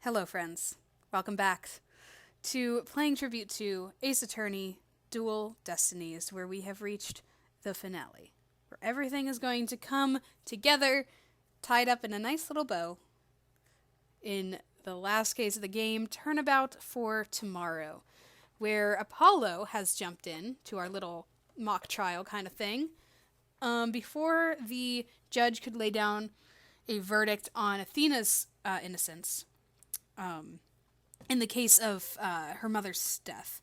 Hello, friends. Welcome back to playing tribute to Ace Attorney Dual Destinies, where we have reached the finale, where everything is going to come together, tied up in a nice little bow, in the last case of the game, Turnabout for Tomorrow, where Apollo has jumped in to our little mock trial kind of thing, before the judge could lay down a verdict on Athena's innocence. In the case of her mother's death.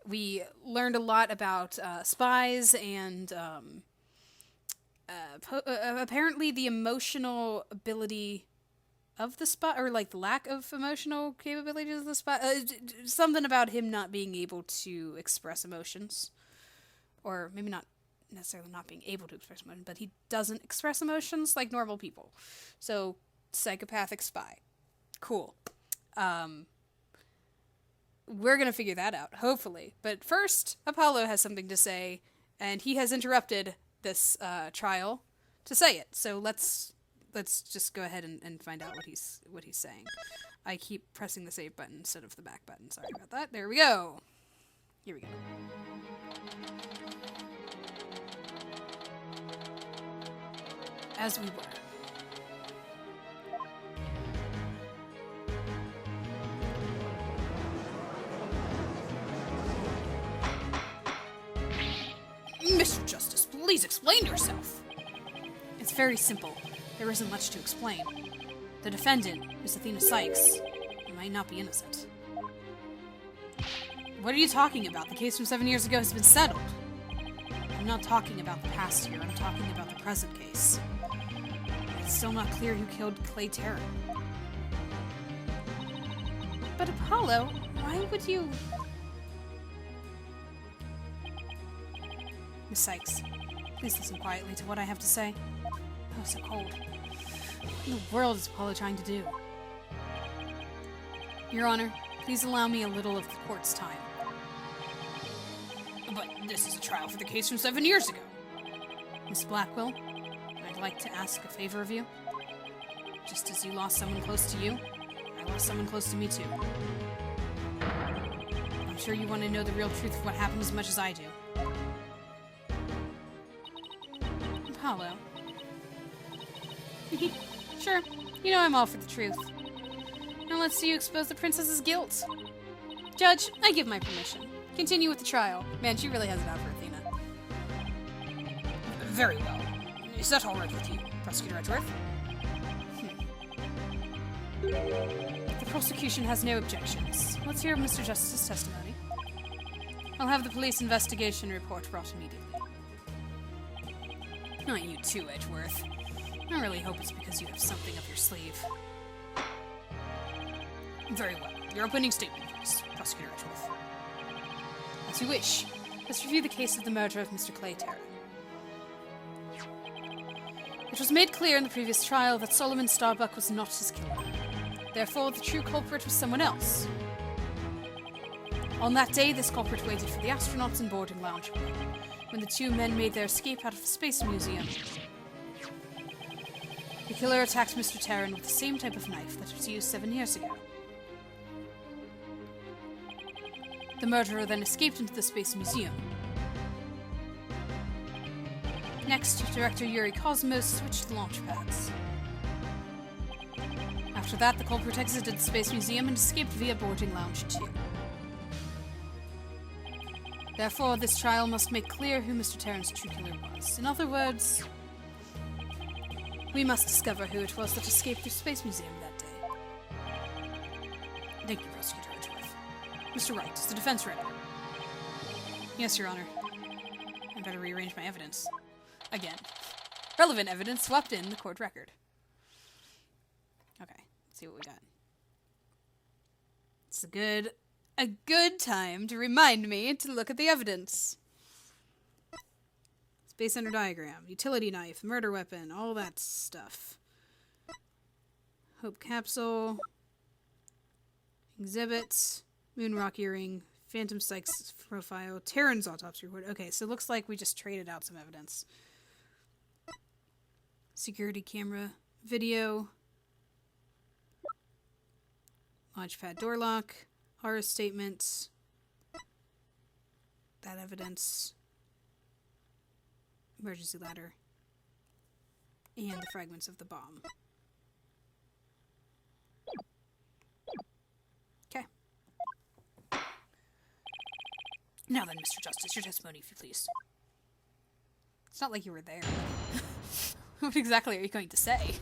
We learned a lot about spies and apparently the emotional ability of the spy, or like the lack of emotional capabilities of the spy. Something about him not being able to express emotions. Or maybe not necessarily not being able to express emotions, but he doesn't express emotions like normal people. So, psychopathic spy. Cool. We're going to figure that out, hopefully. But first, Apollo has something to say, and he has interrupted this trial to say it. So let's just go ahead and find out what he's saying. I keep pressing the save button instead of the back button. Sorry about that. There we go. Here we go. As we were. Mr. Justice, please explain yourself. It's very simple. There isn't much to explain. The defendant, Miss Athena Sykes, might not be innocent. What are you talking about? The case from 7 years ago has been settled. I'm not talking about the past year. I'm talking about the present case. It's still not clear who killed Clay Terran. But Apollo, why would you... Miss Sykes, please listen quietly to what I have to say. Oh, so cold. What in the world is Apollo trying to do? Your Honor, please allow me a little of the court's time. But this is a trial for the case from 7 years ago. Miss Blackwell, I'd like to ask a favor of you. Just as you lost someone close to you, I lost someone close to me too. I'm sure you want to know the real truth of what happened as much as I do. Apollo. Sure, you know I'm all for the truth. Now let's see you expose the princess's guilt. Judge, I give my permission. Continue with the trial. Man, she really has it out for Athena. Very well. Is that all right with you, Prosecutor Edgeworth? The prosecution has no objections. Let's hear Mr. Justice's testimony. I'll have the police investigation report brought immediately. Not you too, Edgeworth. I really hope it's because you have something up your sleeve. Very well. Your opening statement, please, Prosecutor Edgeworth. As you wish. Let's review the case of the murder of Mr. Clay Terran. It was made clear in the previous trial that Solomon Starbuck was not his killer. Therefore, the true culprit was someone else. On that day, this culprit waited for the astronauts in boarding lounge when the two men made their escape out of the Space Museum. The killer attacked Mr. Terran with the same type of knife that was used 7 years ago. The murderer then escaped into the Space Museum. Next, Director Yuri Cosmos switched the launch pads. After that, the culprit exited the Space Museum and escaped via boarding lounge 2. Therefore, this trial must make clear who Mr. Terran's true killer was. In other words, we must discover who it was that escaped the Space Museum that day. Thank you, Prosecutor Edgeworth. Mr. Wright, is the defense ready? Yes, Your Honor. I better rearrange my evidence. Again. Relevant evidence swapped in the court record. Okay, let's see what we got. It's a good time to remind me to look at the evidence. Space Center diagram, utility knife, murder weapon, all that stuff. Hope capsule, exhibits, moon rock earring, Phantom Sykes profile, Terran's autopsy report. Okay, so it looks like we just traded out some evidence. Security camera, video, Launchpad door lock, horror statement, that evidence, emergency ladder, and the fragments of the bomb. Okay. Now then, Mr. Justice, your testimony, if you please. It's not like you were there. What exactly are you going to say?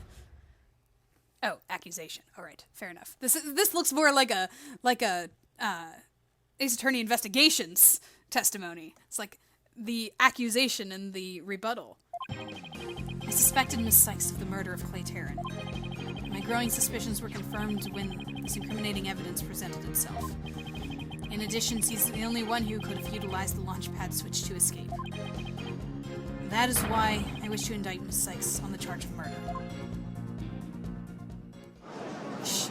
Oh, accusation. All right, fair enough. This looks more like a Ace Attorney Investigations testimony. It's like the accusation and the rebuttal. I suspected Miss Sykes of the murder of Clay Tarrant. My growing suspicions were confirmed when this incriminating evidence presented itself. In addition, he's the only one who could have utilized the launchpad switch to escape. That is why I wish to indict Miss Sykes on the charge of murder. Shh.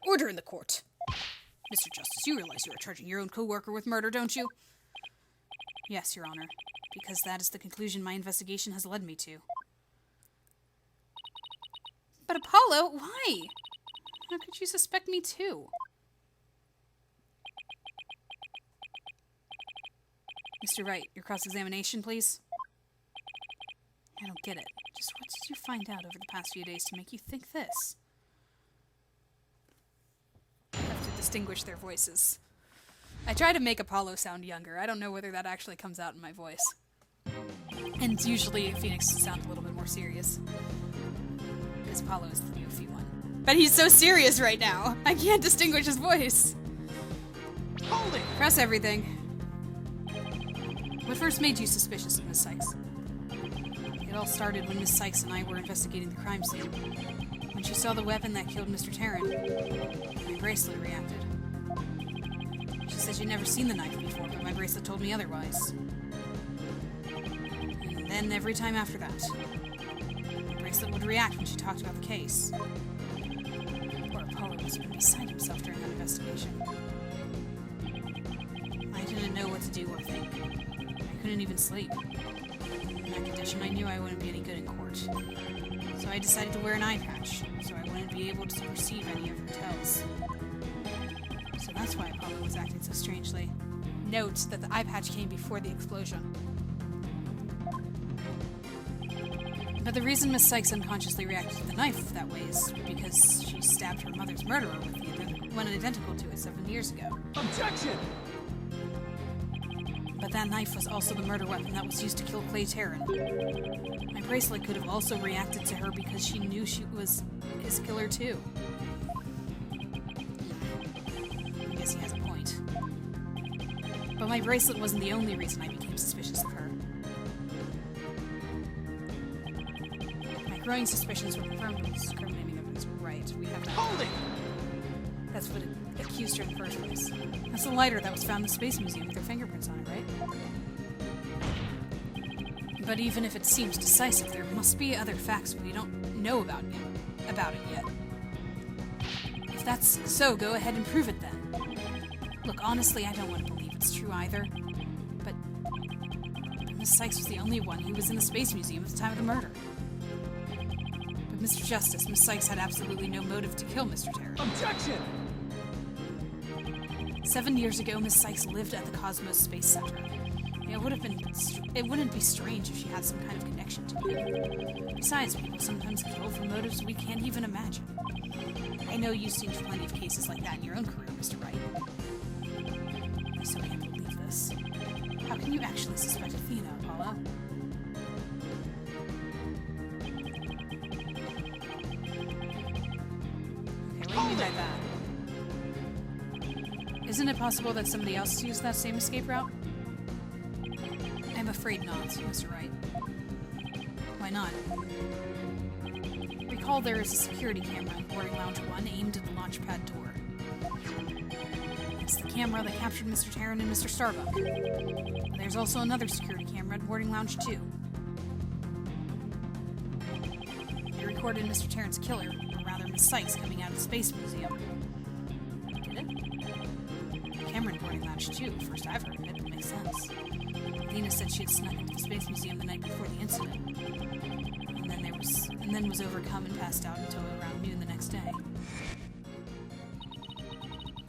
Order in the court. Mr. Justice, you realize you are charging your own co-worker with murder, don't you? Yes, Your Honor, because that is the conclusion my investigation has led me to. But Apollo, why? How could you suspect me too? Mr. Wright, your cross-examination, please. I don't get it. Just what did you find out over the past few days to make you think this? I have to distinguish their voices. I try to make Apollo sound younger. I don't know whether that actually comes out in my voice. And usually Phoenix sounds a little bit more serious. Because Apollo is the goofy one. But he's so serious right now. I can't distinguish his voice. Hold it! Press everything. What first made you suspicious of Miss Sykes? It all started when Miss Sykes and I were investigating the crime scene. When she saw the weapon that killed Mr. Tarrant, my bracelet reacted. She said she'd never seen the knife before, but my bracelet told me otherwise. And then every time after that, my bracelet would react when she talked about the case. Poor Apollo was beside himself during that investigation. I didn't know what to do or think. I couldn't even sleep. In that condition, I knew I wouldn't be any good in court. So I decided to wear an eye patch, so I wouldn't be able to perceive any of her tells. So that's why Apollo was acting so strangely. Note that the eye patch came before the explosion. But the reason Miss Sykes unconsciously reacted to the knife that way is because she stabbed her mother's murderer with one identical to it 7 years ago. Objection! But that knife was also the murder weapon that was used to kill Clay Tarrant. My bracelet could have also reacted to her because she knew she was his killer too. I guess he has a point. But my bracelet wasn't the only reason I became suspicious of her. My growing suspicions were confirmed with discriminating evidence. Right, we have that. Hold it! That's what accused her in the first place. That's the lighter that was found in the Space Museum with her fingerprints on it, right? But even if it seems decisive, there must be other facts we don't know about it yet. If that's so, go ahead and prove it then. Look, honestly, I don't want to believe it's true either. But Miss Sykes was the only one who was in the Space Museum at the time of the murder. But Mr. Justice, Miss Sykes had absolutely no motive to kill Mr. Tarrant. Objection! 7 years ago, Miss Sykes lived at the Cosmos Space Center. It wouldn't be strange if she had some kind of connection to him. Besides, people sometimes kill for motives we can't even imagine. I know you've seen plenty of cases like that in your own career, Mr. Wright. I still can't believe this. How can you actually suspect Athena, Apollo? Okay, what do you mean by that? Isn't it possible that somebody else used that same escape route? I'm afraid not, Mr. Wright. Why not? Recall there is a security camera in boarding lounge 1 aimed at the launchpad door. It's the camera that captured Mr. Tarrant and Mr. Starbuck. There's also another security camera in boarding lounge 2. It recorded Mr. Tarrant's killer, or rather Miss Sykes, coming out of the Space Museum. Did it? The camera in boarding lounge 2, first I've heard of it, but makes sense. Athena said she had snuck into the Space Museum the night before the incident. and then was overcome and passed out until around noon the next day.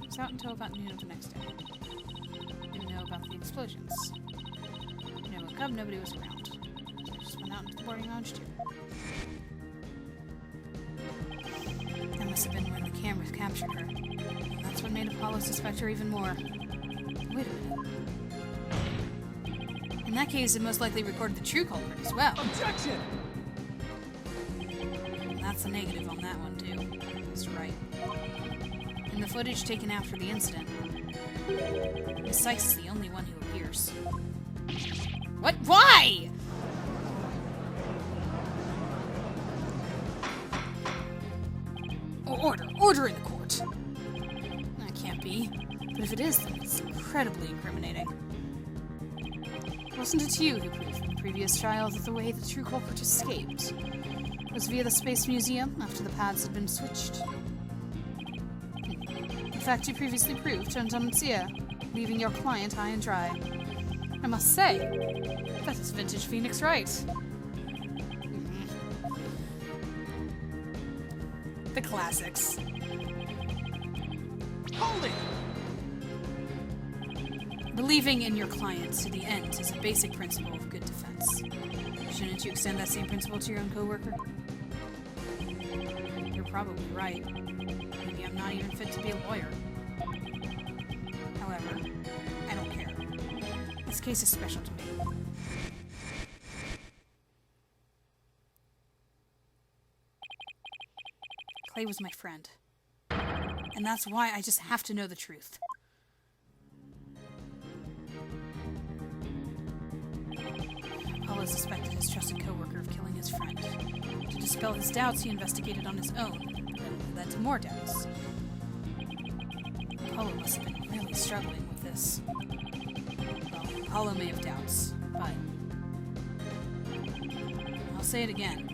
He was out until about noon of the next day. Didn't know about the explosions. When I woke up, nobody was around. So I just went out into the boarding lounge too. That must have been when the cameras captured her. And that's what made Apollo suspect her even more. Wait a minute. In that case, it most likely recorded the true culprit as well. Objection! And that's a negative on that one, too. Mr. Wright. In the footage taken after the incident, Miss Sykes is the only one who appears. What? Why? Order in the court. That can't be. But if it is, then it's incredibly incriminating. Wasn't it you who proved in the previous trial that the way the true culprit escaped was via the Space Museum after the paths had been switched? In fact, you previously proved to Antonia, leaving your client high and dry. I must say, that is vintage Phoenix Wright. The classics. Hold it! Believing in your client to the end is a basic principle of good defense. Shouldn't you extend that same principle to your own coworker? You're probably right. Maybe I'm not even fit to be a lawyer. However, I don't care. This case is special to me. Clay was my friend. And that's why I just have to know the truth. Apollo suspected his trusted coworker of killing his friend. To dispel his doubts, he investigated on his own. That led to more doubts. Apollo must have been really struggling with this. Well, Apollo may have doubts, but... I'll say it again.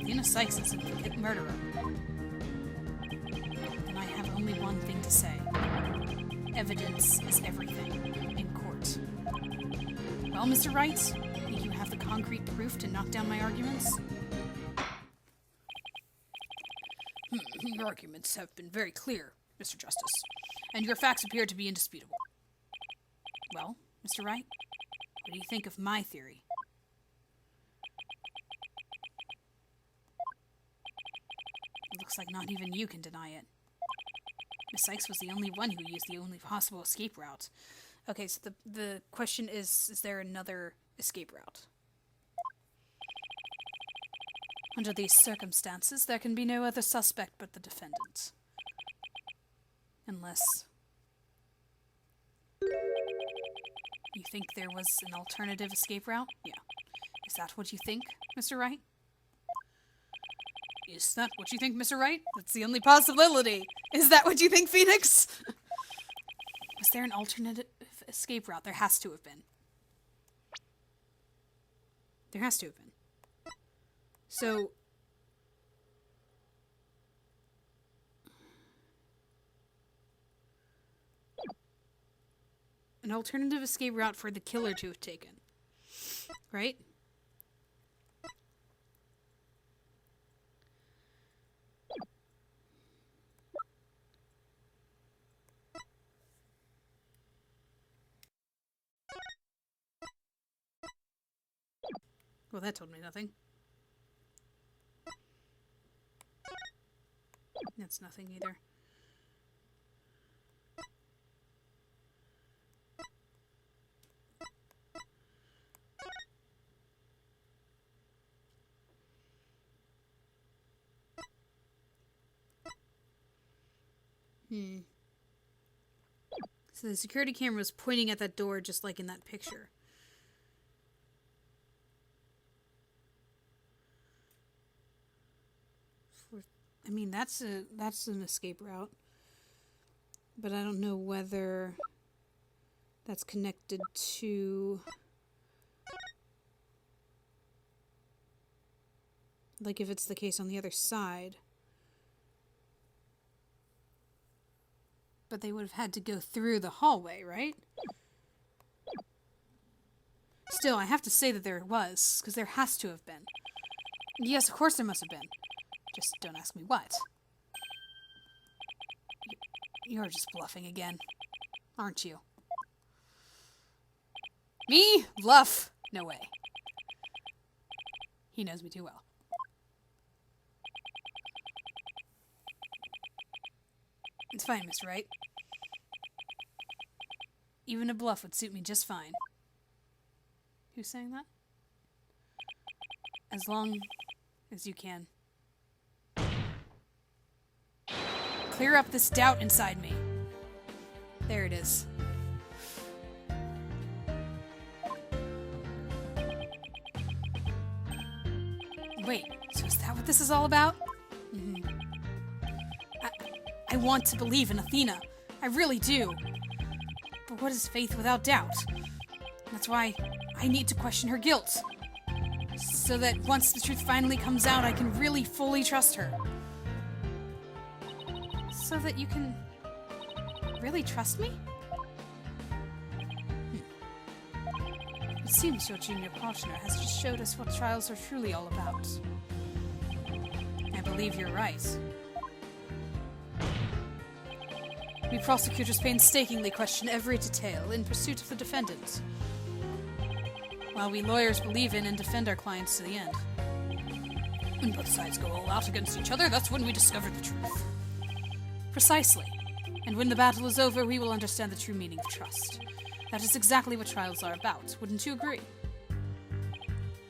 Athena Sykes is a murderer. And I have only one thing to say. Evidence is everything in court. Well, Mr. Wright, think you have the concrete proof to knock down my arguments? Your arguments have been very clear, Mr. Justice, and your facts appear to be indisputable. Well, Mr. Wright, what do you think of my theory? It looks like not even you can deny it. Miss Sykes was the only one who used the only possible escape route. Okay, so the question is there another escape route? Under these circumstances, there can be no other suspect but the defendant. Unless... You think there was an alternative escape route? Yeah. Is that what you think, Mr. Wright? Is that what you think, Mr. Wright? That's the only possibility. Is that what you think, Phoenix? Was there an alternative escape route? There has to have been. There has to have been. So... An alternative escape route for the killer to have taken. Right? Well, that told me nothing. That's nothing either. So the security camera was pointing at that door just like in that picture. I mean, that's an escape route. But I don't know whether that's connected to... Like if it's the case on the other side. But they would have had to go through the hallway, right? Still, I have to say that there was, because there has to have been. Yes, of course there must have been. Just don't ask me what. You're just bluffing again, aren't you? Me? Bluff? No way. He knows me too well. It's fine, Mr. Wright. Even a bluff would suit me just fine. Who's saying that? As long as you can. Clear up this doubt inside me. There it is. Wait, so is that what this is all about? Mm-hmm. I want to believe in Athena. I really do. But what is faith without doubt? That's why I need to question her guilt. So that once the truth finally comes out, I can really fully trust her. So that you can really trust me? It seems your junior partner has just showed us what trials are truly all about. I believe you're right. We prosecutors painstakingly question every detail in pursuit of the defendant, while we lawyers believe in and defend our clients to the end. When both sides go all out against each other, that's when we discover the truth. Precisely. And when the battle is over, we will understand the true meaning of trust. That is exactly what trials are about. Wouldn't you agree?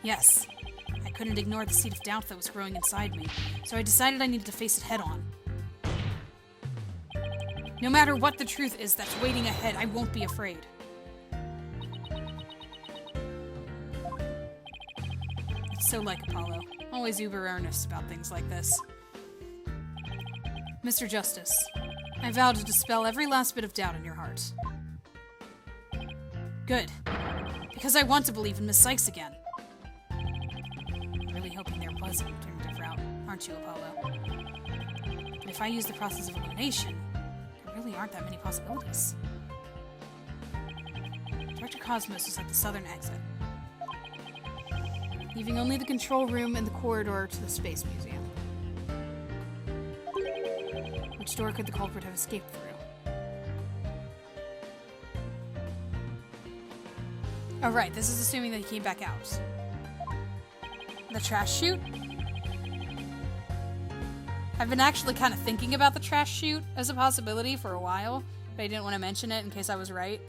Yes. I couldn't ignore the seed of doubt that was growing inside me, so I decided I needed to face it head on. No matter what the truth is that's waiting ahead, I won't be afraid. It's so like Apollo. Always uber earnest about things like this. Mr. Justice, I vow to dispel every last bit of doubt in your heart. Good. Because I want to believe in Miss Sykes again. I'm really hoping there was an alternative route, aren't you, Apollo? But if I use the process of elimination, there really aren't that many possibilities. Director Cosmos is at the southern exit, leaving only the control room and the corridor to the Space Museum. Which door could the culprit have escaped through? Oh right, this is assuming that he came back out. The trash chute? I've been actually kind of thinking about the trash chute as a possibility for a while, but I didn't want to mention it in case I was right.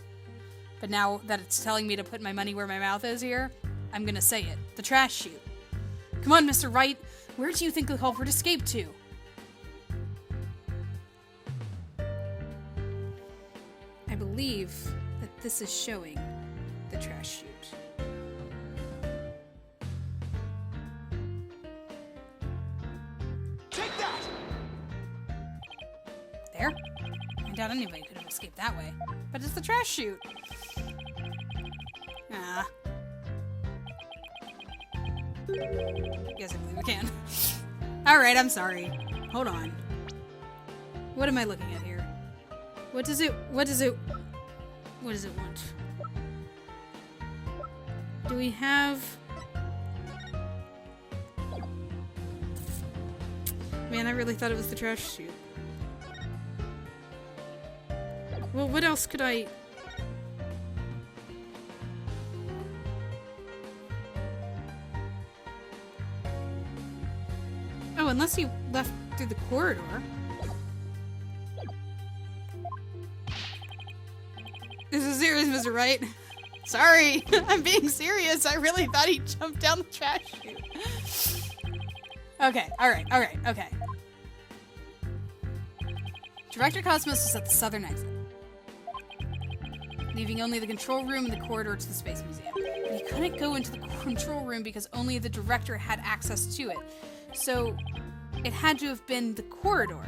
But now that it's telling me to put my money where my mouth is here, I'm gonna say it. The trash chute. Come on, Mr. Wright, where do you think the culprit escaped to? I believe that this is showing the trash chute. Take that! There? I doubt anybody could have escaped that way. But it's the trash chute. Ah. Guess I believe we can. Alright, I'm sorry. Hold on. What am I looking at here? What does it want? Do we have... Man, I really thought it was the trash chute. Well, what else could I... Oh, unless he left through the corridor. This is serious, Mr. Wright. Sorry, I'm being serious. I really thought he jumped down the trash chute. Okay, alright, okay. Director Cosmos is at the southern exit, leaving only the control room and the corridor to the Space Museum. But he couldn't go into the control room because only the director had access to it. So, it had to have been the corridor.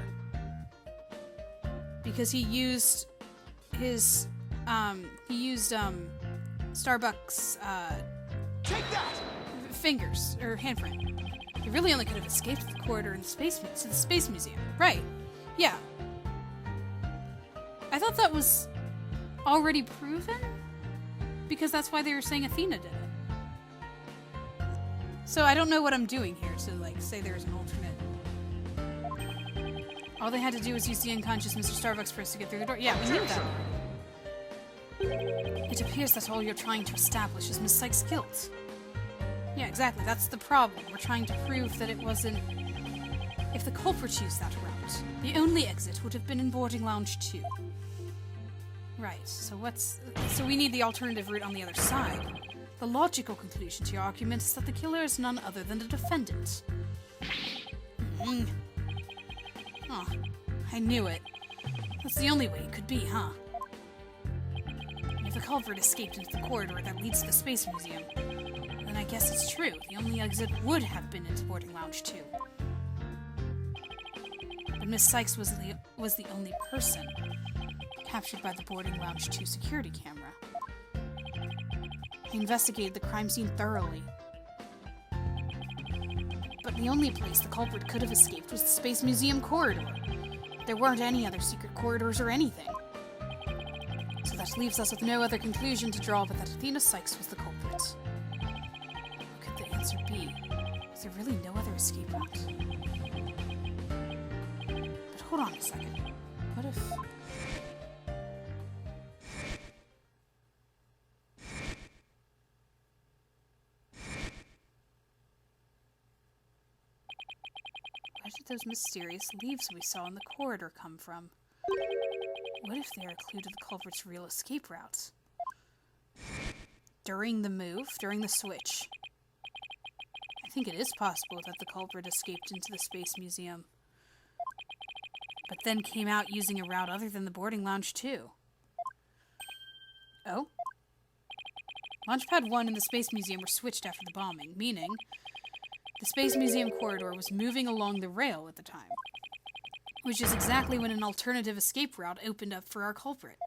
Because he used his, Starbucks, Take that! fingers, or handprint. He really only could have escaped the corridor in the Space Museum. Right. Yeah. I thought that was already proven? Because that's why they were saying Athena did it. So I don't know what I'm doing here to, like, say there's an alternate. All they had to do was use the unconscious Mr. Starbucks first to get through the door. Yeah, we knew that. It appears that all you're trying to establish is Miss Sykes' guilt. Yeah, exactly. That's the problem. We're trying to prove that it wasn't... If the culprit used that route, the only exit would have been in boarding lounge 2. Right, so we need the alternative route on the other side. The logical conclusion to your argument is that the killer is none other than the defendant. Oh, I knew it. That's the only way it could be, huh? If the culprit escaped into the corridor that leads to the Space Museum, then I guess it's true. The only exit would have been into boarding lounge 2. But Miss Sykes was the only person captured by the boarding lounge 2 security camera. I investigated the crime scene thoroughly. But the only place the culprit could have escaped was the Space Museum corridor. There weren't any other secret corridors or anything. So that leaves us with no other conclusion to draw but that Athena Sykes was the culprit. What could the answer be? Was there really no other escape route? But hold on a second. What if... Where did those mysterious leaves we saw in the corridor come from? What if they are a clue to the culprit's real escape routes? During the move, during the switch, I think it is possible that the culprit escaped into the Space Museum, but then came out using a route other than the boarding lounge too. Oh? Launchpad 1 and the Space Museum were switched after the bombing, meaning the Space Museum corridor was moving along the rail at the time, which is exactly when an alternative escape route opened up for our culprit.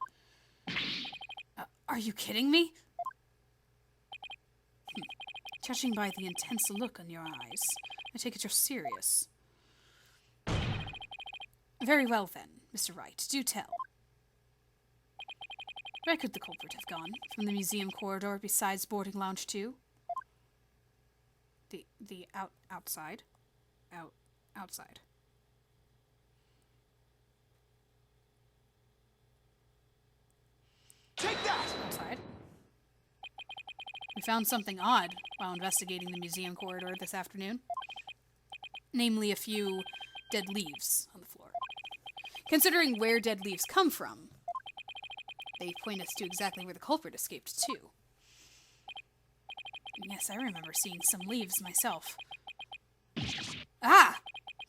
Are you kidding me? Judging by the intense look on your eyes, I take it you're serious. Very well then, Mr. Wright, do tell. Where could the culprit have gone from the museum corridor besides boarding lounge 2? Outside. Outside. Take that! Outside. We found something odd while investigating the museum corridor this afternoon. Namely, a few dead leaves on the floor. Considering where dead leaves come from, they point us to exactly where the culprit escaped, too. Yes, I remember seeing some leaves myself. Ah!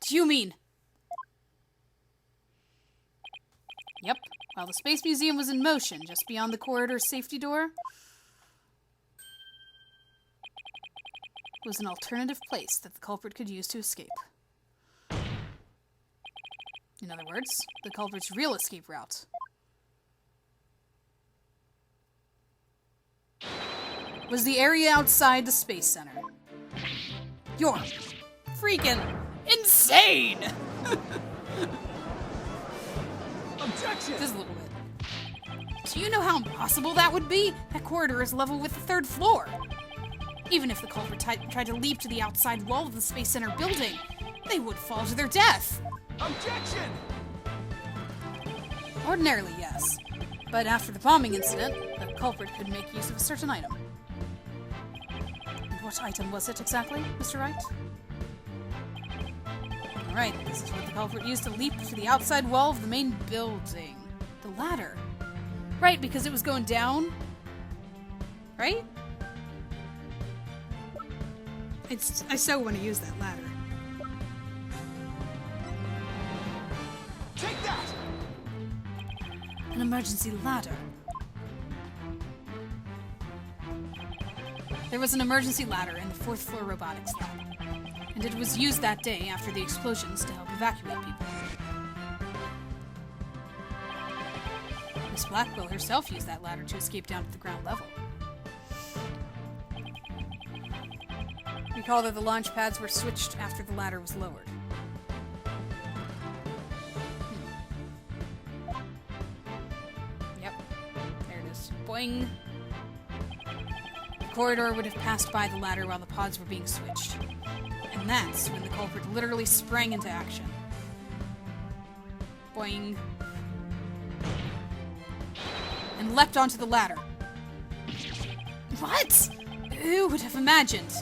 Do you mean... Yep, while the Space Museum was in motion just beyond the corridor's safety door, was an alternative place that the culprit could use to escape. In other words, the culprit's real escape route was the area outside the Space Center. You're freaking insane! Objection! Just a little bit. Do you know how impossible that would be? That corridor is level with the 3rd floor. Even if the culprit tried to leap to the outside wall of the Space Center building, they would fall to their death. Objection! Ordinarily, yes. But after the bombing incident, the culprit could make use of a certain item. And what item was it exactly, Mr. Wright? Alright, this is what the culprit used to leap to the outside wall of the main building. The ladder. Right, because it was going down. Right? I so want to use that ladder. Take that! An emergency ladder. There was an emergency ladder in the 4th floor robotics lab, and it was used that day after the explosions to help evacuate people. Miss Blackwell herself used that ladder to escape down to the ground level. Recall that the launch pads were switched after the ladder was lowered. Yep, there it is. Boing! The corridor would have passed by the ladder while the pods were being switched. And that's when the culprit literally sprang into action. Boing. And leapt onto the ladder. What? Who would have imagined?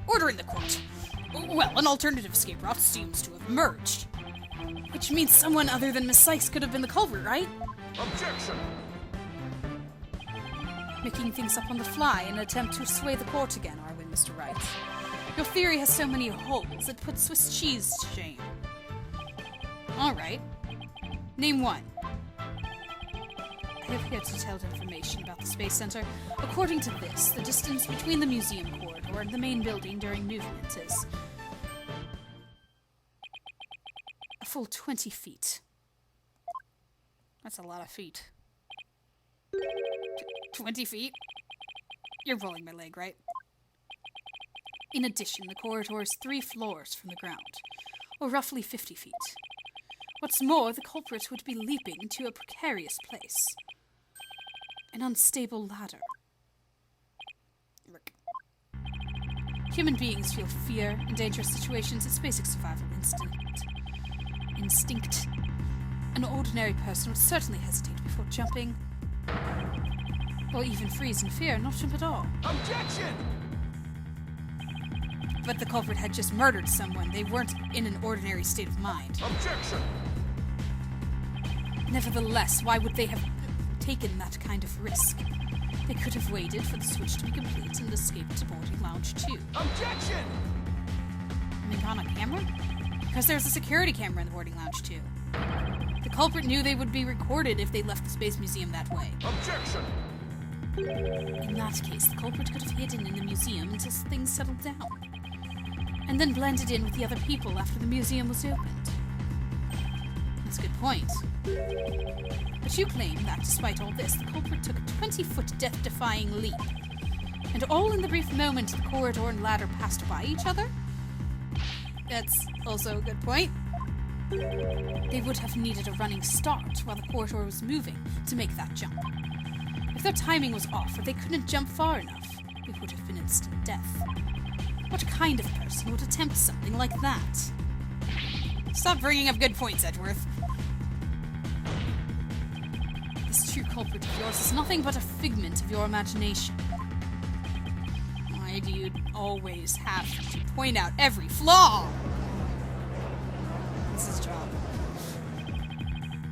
Order in the court. Well, an alternative escape route seems to have emerged. Which means someone other than Miss Sykes could have been the culprit, right? Objection! Making things up on the fly in an attempt to sway the court again, are we, Mr. Wright? Your theory has so many holes, it puts Swiss cheese to shame. Alright. Name one. I have here detailed information about the Space Center. According to this, the distance between the museum corridor and the main building during movement is a full 20 feet. That's a lot of feet. 20 feet? You're pulling my leg, right? In addition, the corridor is 3 floors from the ground, or roughly 50 feet. What's more, the culprit would be leaping to a precarious place. An unstable ladder. Rick. Human beings feel fear in dangerous situations. It's basic survival instinct. An ordinary person would certainly hesitate before jumping. Or even freeze in fear and not jump at all. Objection! But the culprit had just murdered someone. They weren't in an ordinary state of mind. Objection! Nevertheless, why would they have taken that kind of risk? They could have waited for the switch to be complete and escaped to boarding lounge 2. Objection! I mean, on a camera? Because there's a security camera in the boarding lounge 2. The culprit knew they would be recorded if they left the Space Museum that way. Objection! In that case, the culprit could have hidden in the museum until things settled down, and then blended in with the other people after the museum was opened. That's a good point. But you claim that, despite all this, the culprit took a 20-foot death-defying leap, and all in the brief moment the corridor and ladder passed by each other? That's also a good point. They would have needed a running start while the corridor was moving to make that jump. If their timing was off or they couldn't jump far enough, it would have been instant death. What kind of person would attempt something like that? Stop bringing up good points, Edgeworth. This true culprit of yours is nothing but a figment of your imagination. Why do you always have to point out every flaw? It's his job.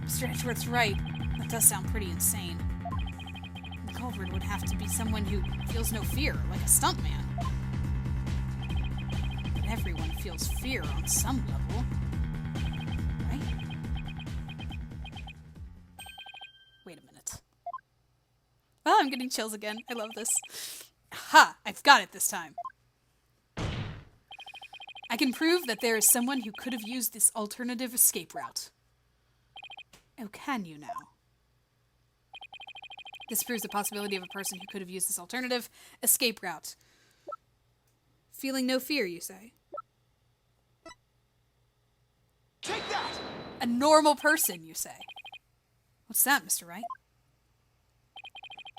Mr. Edgeworth's right. That does sound pretty insane. The culprit would have to be someone who feels no fear, like a stuntman. But everyone feels fear on some level. Right? Wait a minute. Oh, I'm getting chills again. I love this. Ha! I've got it this time. I can prove that there is someone who could have used this alternative escape route. Oh, can you now? This proves the possibility of a person who could have used this alternative escape route. Feeling no fear, you say? Take that! A normal person, you say? What's that, Mr. Wright?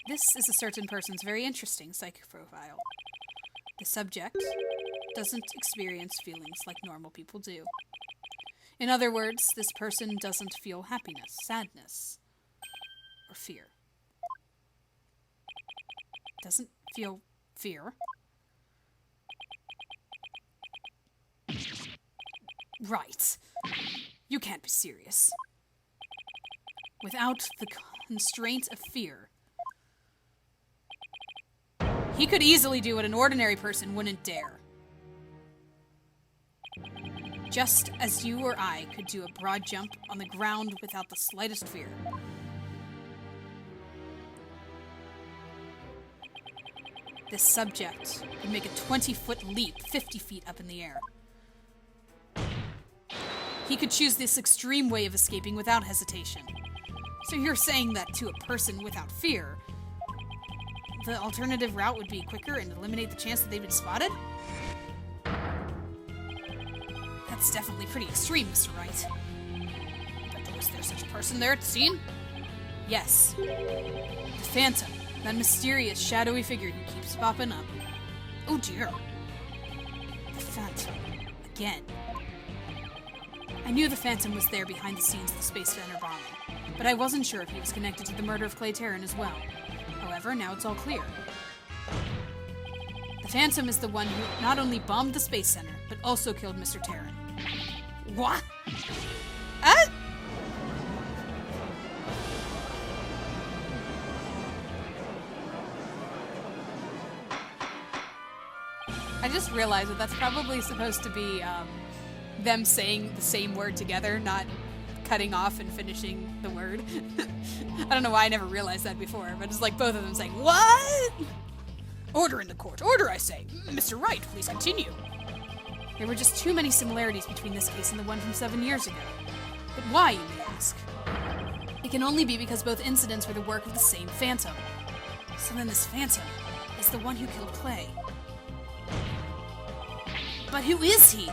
This is a certain person's very interesting psychic profile. The subject doesn't experience feelings like normal people do. In other words, this person doesn't feel happiness, sadness, or fear. Doesn't feel fear. Right. You can't be serious. Without the constraint of fear, he could easily do what an ordinary person wouldn't dare. Just as you or I could do a broad jump on the ground without the slightest fear. This subject could make a 20-foot leap 50 feet up in the air. He could choose this extreme way of escaping without hesitation. So you're saying that to a person without fear, the alternative route would be quicker and eliminate the chance that they've been spotted? That's definitely pretty extreme, Mr. Wright. But the Was there such a person there at the scene? Yes. The Phantom. That mysterious, shadowy figure who keeps popping up. Oh dear. The Phantom. Again. I knew the Phantom was there behind the scenes of the Space Center bombing, but I wasn't sure if he was connected to the murder of Clay Terran as well. However, now it's all clear. The Phantom is the one who not only bombed the Space Center, but also killed Mr. Terran. What? I just realized that that's probably supposed to be them saying the same word together, not cutting off and finishing the word. I don't know why I never realized that before, but it's like both of them saying, "What?" Order in the court. Order, I say. Mr. Wright, please continue. There were just too many similarities between this case and the one from 7 years ago. But why, you may ask? It can only be because both incidents were the work of the same Phantom. So then this Phantom is the one who killed Clay. But who is he?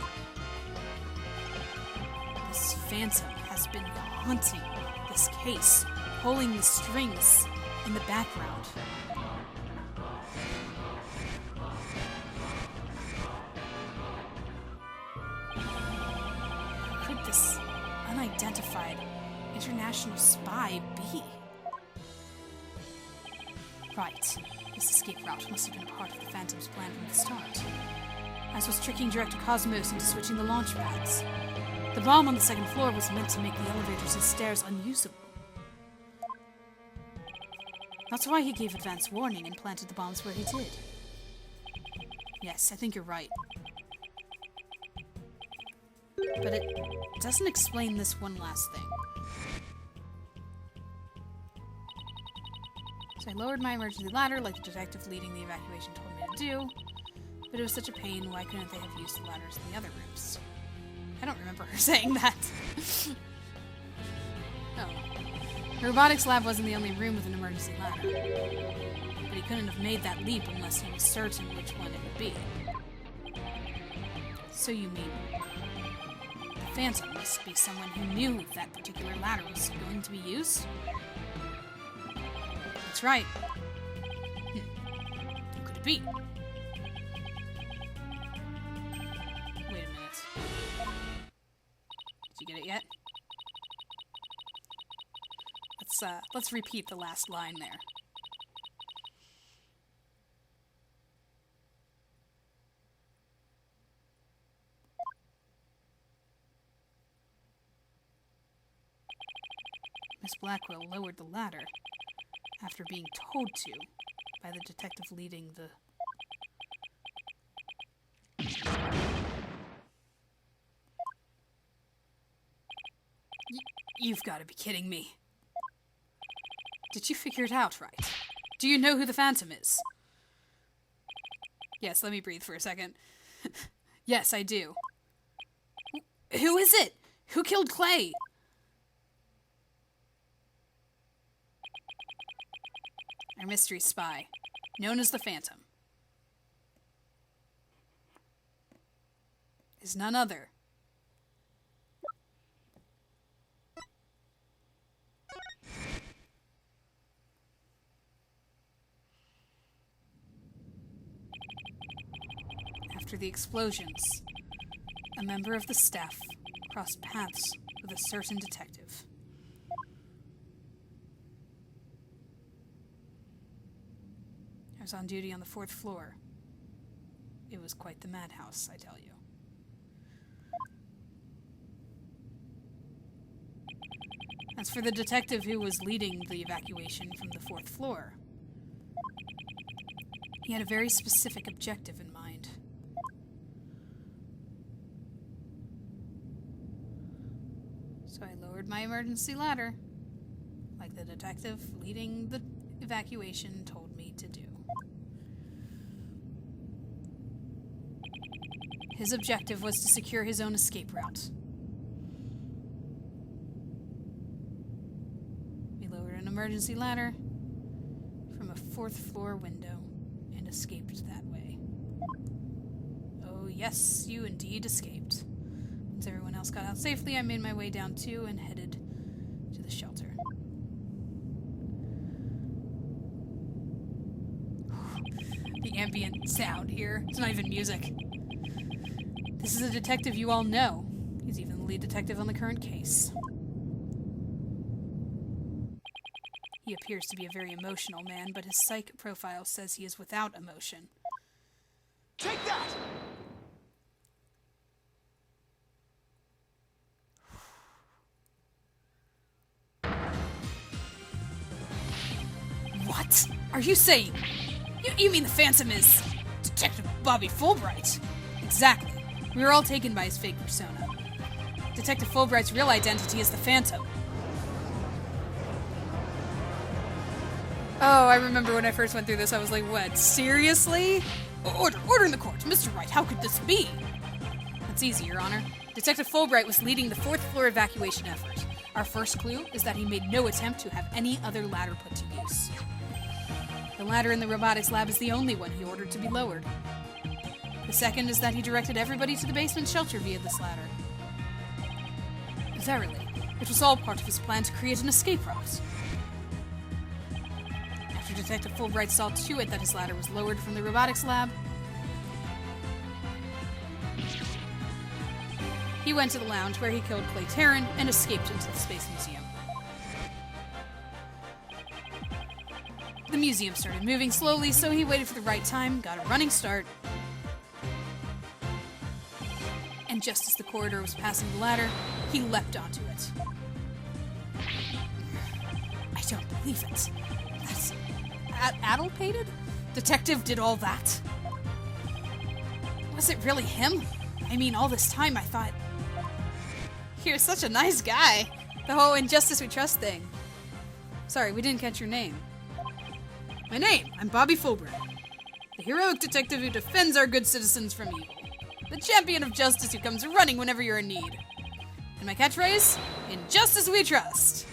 This Phantom has been hunting this case, pulling the strings in the background. Who could this unidentified international spy be? Right. This escape route must have been a part of the Phantom's plan from the start. As was tricking Director Cosmos into switching the launch pads. The bomb on the second floor was meant to make the elevators and stairs unusable. That's why he gave advance warning and planted the bombs where he did. Yes, I think you're right. But it doesn't explain this one last thing. So I lowered my emergency ladder like the detective leading the evacuation told me to do. But it was such a pain, why couldn't they have used the ladders in the other rooms? I don't remember her saying that. Oh. The robotics lab wasn't the only room with an emergency ladder. But he couldn't have made that leap unless he was certain which one it would be. So you mean... the Phantom must be someone who knew that particular ladder was going to be used? That's right. Who could it be? Wait a minute. Did you get it yet? Let's repeat the last line there. Miss Blackwell lowered the ladder after being told to by the detective leading the... You've got to be kidding me. Did you figure it out right? Do you know who the Phantom is? Yes, let me breathe for a second. Yes, I do. Who is it? Who killed Clay? Our mystery spy, known as the Phantom, is none other after the explosions, a member of the staff crossed paths with a certain detective. I was on duty on the 4th floor. It was quite the madhouse, I tell you. As for the detective who was leading the evacuation from the 4th floor, he had a very specific objective in mind. So I lowered my emergency ladder, like the detective leading the evacuation told me to do. His objective was to secure his own escape route. We lowered an emergency ladder from a 4th floor window and escaped that way. Oh yes, you indeed escaped. Once everyone else got out safely, I made my way down too and headed the shelter. The ambient sound here. It's not even music. This is a detective you all know. He's even the lead detective on the current case. He appears to be a very emotional man, but his psych profile says he is without emotion. Take that! What are you saying? You mean the Phantom is Detective Bobby Fulbright? Exactly. We were all taken by his fake persona. Detective Fulbright's real identity is the Phantom. Oh, I remember when I first went through this, I was like, what, seriously? Order in the court. Mr. Wright, how could this be? That's easy, Your Honor. Detective Fulbright was leading the 4th floor evacuation effort. Our first clue is that he made no attempt to have any other ladder put to use. The ladder in the robotics lab is the only one he ordered to be lowered. The second is that he directed everybody to the basement shelter via this ladder. Verily, it was all part of his plan to create an escape route. After Detective Fulbright saw to it that his ladder was lowered from the robotics lab, he went to the lounge where he killed Clay Terran and escaped into the Space Museum. The museum started moving slowly, so he waited for the right time, got a running start, and just as the corridor was passing the ladder, he leapt onto it. I don't believe it. That's... Addlepated? Detective did all that? Was it really him? I mean, all this time I thought... You're such a nice guy. The whole Injustice We Trust thing. Sorry, we didn't catch your name. My name, I'm Bobby Fulbright. The heroic detective who defends our good citizens from evil. The champion of justice who comes running whenever you're in need. And my catchphrase? Injustice We Trust.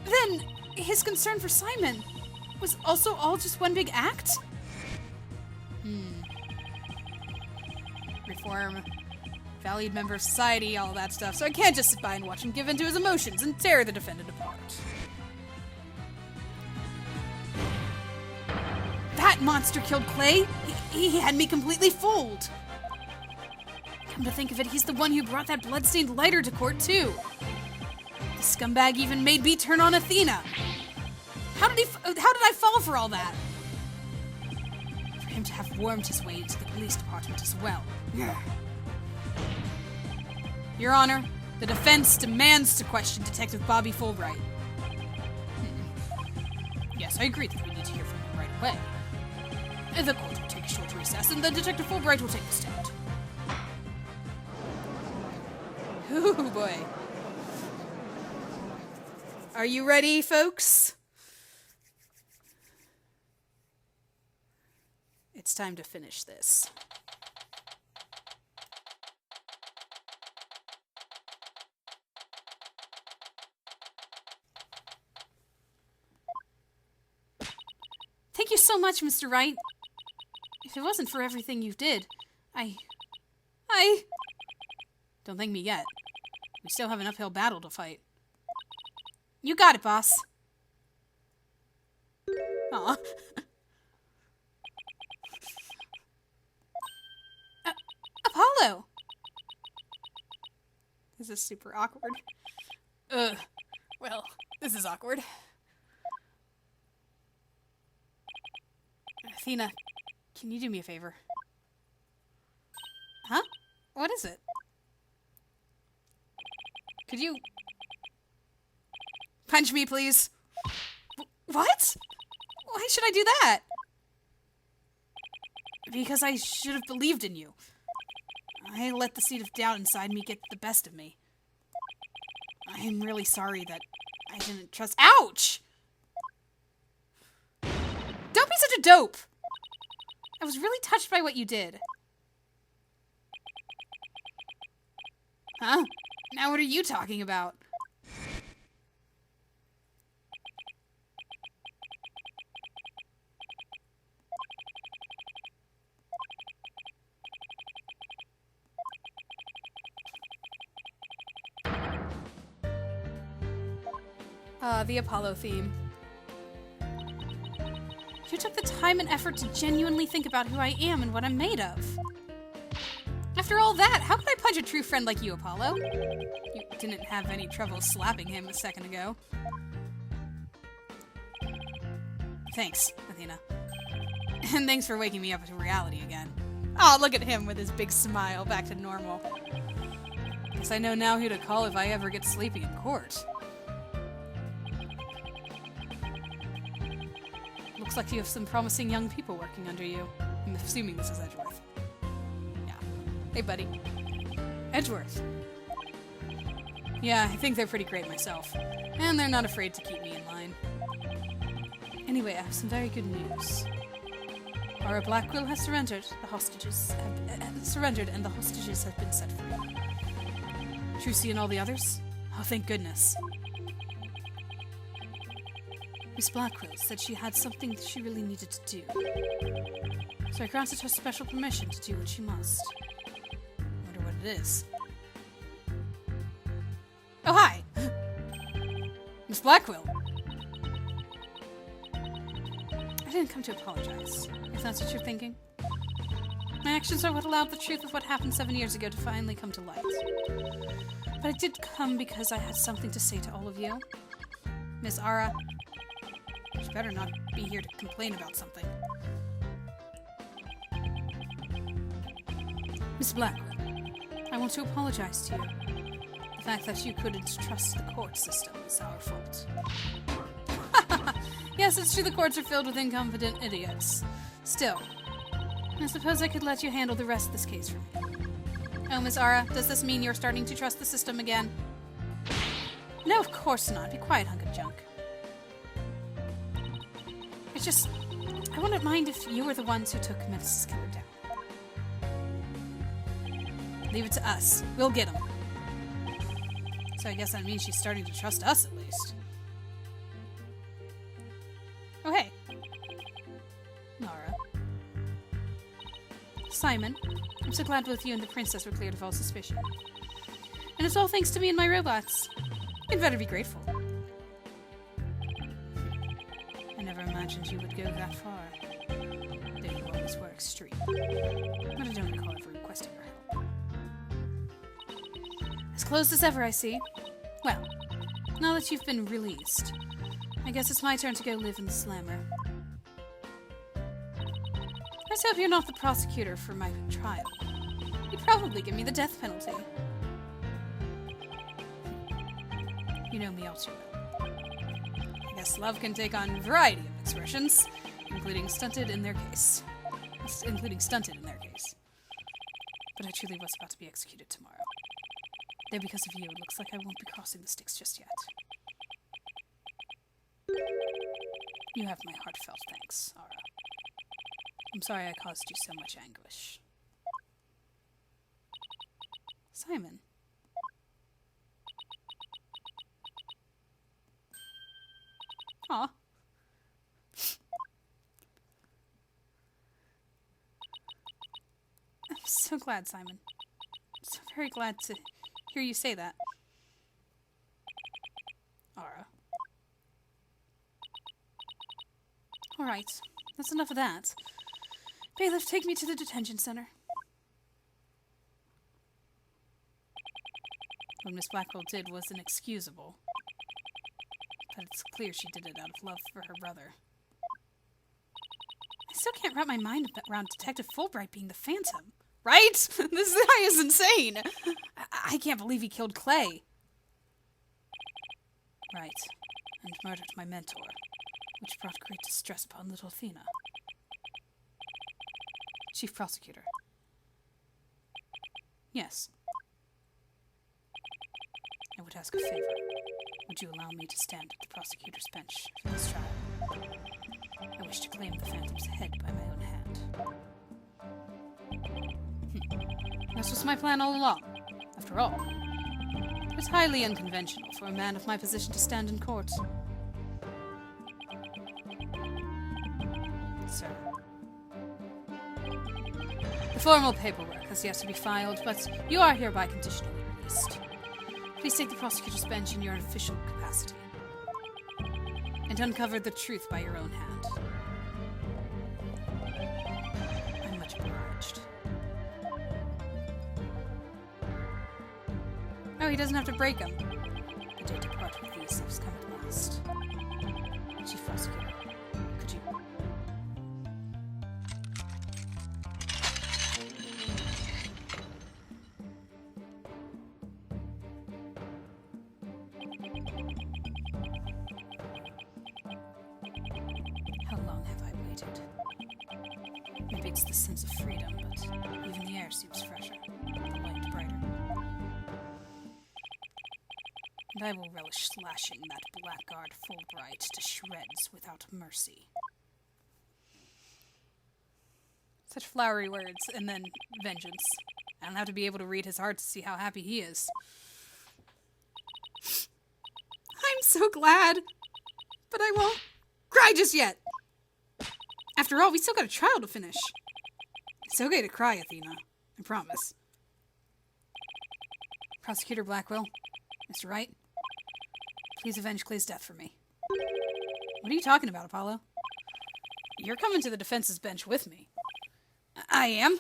Then, his concern for Simon was also all just one big act? Reform, valued member of society, all that stuff, so I can't just sit by and watch him give in to his emotions and tear the defendant apart. That monster killed Clay. He had me completely fooled. Come to think of it, he's the one who brought that bloodstained lighter to court, too. The scumbag even made me turn on Athena. How did I fall for all that? For him to have wormed his way into the police department as well. Your Honor, the defense demands to question Detective Bobby Fulbright. Yes, I agree that we need to hear from him right away. The court will take a short recess, and then Detective Fulbright will take the stand. Ooh, boy. Are you ready, folks? It's time to finish this. Thank you so much, Mr. Wright. If it wasn't for everything you did, I... Don't thank me yet. We still have an uphill battle to fight. You got it, boss. Aw. Apollo! This is super awkward. Well, this is awkward. Athena, can you do me a favor? Huh? What is it? Could you... punch me, please? What? Why should I do that? Because I should have believed in you. I let the seed of doubt inside me get the best of me. I'm really sorry that I didn't trust... Ouch! Don't be such a dope! I was really touched by what you did. Huh? Now what are you talking about? The Apollo theme. You took the time and effort to genuinely think about who I am and what I'm made of. After all that, how could I punch a true friend like you, Apollo? You didn't have any trouble slapping him a second ago. Thanks, Athena. And thanks for waking me up to reality again. Oh, look at him with his big smile, back to normal. Guess I know now who to call if I ever get sleepy in court. Looks like you have some promising young people working under you. I'm assuming this is Edgeworth. Yeah. Hey, buddy. Edgeworth. Yeah, I think they're pretty great myself. And they're not afraid to keep me in line. Anyway, I have some very good news. Aura Blackquill has surrendered. The hostages have surrendered, and the hostages have been set free. Trucy and all the others? Oh, thank goodness. Miss Blackquill said she had something she really needed to do. So I granted her special permission to do what she must. Wonder what it is. Oh, hi! Miss Blackquill! I didn't come to apologize, if that's what you're thinking. My actions are what allowed the truth of what happened 7 years ago to finally come to light. But I did come because I had something to say to all of you. Miss Aura, she better not be here to complain about something. Miss Blackwell, I want to apologize to you. The fact that you couldn't trust the court system is our fault. Yes, it's true the courts are filled with incompetent idiots. Still, I suppose I could let you handle the rest of this case for me. Oh, Miss Aura, does this mean you're starting to trust the system again? No, of course not. Be quiet, hunk of junk. It's just, I wouldn't mind if you were the ones who took Memphis' killer down. Leave it to us. We'll get him. So I guess that means she's starting to trust us, at least. Oh, hey. Nara. Simon, I'm so glad both you and the princess were cleared of all suspicion. And it's all thanks to me and my robots. You'd better be grateful. I never imagined you would go that far. Though you always were extreme. But I don't recall ever requesting your help. As closed as ever, I see. Well, now that you've been released, I guess it's my turn to go live in the Slammer. I just hope you're not the prosecutor for my trial. You'd probably give me the death penalty. You know me all too well. I guess love can take on a variety of expressions, including stunted in their case. But I truly was about to be executed tomorrow. Though because of you, it looks like I won't be crossing the sticks just yet. You have my heartfelt thanks, Aura. I'm sorry I caused you so much anguish. Simon. Aw. I'm so glad, Simon. So very glad to hear you say that. Aura. Alright, that's enough of that. Bailiff, take me to the detention center. What Miss Blackwell did was inexcusable. But it's clear she did it out of love for her brother. I still can't wrap my mind around Detective Fulbright being the Phantom. Right? This guy is insane! I can't believe he killed Clay. Right. And murdered my mentor, which brought great distress upon little Athena. Chief Prosecutor. Yes. I would ask a favor. Would you allow me to stand at the prosecutor's bench for this trial? I wish to claim the Phantom's head by my own hand. This was my plan all along. After all, it's highly unconventional for a man of my position to stand in court. Sir. The formal paperwork has yet to be filed, but you are hereby conditionally released. Please take the prosecutor's bench in your official capacity. and uncover the truth by your own hand. I'm much obliged. Oh, he doesn't have to break them. The day to part with these has come at last. Chief Prosecutor, could you... How long have I waited? Maybe it's the sense of freedom, but even the air seems fresher, the light brighter. And I will relish slashing that blackguard Fulbright to shreds without mercy. Such flowery words, and then vengeance. I don't have to be able to read his heart to see how happy he is. I'm so glad, but I won't cry just yet. After all, we still got a trial to finish. It's okay to cry, Athena. I promise. Prosecutor Blackwell, Mr. Wright, please avenge Clay's death for me. What are you talking about, Apollo? You're coming to the defense's bench with me. I am?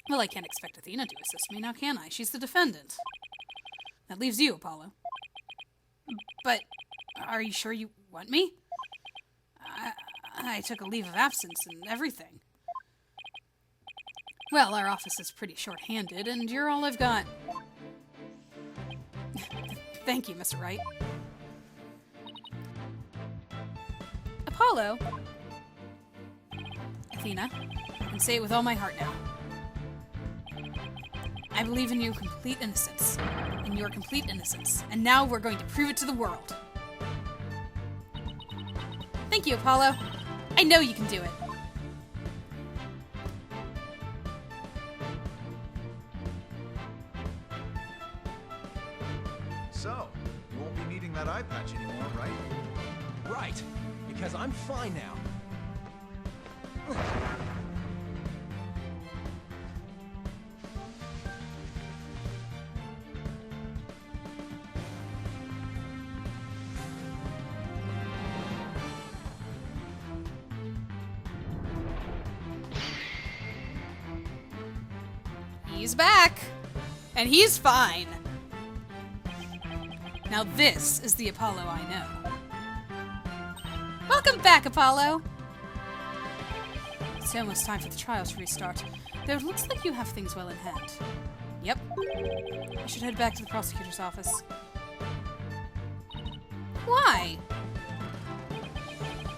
Well, I can't expect Athena to assist me, now can I? She's the defendant. That leaves you, Apollo. But are you sure you want me? I took a leave of absence and everything. Well, our office is pretty short-handed, and you're all I've got. Thank you, Mr. Wright. Apollo. Athena, I can say it with all my heart now. I believe in your complete innocence. In your complete innocence. And now we're going to prove it to the world. Thank you, Apollo. I know you can do it. So, you won't be needing that eye patch anymore, right? Right, because I'm fine now. He's back! And he's fine! Now this is the Apollo I know. Welcome back, Apollo! It's almost time for the trial to restart, though it looks like you have things well in hand. Yep. I should head back to the prosecutor's office. Why?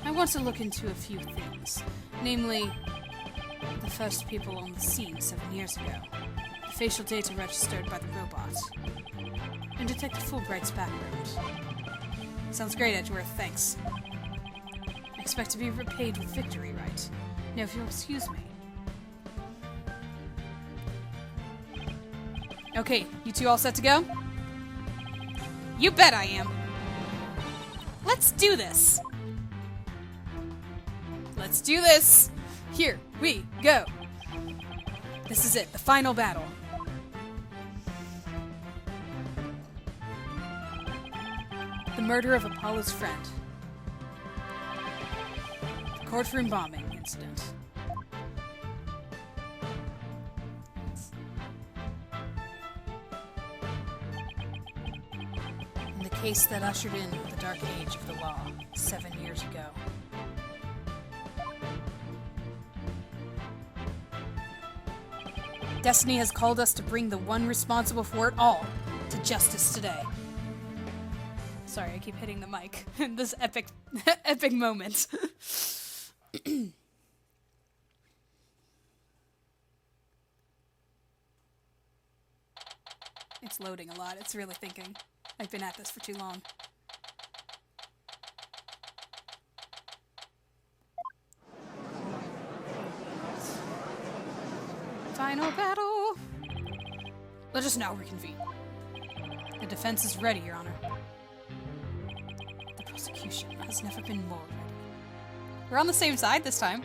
I want to look into a few things. Namely, the first people on the scene 7 years ago, the facial data registered by the robot, and Detective Fulbright's background. Sounds great, Edgeworth, thanks. I expect to be repaid with victory, right? Now, if you'll excuse me. Okay, you two all set to go? You bet I am! Let's do this! Let's do this! Here we go! This is it, the final battle. The murder of Apollo's friend. The courtroom bombing incident. And the case that ushered in the dark age of the law 7 years ago. Destiny has called us to bring the one responsible for it all to justice today. Sorry, I keep hitting the mic in this epic moment. It's loading a lot. It's really thinking. I've been at this for too long. Final battle! Let us now reconvene. The defense is ready, Your Honor. The prosecution has never been more ready. We're on the same side this time.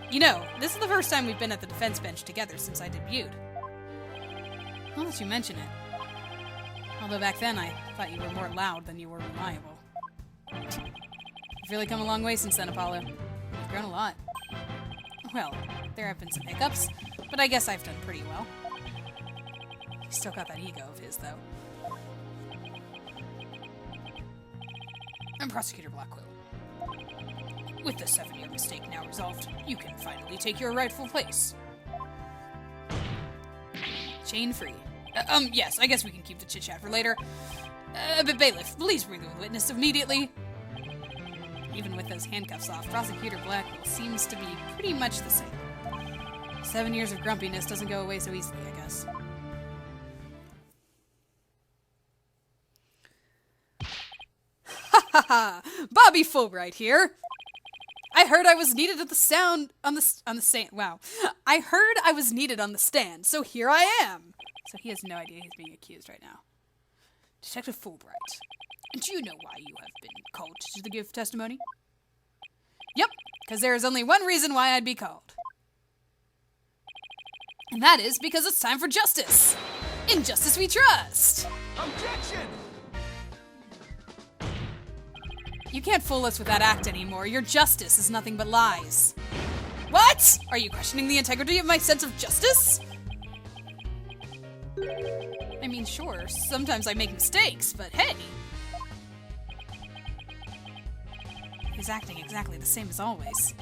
You know, this is the first time we've been at the defense bench together since I debuted. Now that you mention it. Although back then I thought you were more loud than you were reliable. You've really come a long way since then, Apollo. You've grown a lot. Well, there have been some hiccups, but I guess I've done pretty well. He's still got that ego of his, though. I'm Prosecutor Blackwell. With the 7-year mistake now resolved, you can finally take your rightful place. Chain free. Yes, I guess we can keep the chit-chat for later. But bailiff, please bring the witness immediately. Even with those handcuffs off, Prosecutor Blackwell seems to be pretty much the same. 7 years of grumpiness doesn't go away so easily, I guess. Ha ha ha! Bobby Fulbright here! I heard I was needed at the stand. Wow. I heard I was needed on the stand, so here I am. So he has no idea he's being accused right now. Detective Fulbright, do you know why you have been called to give testimony? Yep, because there is only one reason why I'd be called. And that is because it's time for justice. In justice we trust. Objection! You can't fool us with that act anymore. Your justice is nothing but lies. What? Are you questioning the integrity of my sense of justice? I mean, sure, sometimes I make mistakes, but hey. He's acting exactly the same as always.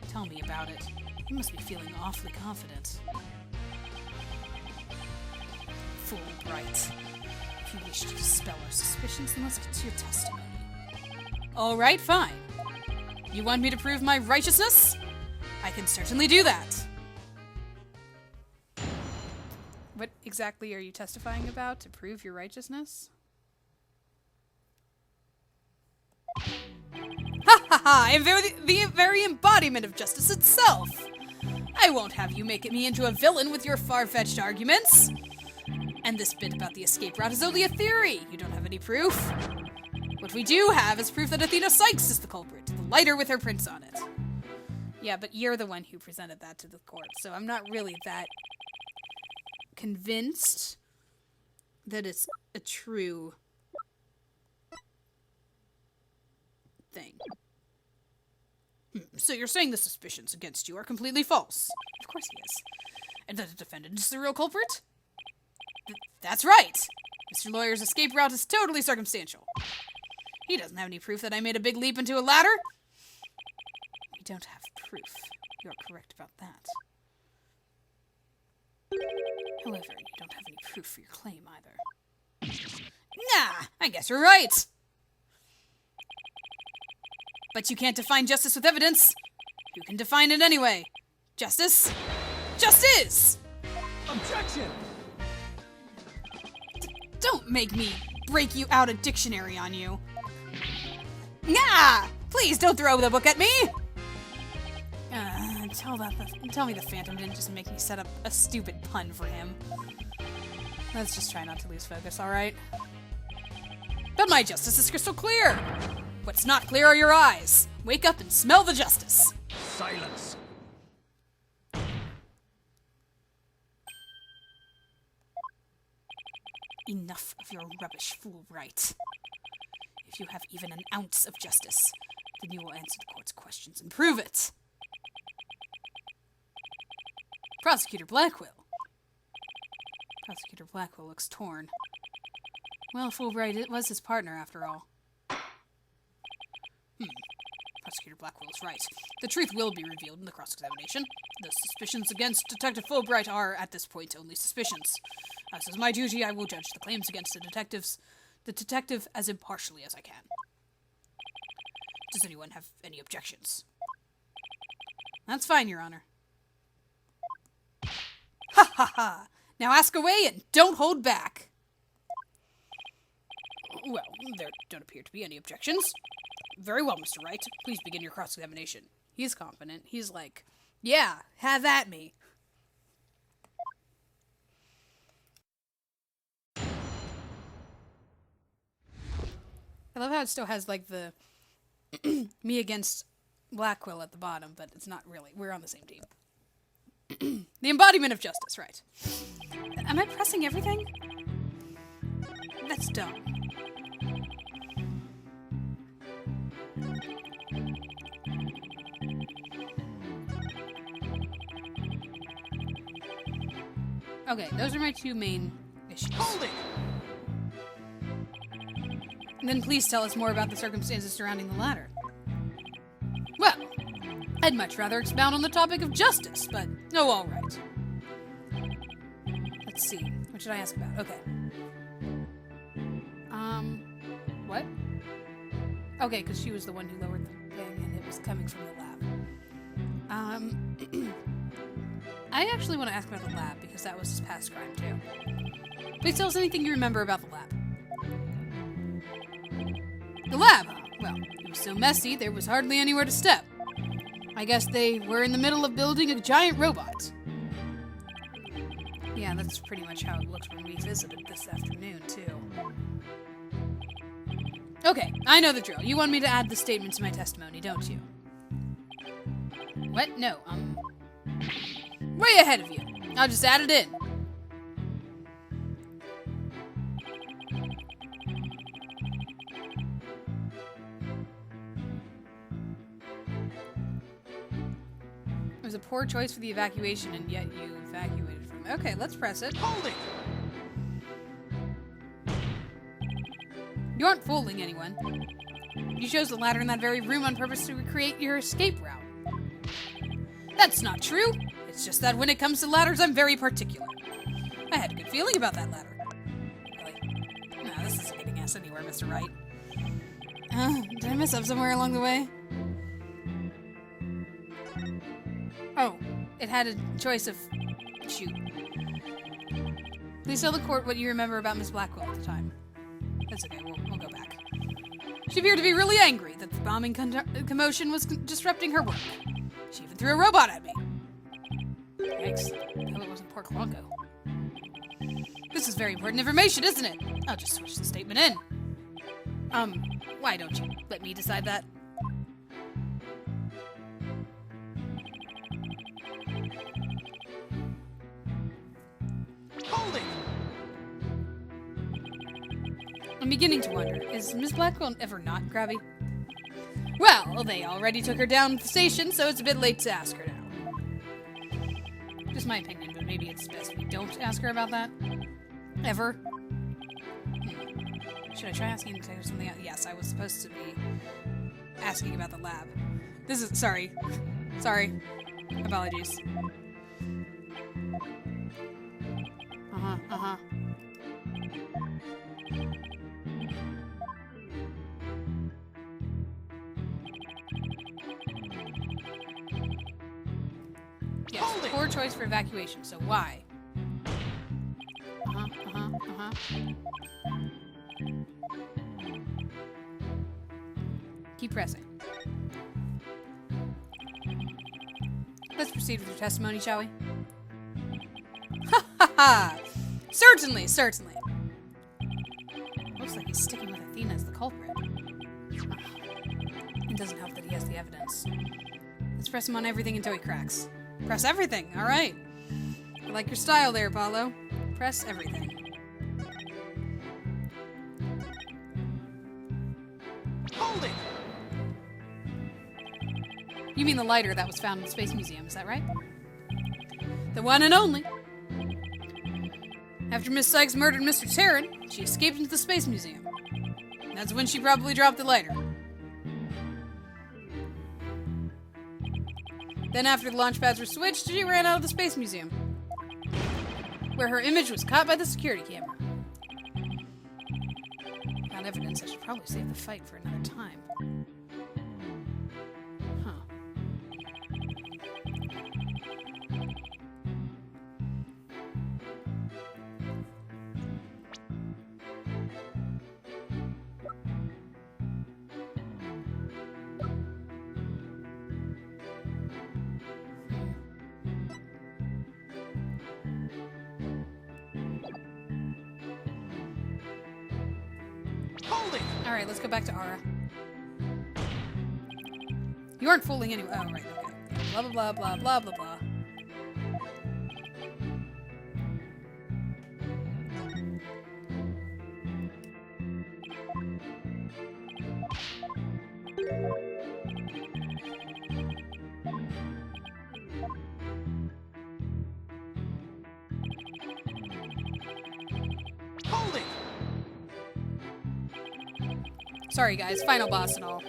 Tell me about it. You must be feeling awfully confident. Fulbright. If you wish to dispel our suspicions, then let's get to your testimony. All right, fine. You want me to prove my righteousness? I can certainly do that. What exactly are you testifying about to prove your righteousness? Ha ha ha! I am the very embodiment of justice itself! I won't have you make me into a villain with your far-fetched arguments! And this bit about the escape route is only a theory! You don't have any proof! What we do have is proof that Athena Sykes is the culprit, the lighter with her prints on it. Yeah, but you're the one who presented that to the court, so I'm not really that convinced that it's a true thing. So you're saying the suspicions against you are completely false? Of course he is. And that the defendant is the real culprit? That's right! Mr. Lawyer's escape route is totally circumstantial. He doesn't have any proof that I made a big leap into a ladder. We don't have proof. You're correct about that. However, you don't have any proof for your claim either. Nah, I guess you're right. But you can't define justice with evidence. You can define it anyway. Justice? Justice! Objection! Don't make me break you out a dictionary on you. Nah! Please don't throw the book at me! Tell me the Phantom didn't just make me set up a stupid pun for him. Let's just try not to lose focus, alright? But my justice is crystal clear! What's not clear are your eyes! Wake up and smell the justice! Silence! Enough of your rubbish, Fulbright. If you have even an ounce of justice, then you will answer the court's questions and prove it! Prosecutor Blackwell. Prosecutor Blackwell looks torn. Well, Fulbright, it was his partner after all. Prosecutor Blackwell is right. The truth will be revealed in the cross-examination. The suspicions against Detective Fulbright are, at this point, only suspicions. As is my duty, I will judge the claims against the detective as impartially as I can. Does anyone have any objections? That's fine, Your Honor. Ha ha ha! Now ask away and don't hold back! Well, there don't appear to be any objections. Very well, Mr. Wright. Please begin your cross-examination. He's confident. He's like, yeah, have at me. I love how it still has, like, the me against Blackwell at the bottom, but it's not really. We're on the same team. The embodiment of justice, right. Am I pressing everything? That's dumb. Okay, those are my two main issues. Hold it! And then please tell us more about the circumstances surrounding the ladder. Well, I'd much rather expound on the topic of justice, but oh, all right. Let's see. What should I ask about? Okay. What? Okay, because she was the one who lowered the thing, and it was coming from the lab. I actually want to ask about the lab, because that was his past crime, too. Please tell us anything you remember about the lab. The lab, huh? Well, it was so messy, there was hardly anywhere to step. I guess they were in the middle of building a giant robot. Yeah, that's pretty much how it looked when we visited this afternoon, too. Okay, I know the drill. You want me to add the statement to my testimony, don't you? What? No, way ahead of you. I'll just add it in. It was a poor choice for the evacuation, and yet you evacuated from it. Okay, let's press it. Hold it! You aren't fooling anyone. You chose the ladder in that very room on purpose to recreate your escape route. That's not true. It's just that when it comes to ladders, I'm very particular. I had a good feeling about that ladder. Really? No, this isn't getting us anywhere, Mr. Wright. Did I mess up somewhere along the way? Oh, it had a choice of... Shoot. Please tell the court what you remember about Miss Blackwell at the time. That's okay, we'll go back. She appeared to be really angry that the bombing commotion was disrupting her work. She even threw a robot at me. Yikes. I hope it wasn't Pork Longo. This is very important information, isn't it? I'll just switch the statement in. Why don't you let me decide that? Hold it! I'm beginning to wonder, is Miss Blackwell ever not grabby? Well, they already took her down at the station, so it's a bit late to ask her now. Just my opinion, but maybe it's best we don't ask her about that. Ever. Should I try asking her something else? Yes, I was supposed to be asking about the lab. This is... Sorry. Sorry. Apologies. Uh-huh. Yes, poor choice for evacuation, so why? Keep pressing. Let's proceed with your testimony, shall we? Ha ha ha! Certainly, certainly. Looks like he's sticking with Athena as the culprit. It doesn't help that he has the evidence. Let's press him on everything until he cracks. Press everything, alright. I like your style there, Apollo. Press everything. Hold it! You mean the lighter that was found in the Space Museum, is that right? The one and only. After Miss Sykes murdered Mr. Terran, she escaped into the Space Museum. That's when she probably dropped the lighter. Then after the launch pads were switched, she ran out of the Space Museum, where her image was caught by the security camera. Found evidence I should probably save the fight for another time. Huh. Hold it! Alright, let's go back to Ara. You aren't fooling anyone. Oh, right, okay. Blah, blah, blah, blah, blah, blah, blah. Sorry, guys. Final boss and all.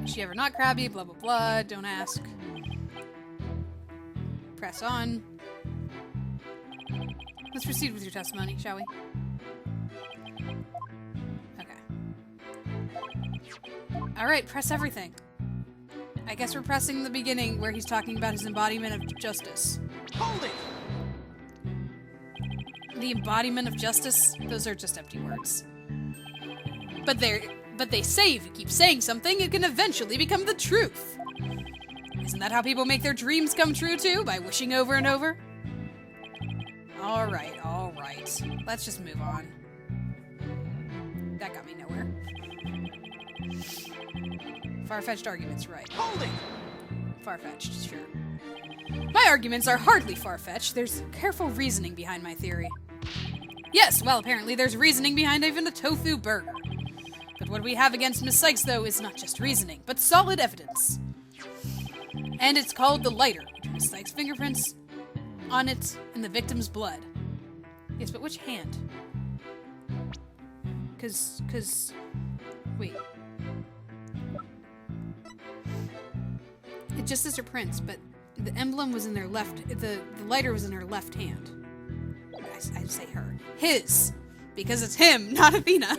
Is she ever not crabby? Blah, blah, blah. Don't ask. Press on. Let's proceed with your testimony, shall we? Alright, press everything. I guess we're pressing the beginning where he's talking about his embodiment of justice. Hold it! The embodiment of justice? Those are just empty words. But they say if you keep saying something, it can eventually become the truth. Isn't that how people make their dreams come true too? By wishing over and over? Alright, alright. Let's just move on. That got me nowhere. Far-fetched arguments, right. Hold it! Far-fetched, sure. My arguments are hardly far-fetched. There's careful reasoning behind my theory. Yes, well, apparently there's reasoning behind even a tofu burger. But what we have against Miss Sykes, though, is not just reasoning, but solid evidence. And it's called the lighter, which Miss Sykes' fingerprints on it and the victim's blood. Yes, but which hand? Wait. It just says her prints, but the emblem was in their left, the lighter was in her left hand. I say her. His! Because it's him, not Athena!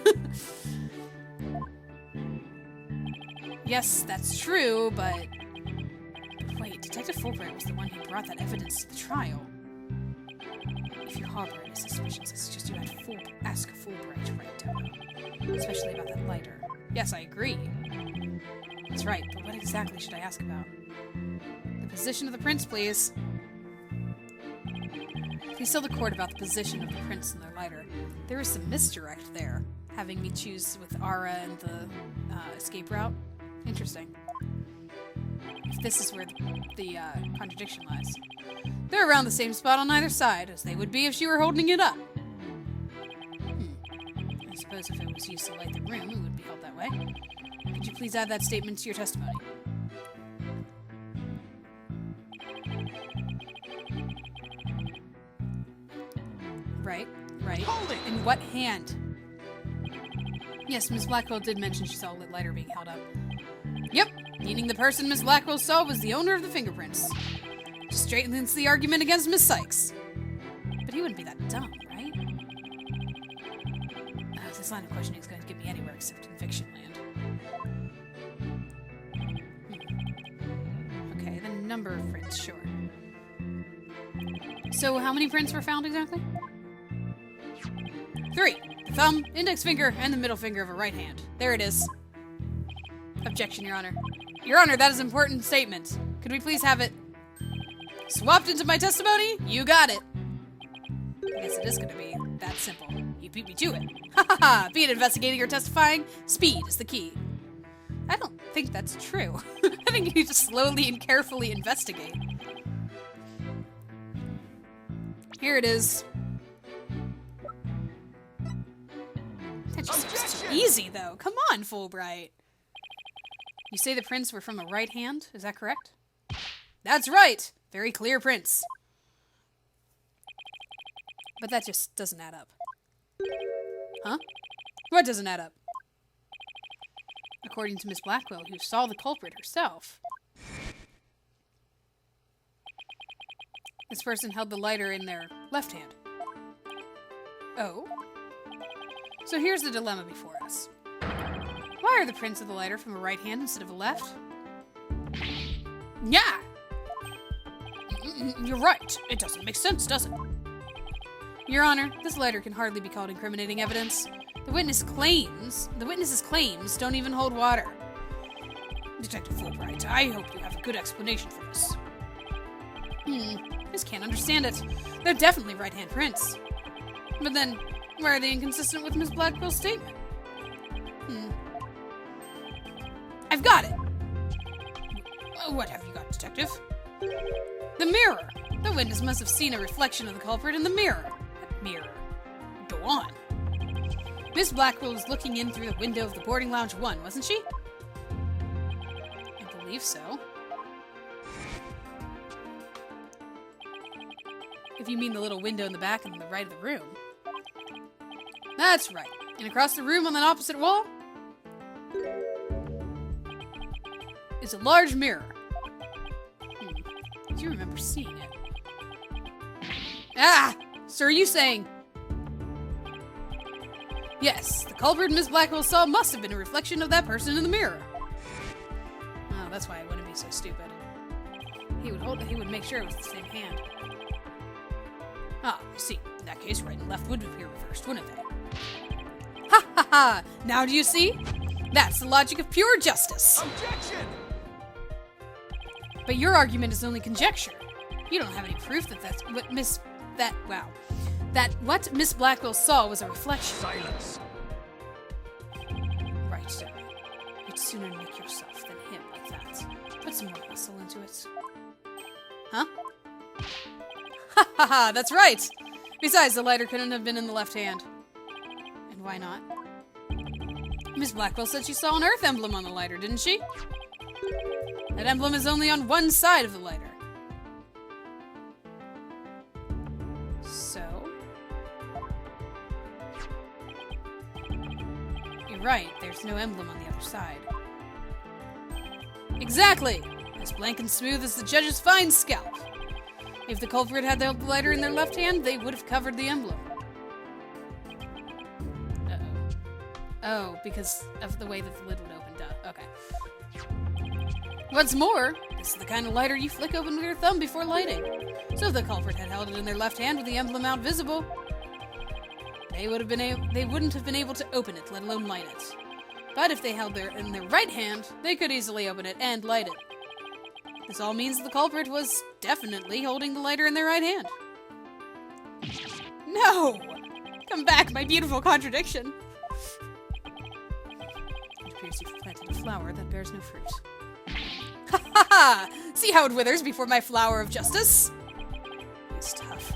Yes, that's true, but... Wait, Detective Fulbright was the one who brought that evidence to the trial. If you harbor any suspicions, I suggest you ask Fulbright to write down. Especially about that lighter. Yes, I agree. That's right, but what exactly should I ask about? The position of the prints, please. Please tell the court about the position of the prints in their lighter. There is some misdirect there, having me choose with Ara and the escape route. Interesting. If this is where the contradiction lies. They're around the same spot on either side, as they would be if she were holding it up. I suppose if it was used to light the room, it would be held that way. Could you please add that statement to your testimony? Right. Hold it! In what hand? Yes, Miss Blackwell did mention she saw a lit lighter being held up. Yep, meaning the person Miss Blackwell saw was the owner of the fingerprints. Just straightens the argument against Miss Sykes. But he wouldn't be that dumb, right? This line of questioning is going to get me anywhere except in fiction land. Okay, the number of prints, sure. So how many prints were found exactly? 3. The thumb, index finger, and the middle finger of a right hand. There it is. Objection, Your Honor. Your Honor, that is an important statement. Could we please have it swapped into my testimony? You got it. I guess it is going to be that simple. You beat me to it. Ha ha ha! Be it investigating or testifying, speed is the key. I don't think that's true. I think you need to slowly and carefully investigate. Here it is. That's just too easy, though. Come on, Fulbright. You say the prints were from a right hand? Is that correct? That's right! Very clear prints. But that just doesn't add up. Huh? What doesn't add up? According to Miss Blackwell, who saw the culprit herself, this person held the lighter in their left hand. Oh? So here's the dilemma before us. Why are the prints of the lighter from a right hand instead of a left? Yeah! You're right. It doesn't make sense, does it? Your Honor, this lighter can hardly be called incriminating evidence. The witness's claims don't even hold water. Detective Fulbright, I hope you have a good explanation for this. Just can't understand it. They're definitely right-hand prints. But then, why are they inconsistent with Miss Blackwell's statement? I've got it! What have you got, Detective? The mirror! The witness must have seen a reflection of the culprit in the mirror. What mirror? Go on. Miss Blackwell was looking in through the window of the boarding lounge 1, wasn't she? I believe so. If you mean the little window in the back and the right of the room. That's right. And across the room on the opposite wall, is a large mirror. Do you remember seeing it? Ah! So are you saying... Yes, the culprit Miss Blackwell saw must have been a reflection of that person in the mirror. Oh, that's why I wouldn't be so stupid. He would make sure it was the same hand. Ah, I see. In that case, right and left would appear reversed, wouldn't they? Ha ha ha! Now do you see? That's the logic of pure justice. Objection! But your argument is only conjecture. You don't have any proof that what Miss Blackwell saw was a reflection. Silence. Right, so you'd sooner make yourself than him like that. Put some more muscle into it. Huh? Ha ha ha, that's right! Besides, the lighter couldn't have been in the left hand. And why not? Miss Blackwell said she saw an Earth emblem on the lighter, didn't she? That emblem is only on one side of the lighter. So? You're right, there's no emblem on the other side. Exactly! As blank and smooth as the judge's fine scalp. If the culprit had the lighter in their left hand, they would have covered the emblem. Uh-oh. Oh, because of the way that the lid would open, duh. Okay. What's more, this is the kind of lighter you flick open with your thumb before lighting. So if the culprit had held it in their left hand with the emblem out visible, they wouldn't have been able to open it, let alone light it. But if they held it in their right hand, they could easily open it and light it. This all means the culprit was definitely holding the lighter in their right hand. No! Come back, my beautiful contradiction! It appears you've planted a flower that bears no fruit. Ha ha ha! See how it withers before my flower of justice? He's tough.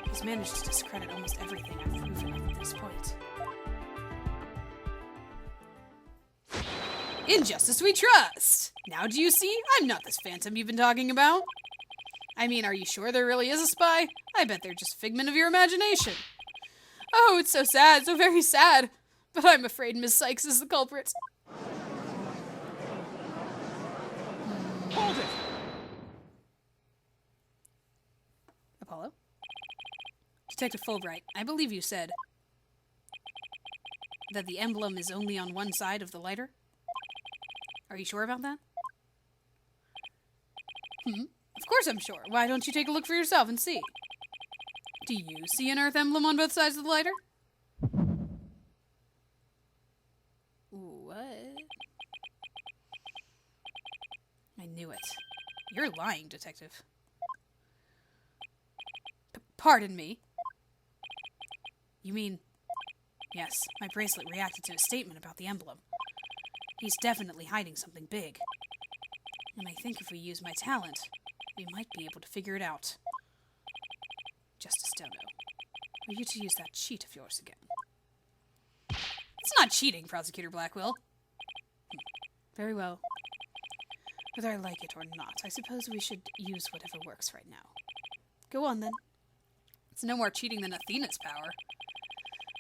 He's managed to discredit almost everything I've proven up at this point. In justice we trust! Now do you see? I'm not this phantom you've been talking about. I mean, are you sure there really is a spy? I bet they're just a figment of your imagination. Oh, it's so sad, so very sad. But I'm afraid Miss Sykes is the culprit. Hold it! Apollo? Detective Fulbright, I believe you said that the emblem is only on one side of the lighter? Are you sure about that? Of course I'm sure. Why don't you take a look for yourself and see? Do you see an Earth emblem on both sides of the lighter? What? I knew it. You're lying, Detective. Pardon me. You mean... Yes, my bracelet reacted to a statement about the emblem. He's definitely hiding something big. And I think if we use my talent, we might be able to figure it out. Justice Dono, are you to use that cheat of yours again? It's not cheating, Prosecutor Blackwell. Very well. Whether I like it or not, I suppose we should use whatever works right now. Go on, then. It's no more cheating than Athena's power.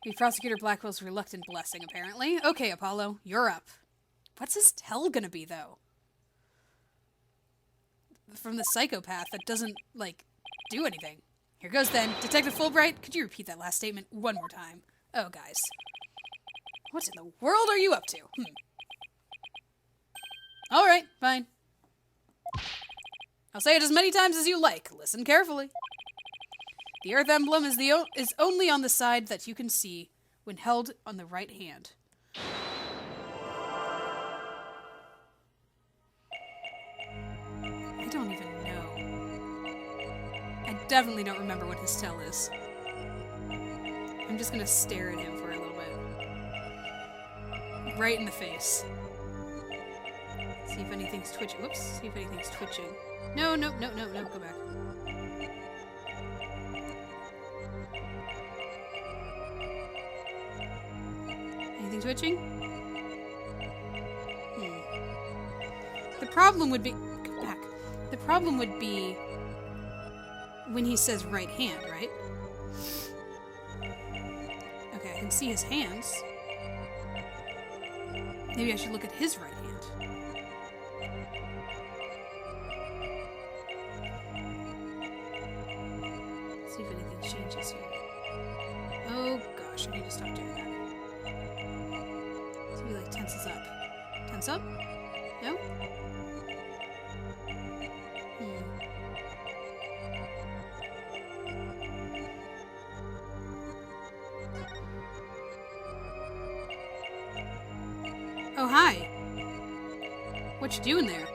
With Prosecutor Blackwell's reluctant blessing, apparently. Okay, Apollo, you're up. What's his tell gonna be, though? From the psychopath that doesn't, do anything. Here goes then. Detective Fulbright, could you repeat that last statement one more time? Oh, guys. What in the world are you up to? Alright, fine. I'll say it as many times as you like. Listen carefully. The Earth emblem is only on the side that you can see when held on the right hand. I don't even know. I definitely don't remember what his tell is. I'm just gonna stare at him for a little bit. Right in the face. See if anything's twitching. Whoops. See if anything's twitching. No, go back. Anything twitching? The problem would be... Go back. The problem would be when he says right hand, right? Okay, I can see his hands. Maybe I should look at his right hand. See if anything changes here. Oh gosh, I need to stop doing that. So he like tenses up. Tense up? No? Oh, hi. What you doing there?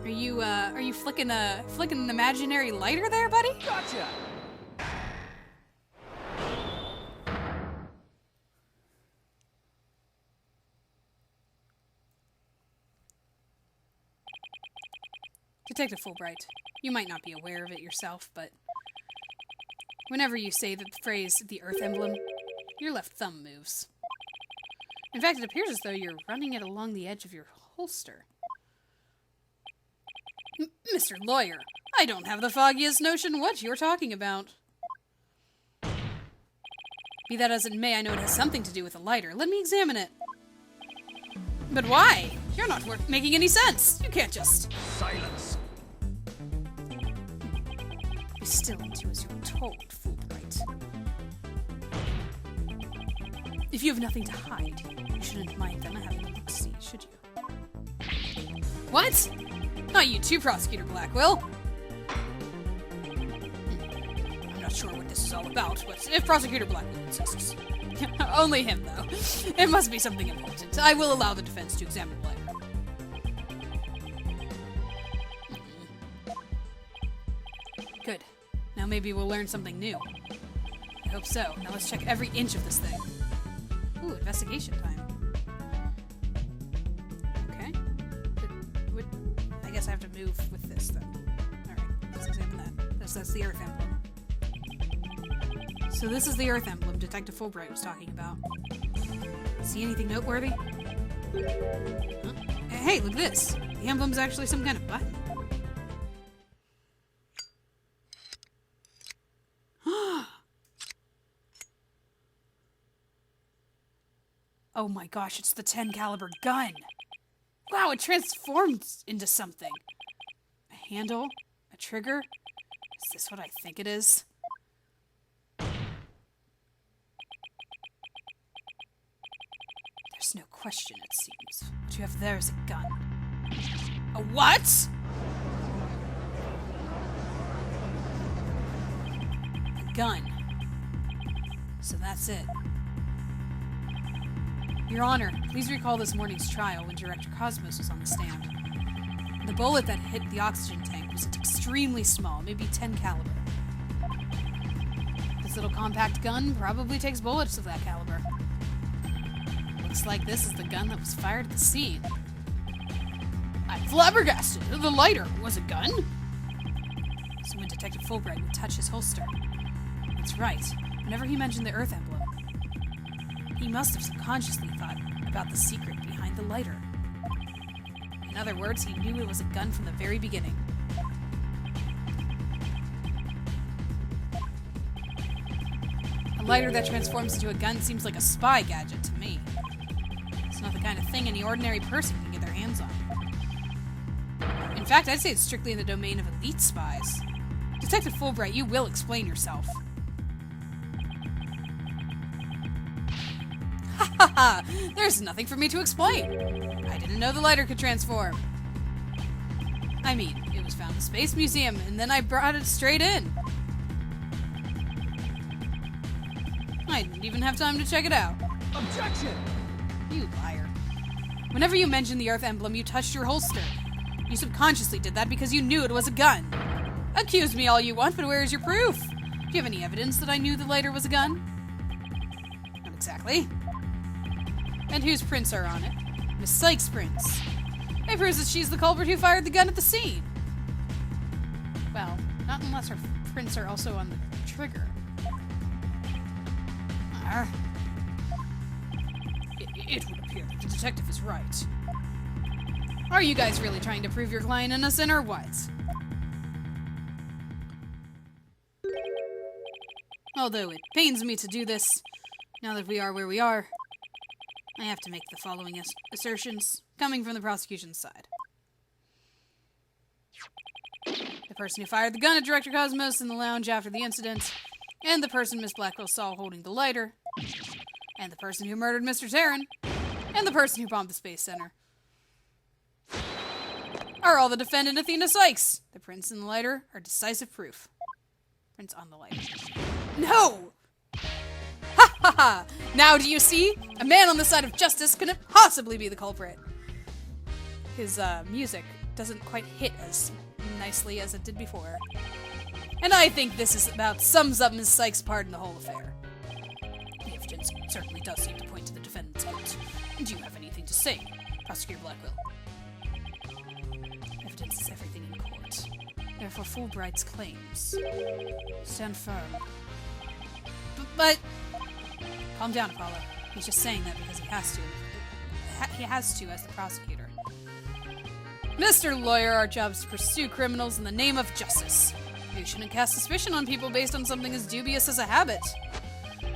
Are you flicking an imaginary lighter there, buddy? Gotcha! Detective Fulbright, you might not be aware of it yourself, but whenever you say the phrase, the Earth emblem, your left thumb moves. In fact, it appears as though you're running it along the edge of your holster. Mr. Lawyer, I don't have the foggiest notion what you're talking about. Be that as it may, I know it has something to do with a lighter. Let me examine it. But why? You're not making any sense. You can't just... Silence! Be still and do as you're told, Fulbright. If you have nothing to hide, you shouldn't mind them having a look-see, should you? What? Not you too, Prosecutor Blackwell. I'm not sure what this is all about, but if Prosecutor Blackwell insists. Only him, though. It must be something important. I will allow the defense to examine the letter. Good. Now maybe we'll learn something new. I hope so. Now let's check every inch of this thing. Ooh, investigation time. Okay. I guess I have to move with this then. Alright, let's examine that. That's the Earth emblem. So this is the Earth emblem Detective Fulbright was talking about. See anything noteworthy? Huh? Hey, look at this. The emblem's actually some kind of button. Oh my gosh, it's the 10 caliber gun. Wow, it transforms into something. A handle? A trigger? Is this what I think it is? There's no question, it seems. What you have there is a gun. A what? A gun. So that's it. Your Honor, please recall this morning's trial when Director Cosmos was on the stand. The bullet that hit the oxygen tank was extremely small, maybe 10 caliber. This little compact gun probably takes bullets of that caliber. Looks like this is the gun that was fired at the scene. I'm flabbergasted! The lighter was a gun? So when Detective Fulbright would touch his holster. That's right. Whenever he mentioned the Earth emblem, he must have subconsciously thought about the secret behind the lighter. In other words, he knew it was a gun from the very beginning. A lighter that transforms into a gun seems like a spy gadget to me. It's not the kind of thing any ordinary person can get their hands on. In fact, I'd say it's strictly in the domain of elite spies. Detective Fulbright, you will explain yourself. Haha! There's nothing for me to explain. I didn't know the lighter could transform. I mean, it was found in the Space Museum, and then I brought it straight in. I didn't even have time to check it out. Objection! You liar. Whenever you mentioned the Earth emblem, you touched your holster. You subconsciously did that because you knew it was a gun. Accuse me all you want, but where is your proof? Do you have any evidence that I knew the lighter was a gun? Not exactly. And whose prints are on it? Miss Sykes' prints. It proves that she's the culprit who fired the gun at the scene. Well, not unless her prints are also on the trigger. It would appear that the detective is right. Are you guys really trying to prove your client innocent or what? Although it pains me to do this, now that we are where we are. I have to make the following assertions, coming from the prosecution's side. The person who fired the gun at Director Cosmos in the lounge after the incident, and the person Miss Blackwell saw holding the lighter, and the person who murdered Mr. Terran, and the person who bombed the Space Center, are all the defendant Athena Sykes. The prints in the lighter are decisive proof. Prints on the lighter. No! Ha ha ha! Now do you see? A man on the side of justice couldn't possibly be the culprit. His music doesn't quite hit as nicely as it did before. And I think this is about sums up Ms. Sykes' part in the whole affair. The evidence certainly does seem to point to the defendant's guilt. Do you have anything to say, Prosecutor Blackwell? Evidence is everything in court. Therefore, Fulbright's claims stand firm. But calm down, Apollo. He's just saying that because he has to. He has to as the prosecutor. Mr. Lawyer, our job is to pursue criminals in the name of justice. You shouldn't cast suspicion on people based on something as dubious as a habit.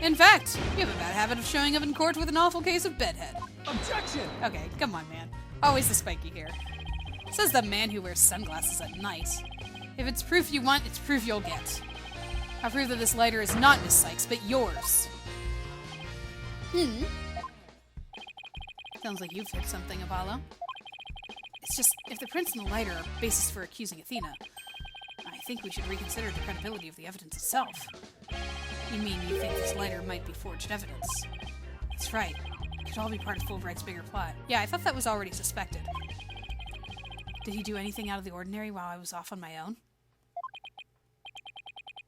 In fact, you have a bad habit of showing up in court with an awful case of bedhead. Objection! Okay, come on, man. Always the spiky here. Says the man who wears sunglasses at night. If it's proof you want, it's proof you'll get. I'll prove that this lighter is not Miss Sykes, but yours. Sounds like you've hit something, Apollo. It's just, if the prints in the lighter are basis for accusing Athena, I think we should reconsider the credibility of the evidence itself. You mean you think this lighter might be forged evidence? That's right. It could all be part of Fulbright's bigger plot. Yeah, I thought that was already suspected. Did he do anything out of the ordinary while I was off on my own?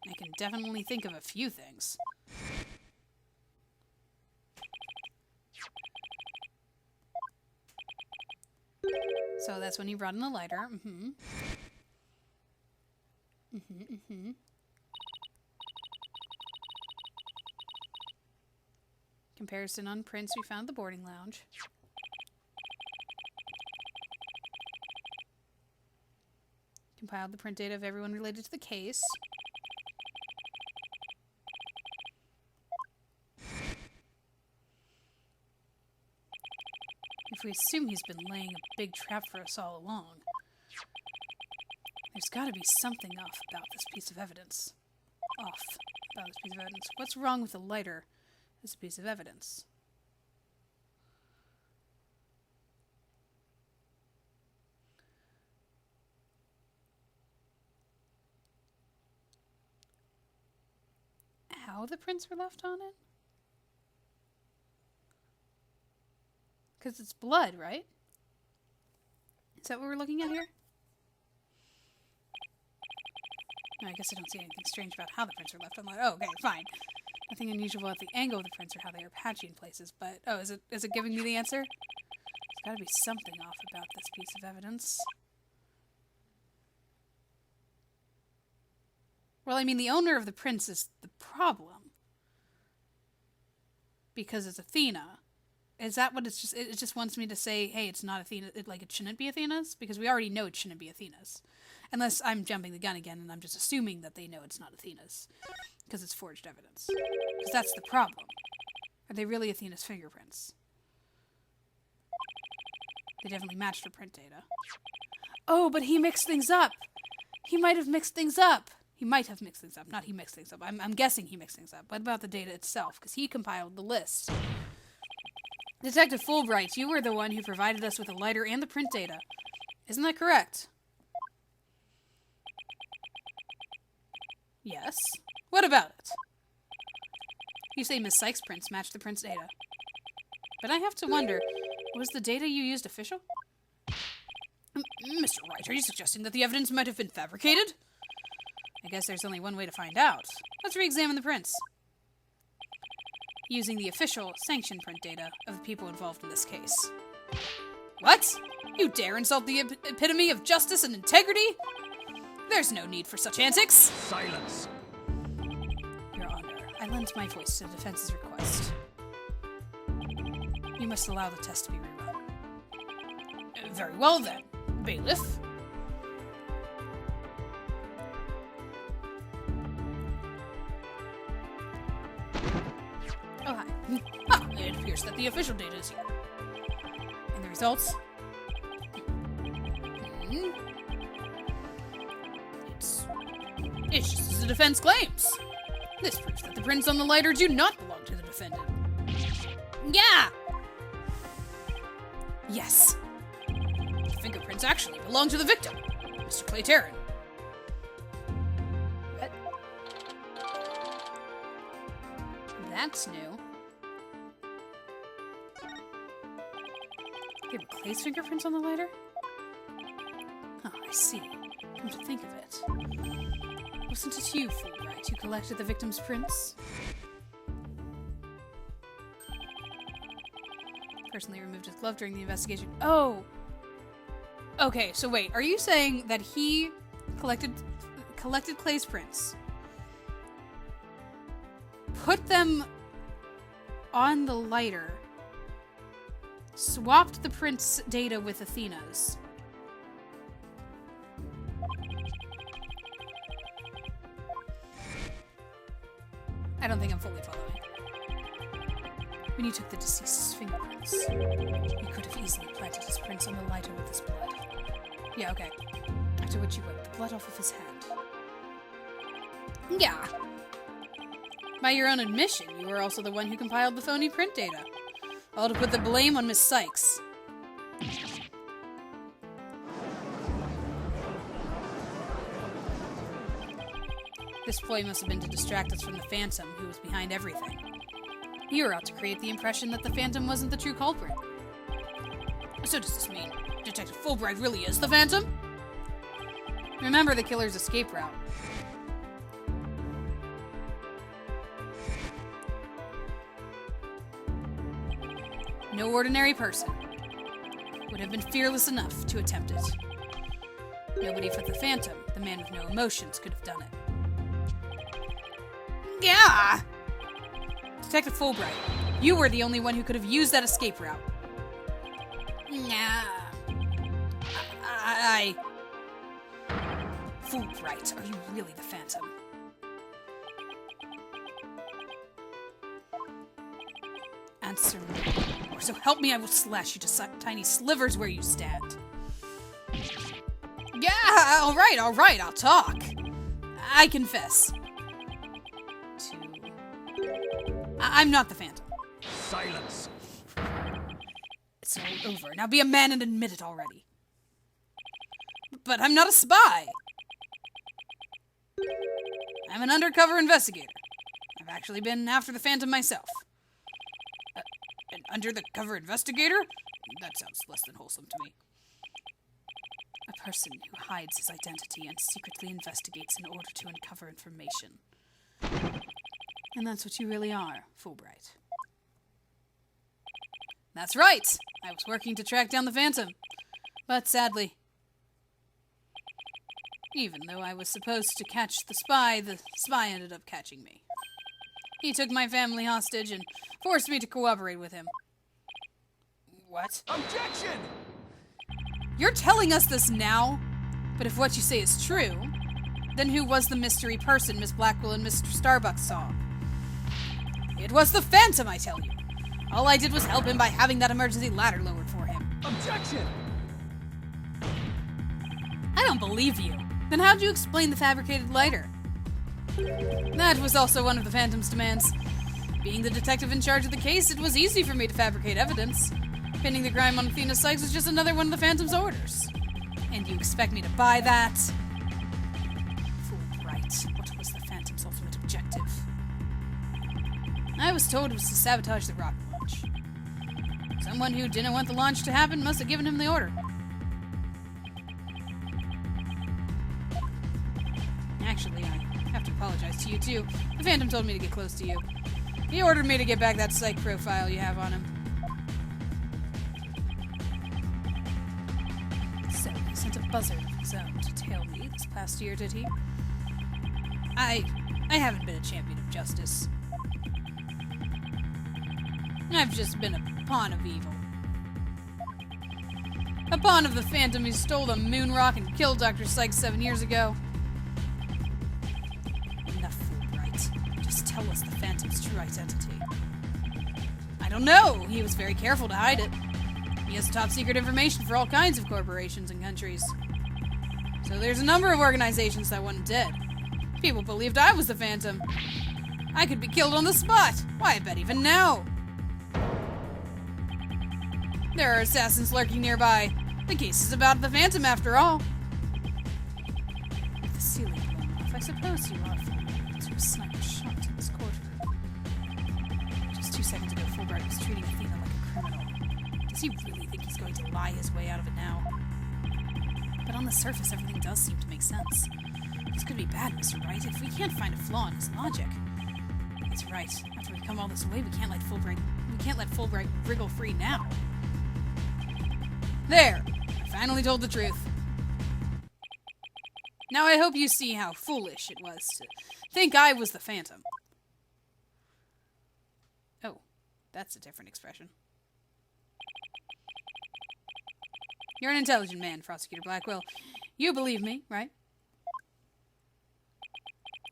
I can definitely think of a few things. So that's when he brought in the lighter. Comparison on prints we found at the boarding lounge. Compiled the print data of everyone related to the case. If we assume he's been laying a big trap for us all along, there's got to be something off about this piece of evidence. What's wrong with the lighter as a piece of evidence? How the prints were left on it? Because it's blood, right? Is that what we're looking at here? No, I guess I don't see anything strange about how the prints are left on. Oh, okay, fine. Nothing unusual about the angle of the prints or how they are patchy in places, but... Oh, is it giving me the answer? There's gotta be something off about this piece of evidence. Well, I mean, the owner of the prints is the problem. Because it's Athena. Is that what it's just... It just wants me to say, hey, it's not Athena... it shouldn't be Athena's? Because we already know it shouldn't be Athena's. Unless I'm jumping the gun again and I'm just assuming that they know it's not Athena's. Because it's forged evidence. Because that's the problem. Are they really Athena's fingerprints? They definitely matched her print data. Oh, but he mixed things up! He might have mixed things up! He might have mixed things up. Not he mixed things up. I'm guessing he mixed things up. What about the data itself? Because he compiled the list. Detective Fulbright, you were the one who provided us with the lighter and the print data. Isn't that correct? Yes. What about it? You say Miss Sykes' prints match the print's data. But I have to wonder, was the data you used official? Mr. Wright, are you suggesting that the evidence might have been fabricated? I guess there's only one way to find out. Let's re-examine the prints. Using the official, sanctioned print data of the people involved in this case. What? You dare insult the epitome of justice and integrity? There's no need for such antics. Silence. Your Honor, I lend my voice to the defense's request. You must allow the test to be rerun. Very well then, bailiff. Oh, hi. It appears obvious that the official data is here. And the results? It's just as the defense claims. This proves that the prints on the lighter do not belong to the defendant. Yeah! Yes. The fingerprints actually belong to the victim, Mr. Clayterin. What? That's new. There were Clay's fingerprints on the lighter? Oh, I see. Come to think of it. Wasn't it you, Fulbright, who collected the victim's prints? Personally removed his glove during the investigation. Oh! Okay, so wait, are you saying that he collected Clay's prints, put them on the lighter, swapped the prints data with Athena's? I don't think I'm fully following. When you took the deceased's fingerprints, you could have easily planted his prints on the lighter with his blood. Yeah, okay. After which you wiped the blood off of his hand. Yeah. By your own admission, you were also the one who compiled the phony print data. All to put the blame on Miss Sykes. This ploy must have been to distract us from the Phantom, who was behind everything. You were out to create the impression that the Phantom wasn't the true culprit. So does this mean Detective Fulbright really is the Phantom? Remember the killer's escape route. No ordinary person would have been fearless enough to attempt it. Nobody but the Phantom, the man with no emotions, could have done it. Yeah! Detective Fulbright, you were the only one who could have used that escape route. Nah. Fulbright, are you really the Phantom? Answer me. Or so help me, I will slash you to tiny slivers where you stand. Yeah, alright, I'll talk. I confess. I'm not the Phantom. Silence. It's all over. Now be a man and admit it already. But I'm not a spy. I'm an undercover investigator. I've actually been after the Phantom myself. An undercover investigator? That sounds less than wholesome to me. A person who hides his identity and secretly investigates in order to uncover information. And that's what you really are, Fulbright. That's right! I was working to track down the Phantom. But sadly, even though I was supposed to catch the spy ended up catching me. He took my family hostage and forced me to cooperate with him. What? Objection! You're telling us this now? But if what you say is true, then who was the mystery person Miss Blackwell and Mr. Starbuck saw? It was the Phantom, I tell you. All I did was help him by having that emergency ladder lowered for him. Objection! I don't believe you. Then how'd you explain the fabricated lighter? That was also one of the Phantom's demands. Being the detective in charge of the case, it was easy for me to fabricate evidence. Pinning the crime on Athena Sykes was just another one of the Phantom's orders. And you expect me to buy that? Fulbright, what was the Phantom's ultimate objective? I was told it was to sabotage the rocket launch. Someone who didn't want the launch to happen must have given him the order. Actually, I have to apologize to you, too. The Phantom told me to get close to you. He ordered me to get back that psych profile you have on him. So, he sent a buzzard of his own to tail me this past year, did he? I haven't been a champion of justice. I've just been a pawn of evil. A pawn of the Phantom who stole the moon rock and killed Dr. Sykes 7 years ago. Enough, Fulbright. Just tell us the Phantom's true identity. I don't know. He was very careful to hide it. He has top secret information for all kinds of corporations and countries. So there's a number of organizations that want him dead. People believed I was the Phantom. I could be killed on the spot. Why, I bet even now. There are assassins lurking nearby. The case is about the Phantom after all. With the ceiling blown off, I suppose you are fine to a sniper shot in this courtroom. Just 2 seconds ago, Fulbright was treating Athena like a criminal. Does he really think he's going to lie his way out of it now? But on the surface, everything does seem to make sense. This could be bad, Mr. Wright, if we can't find a flaw in his logic. He's right. After we've come all this way, we can't let Fulbright wriggle free now. There! I finally told the truth. Now I hope you see how foolish it was to think I was the Phantom. Oh, that's a different expression. You're an intelligent man, Prosecutor Blackwell. You believe me, right?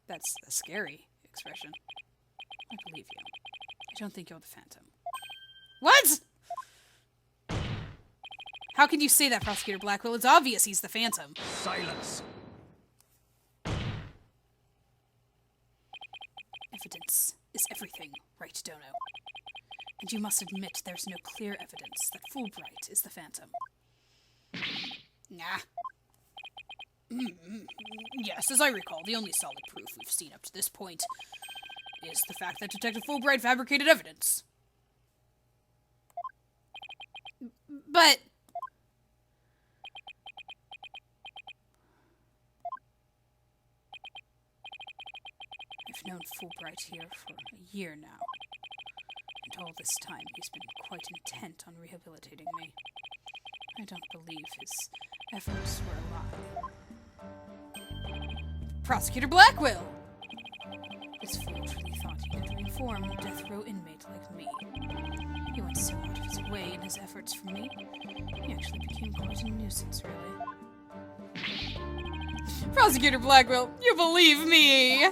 That's a scary expression. I believe you. I don't think you're the Phantom. What?! How can you say that, Prosecutor Blackwell? It's obvious he's the Phantom. Silence. Evidence is everything, right, Dono? And you must admit there's no clear evidence that Fulbright is the Phantom. Nah. Yes, as I recall, the only solid proof we've seen up to this point is the fact that Detective Fulbright fabricated evidence. But... I've known Fulbright here for a year now, and all this time he's been quite intent on rehabilitating me. I don't believe his efforts were a lie. Prosecutor Blackwell! This fool truly thought he could reform a death row inmate like me. He went so out of his way in his efforts for me, he actually became quite a nuisance, really. Prosecutor Blackwell, you believe me!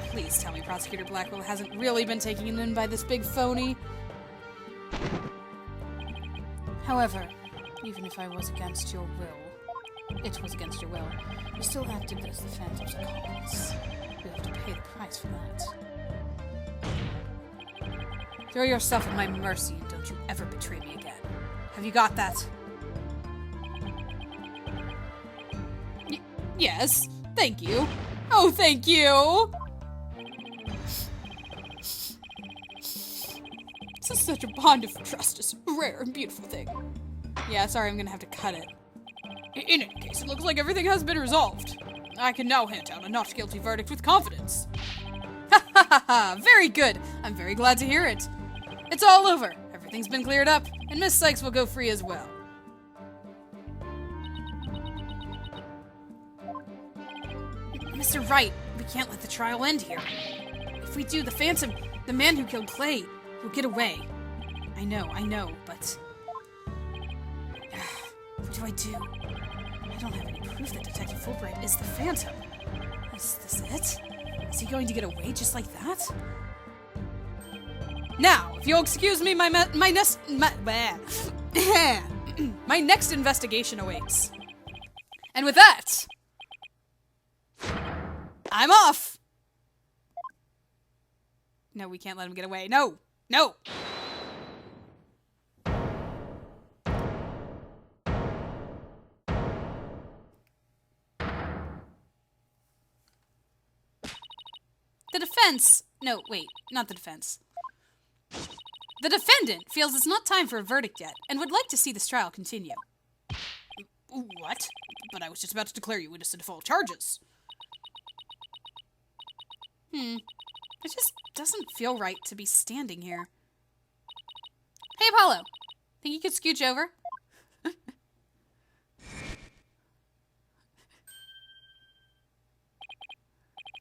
Please tell me Prosecutor Blackwell hasn't really been taken in by this big phony. However, even if I was against your will, it was against your will, you still acted as the Phantom's accomplice. You'll have to pay the price for that. Throw yourself at my mercy and don't you ever betray me again. Have you got that? Yes, thank you. Oh, thank you! This is such a bond of trust. It's a rare and beautiful thing. Yeah, sorry, I'm gonna have to cut it. In any case, it looks like everything has been resolved. I can now hand down a not guilty verdict with confidence. Ha ha ha ha! Very good! I'm very glad to hear it. It's all over. Everything's been cleared up, and Miss Sykes will go free as well. Mr. Wright, we can't let the trial end here. If we do, the Phantom, the man who killed Clay, will get away. I know, but... what do I do? I don't have any proof that Detective Fulbright is the Phantom. Is this it? Is he going to get away just like that? Now, if you'll excuse me, my next investigation awaits. And with that, I'm off! No, we can't let him get away. No! No! The defense... No, wait, not the defense. The defendant feels it's not time for a verdict yet, and would like to see this trial continue. What? But I was just about to declare you innocent of all charges. It just doesn't feel right to be standing here. Hey, Apollo. Think you could scooch over?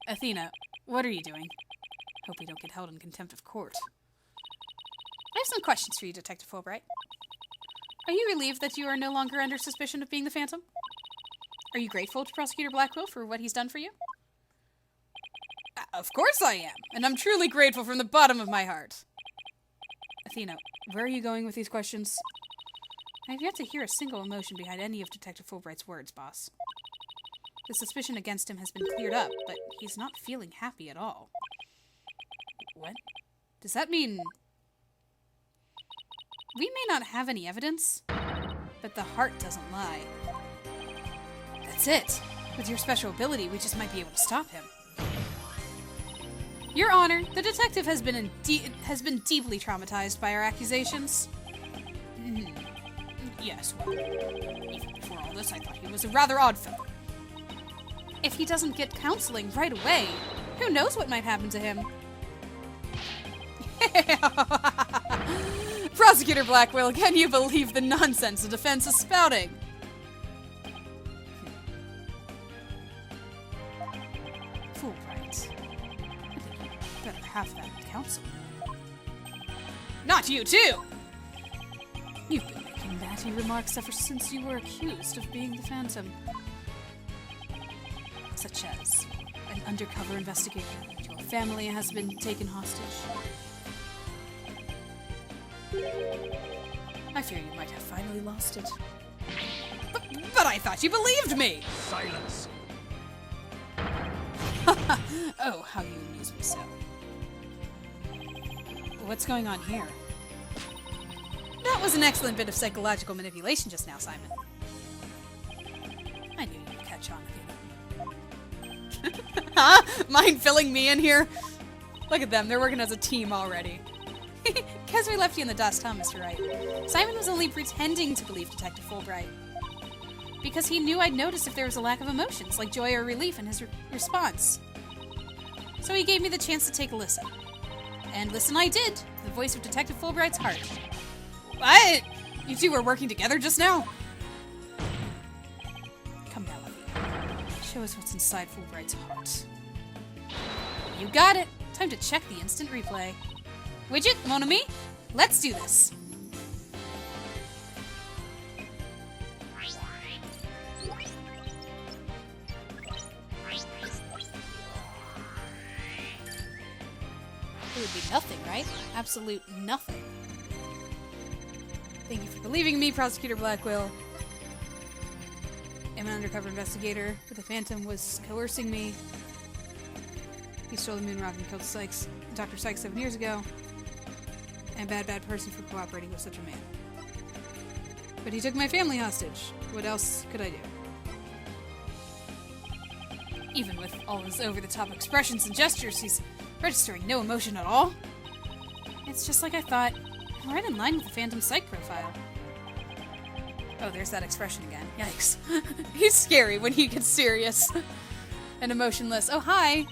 Athena, what are you doing? Hope we don't get held in contempt of court. I have some questions for you, Detective Fulbright. Are you relieved that you are no longer under suspicion of being the Phantom? Are you grateful to Prosecutor Blackwell for what he's done for you? Of course I am, and I'm truly grateful from the bottom of my heart. Athena, where are you going with these questions? I have yet to hear a single emotion behind any of Detective Fulbright's words, boss. The suspicion against him has been cleared up, but he's not feeling happy at all. What? Does that mean... We may not have any evidence, but the heart doesn't lie. That's it. With your special ability, we just might be able to stop him. Your Honor, the detective has been deeply traumatized by our accusations. Yes, well, even before all this, I thought he was a rather odd fellow. If he doesn't get counseling right away, who knows what might happen to him? Prosecutor Blackwell, can you believe the nonsense the defense is spouting? Fulbright. I think you better have that counseling. Not you, too! You've been making batty remarks ever since you were accused of being the Phantom. Such as an undercover investigator, your family has been taken hostage. I fear you might have finally lost it. But I thought you believed me! Silence! Oh, how you amuse me so. What's going on here? That was an excellent bit of psychological manipulation just now, Simon. I knew you'd catch on, Athena. Huh? Mind filling me in here? Look at them, they're working as a team already. Guess we left you in the dust, huh, Mr. Wright? Simon was only pretending to believe Detective Fulbright. Because he knew I'd notice if there was a lack of emotions, like joy or relief in his response. So he gave me the chance to take a listen. And listen I did, to the voice of Detective Fulbright's heart. What? You two were working together just now? Come now, Athena. Show us what's inside Fulbright's heart. You got it! Time to check the instant replay. Widget, mon ami, let's do this. It would be nothing, right? Absolute nothing. Thank you for believing in me, Prosecutor Blackwell. I'm an undercover investigator, but the Phantom was coercing me. He stole the moon rock and killed Dr. Sykes 7 years ago. And a bad person for cooperating with such a man. But he took my family hostage. What else could I do? Even with all his over-the-top expressions and gestures, he's registering no emotion at all. It's just like I thought. Right in line with the Phantom Psych profile. Oh, there's that expression again. Yikes. He's scary when he gets serious. And emotionless. Oh, hi!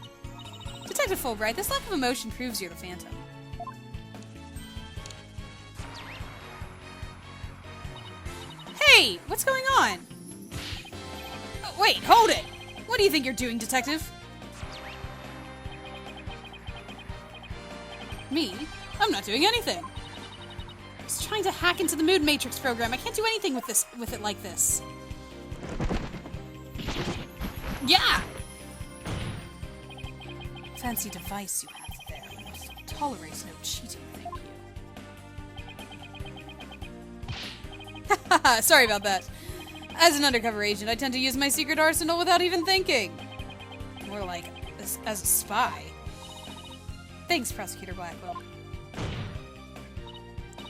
Detective Fulbright, this lack of emotion proves you're the Phantom. Hey! What's going on? Oh, wait, hold it! What do you think you're doing, Detective? Me? I'm not doing anything. I was trying to hack into the Mood Matrix program. I can't do anything with it like this. Yeah! Fancy device you have there. It tolerates no cheating, thank you. Sorry about that. As an undercover agent, I tend to use my secret arsenal without even thinking. More like as a spy. Thanks, Prosecutor Blackwell.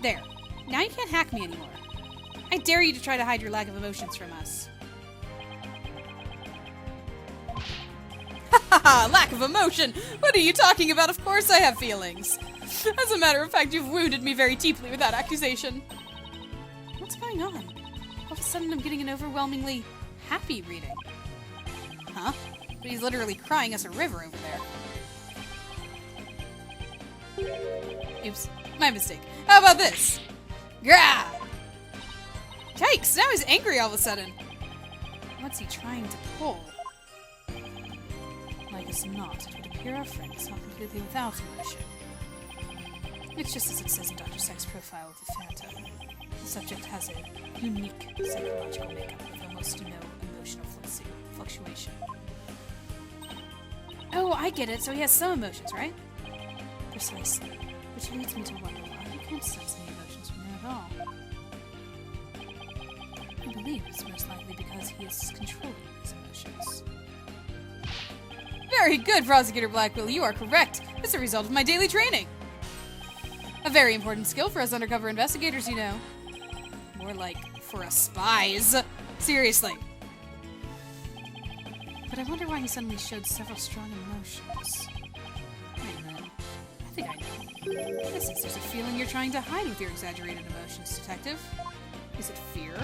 There. Now you can't hack me anymore. I dare you to try to hide your lack of emotions from us. Haha, lack of emotion! What are you talking about? Of course I have feelings. As a matter of fact, you've wounded me very deeply with that accusation. What's going on? All of a sudden I'm getting an overwhelmingly happy reading. Huh? But he's literally crying us a river over there. Oops, my mistake. How about this? Grah! Yikes, now he's angry all of a sudden. What's he trying to pull? Like as not, it would appear our friend is not completely without emotion. It's just as it says in Dr. Sykes' profile of the Phantom. The subject has a unique psychological makeup with almost no emotional fluctuation. Oh, I get it. So he has some emotions, right? Precisely. Which leads me to wonder why he can't sense any emotions from her at all. I believe it's most likely because he is controlling his emotions. Very good, Prosecutor Blackwell. You are correct. It's a result of my daily training. A very important skill for us undercover investigators, you know. More like for us spies. Seriously. But I wonder why he suddenly showed several strong emotions. Wait a minute. I think I know. I sense there's a feeling you're trying to hide with your exaggerated emotions, Detective. Is it fear?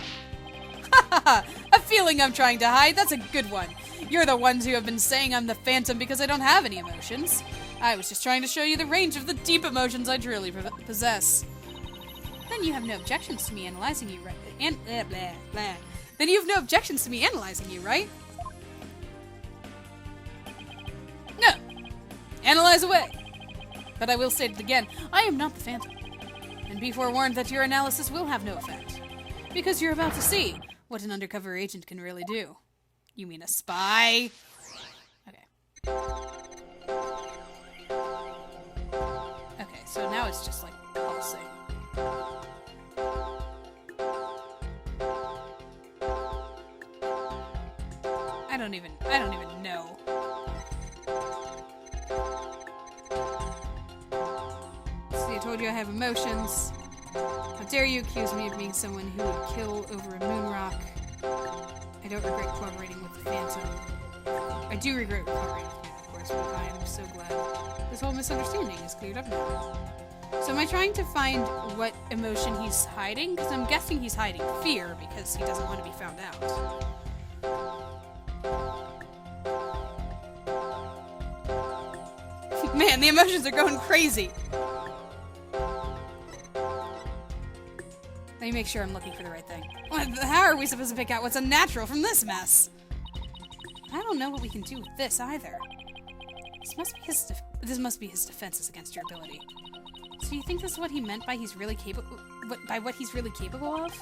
A feeling I'm trying to hide? That's a good one. You're the ones who have been saying I'm the Phantom because I don't have any emotions. I was just trying to show you the range of the deep emotions I truly possess. Then you have no objections to me analyzing you, right? Then you have no objections to me analyzing you, right? No. Analyze away. But I will state it again. I am not the Phantom. And be forewarned that your analysis will have no effect. Because you're about to see what an undercover agent can really do. You mean a spy? Okay. Okay, so now it's just like pulsing. I don't even know. See, I told you I have emotions. How dare you accuse me of being someone who would kill over a moon rock? I don't regret cooperating with the Phantom. I do regret cooperating with him, of course, but I am so glad this whole misunderstanding is cleared up now. So am I trying to find what emotion he's hiding? Because I'm guessing he's hiding fear because he doesn't want to be found out. Man, the emotions are going crazy! Let me make sure I'm looking for the right thing. How are we supposed to pick out what's unnatural from this mess? I don't know what we can do with this either. This must be his defenses against your ability. So you think this is what he meant by what he's really capable of?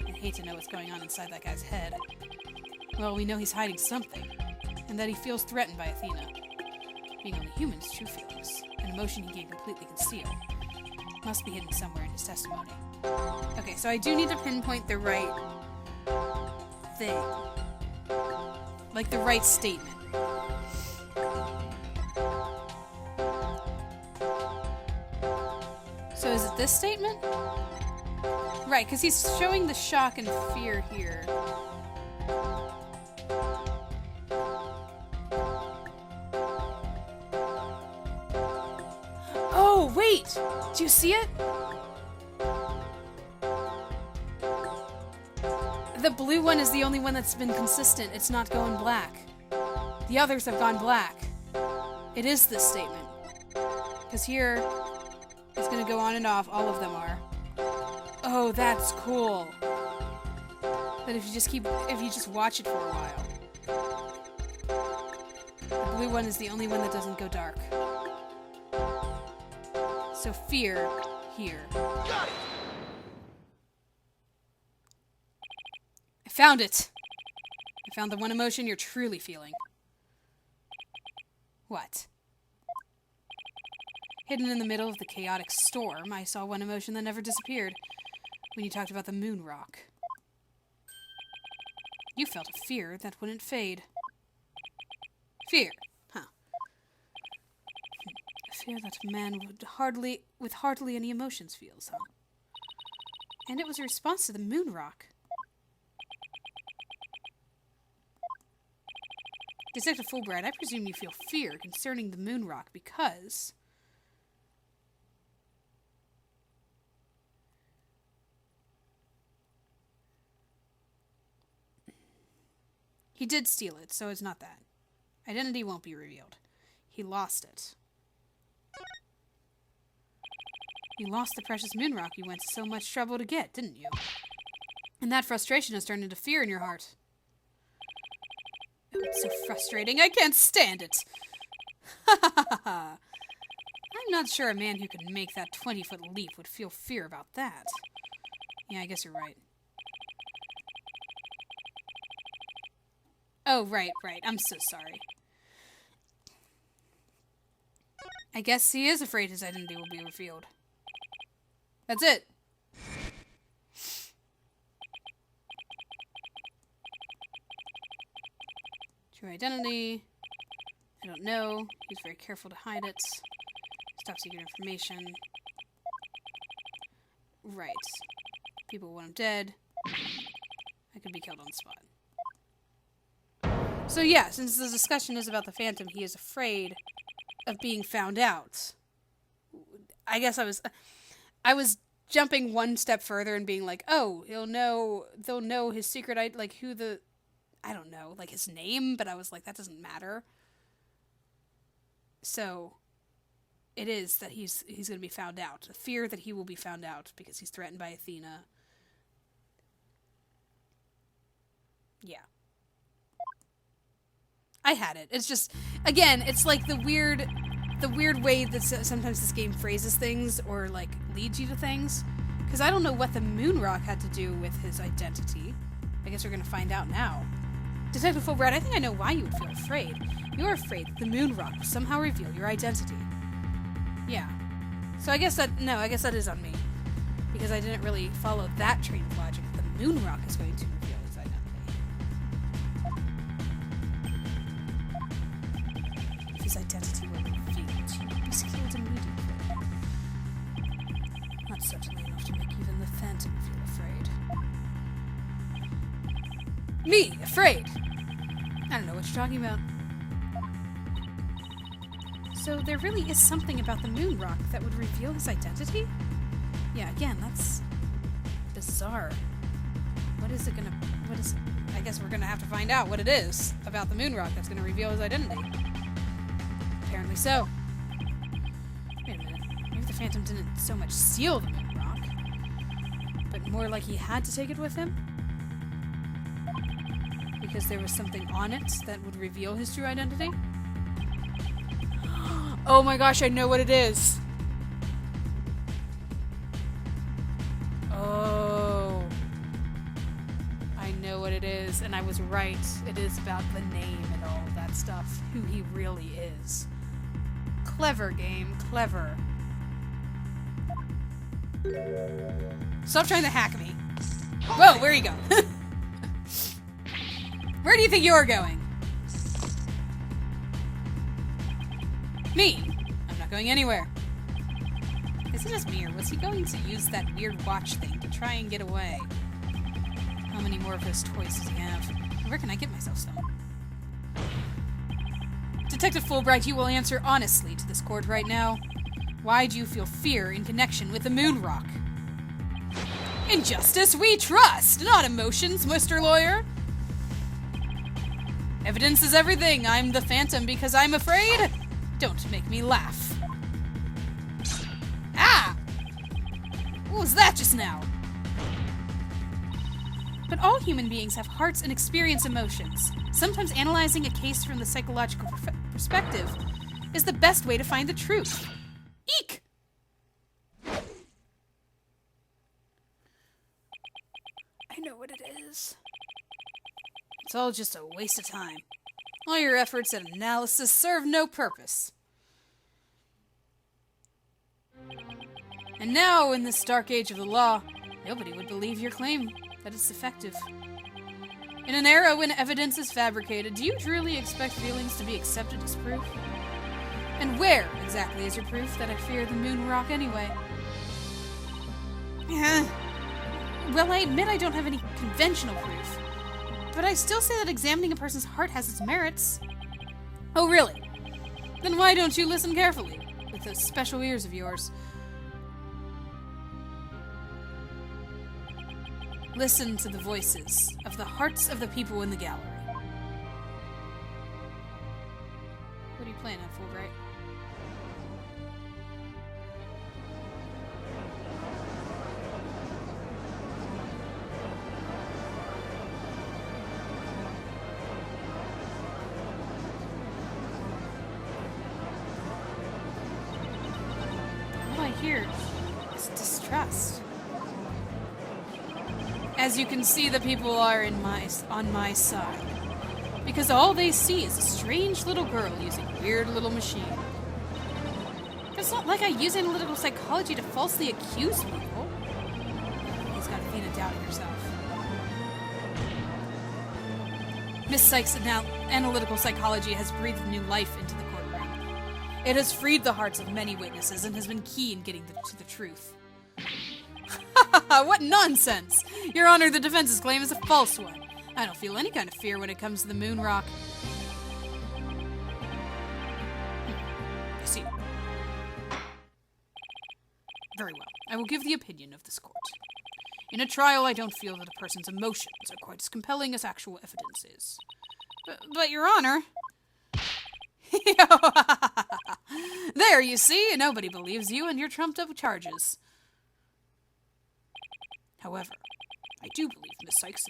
I'd hate to know what's going on inside that guy's head. Well, we know he's hiding something, and that he feels threatened by Athena. Being only human's true feelings, an emotion he can completely conceal, must be hidden somewhere in his testimony. Okay, so I do need to pinpoint the right thing. Like the right statement. So is it this statement? Right, because he's showing the shock and fear here. Oh, wait! Do you see it? The blue one is the only one that's been consistent. It's not going black. The others have gone black. It is this statement. Because here, it's going to go on and off. All of them are. Oh, that's cool. That if you just watch it for a while. The blue one is the only one that doesn't go dark. So fear, here. Got it! I found it! I found the one emotion you're truly feeling. What? Hidden in the middle of the chaotic storm, I saw one emotion that never disappeared. When you talked about the moon rock. You felt a fear that wouldn't fade. Fear, huh? A fear that man with hardly any emotions feels, huh? And it was a response to the moon rock. Detective Fulbright, I presume you feel fear concerning the moon rock because... He did steal it, so it's not that. Identity won't be revealed. He lost it. You lost the precious moon rock you went to so much trouble to get, didn't you? And that frustration has turned into fear in your heart. Oh, it's so frustrating. I can't stand it. I'm not sure a man who could make that 20-foot leap would feel fear about that. Yeah, I guess you're right. Oh, right. I'm so sorry. I guess he is afraid his identity will be revealed. That's it. True identity. I don't know. He's very careful to hide it. Stop secret information. Right. People want him dead. I could be killed on the spot. So yeah, since the discussion is about the Phantom, he is afraid of being found out. I guess I was jumping one step further and being like, oh, they'll know his secret, like who the, I don't know, like his name, but I was like, that doesn't matter. So it is that he's going to be found out. The fear that he will be found out because he's threatened by Athena. Yeah. I had it. It's just, again, it's like the weird way that sometimes this game phrases things or like leads you to things. Because I don't know what the moon rock had to do with his identity. I guess we're going to find out now. Detective Fulbright, I think I know why you would feel afraid. You're afraid that the moon rock will somehow reveal your identity. Yeah. So I guess that is on me. Because I didn't really follow that train of logic. The moon rock is going to reveal his identity. If his identity were revealed, he's killed immediately. Not certainly enough to make even the Phantom feel afraid. Me? Afraid? I don't know what you're talking about. So there really is something about the moon rock that would reveal his identity? Yeah, again, that's bizarre. I guess we're gonna have to find out what it is about the moon rock that's gonna reveal his identity. Apparently so. Wait a minute. Maybe the Phantom didn't so much steal the moon rock, but more like he had to take it with him? Because there was something on it that would reveal his true identity? Oh my gosh, I know what it is. Oh. I know what it is, and I was right. It is about the name and all of that stuff. Who he really is. Clever game, clever. Stop trying to hack me. Whoa, where are you going? Where do you think you're going? Me? I'm not going anywhere. Is it just me, or was he going to use that weird watch thing to try and get away? How many more of those toys does he have? Where can I get myself some? Detective Fulbright, you will answer honestly to this court right now. Why do you feel fear in connection with the moon rock? In justice we trust, not emotions, Mr. Lawyer. Evidence is everything. I'm the Phantom because I'm afraid. Don't make me laugh. Ah! What was that just now? But all human beings have hearts and experience emotions. Sometimes analyzing a case from the psychological perspective is the best way to find the truth. Eek! I know what it is. It's all just a waste of time. All your efforts at analysis serve no purpose. And now, in this dark age of the law, nobody would believe your claim that it's effective. In an era when evidence is fabricated, do you truly expect feelings to be accepted as proof? And where exactly is your proof that I fear the moon rock anyway? Well, I admit I don't have any conventional proof. But I still say that examining a person's heart has its merits. Oh, really? Then why don't you listen carefully, with those special ears of yours? Listen to the voices of the hearts of the people in the gallery. What are you playing at, Fulbright? Here is distrust. As you can see, the people are on my side. Because all they see is a strange little girl using a weird little machine. It's not like I use analytical psychology to falsely accuse people. proud of yourself. Miss Sykes' analytical psychology has breathed new life into the courtroom. It has freed the hearts of many witnesses and has been key in getting to the truth. What nonsense! Your Honor, the defense's claim is a false one. I don't feel any kind of fear when it comes to the moon rock. I see. Very well. I will give the opinion of this court. In a trial, I don't feel that a person's emotions are quite as compelling as actual evidence is. But Your Honor... There, you see, nobody believes you and your trumped-up charges. However, I do believe Miss Sykes'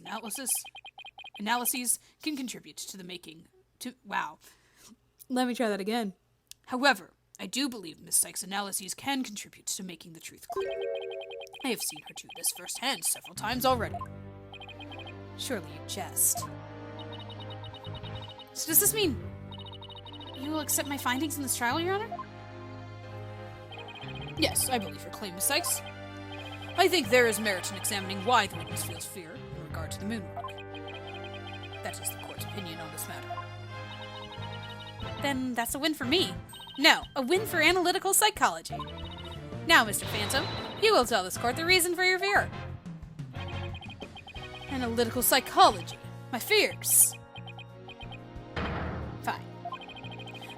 analyses can contribute to the making... Wow. Let me try that again. However, I do believe Miss Sykes' analyses can contribute to making the truth clear. I have seen her do this firsthand several times already. Surely you jest. So does this mean you will accept my findings in this trial, Your Honor? Yes, I believe your claim, Miss Sykes. I think there is merit in examining why the witness feels fear in regard to the moon rock. That is the court's opinion on this matter. Then that's a win for me. No, a win for analytical psychology. Now, Mr. Phantom, you will tell this court the reason for your fear. Analytical psychology. My fears. Fine.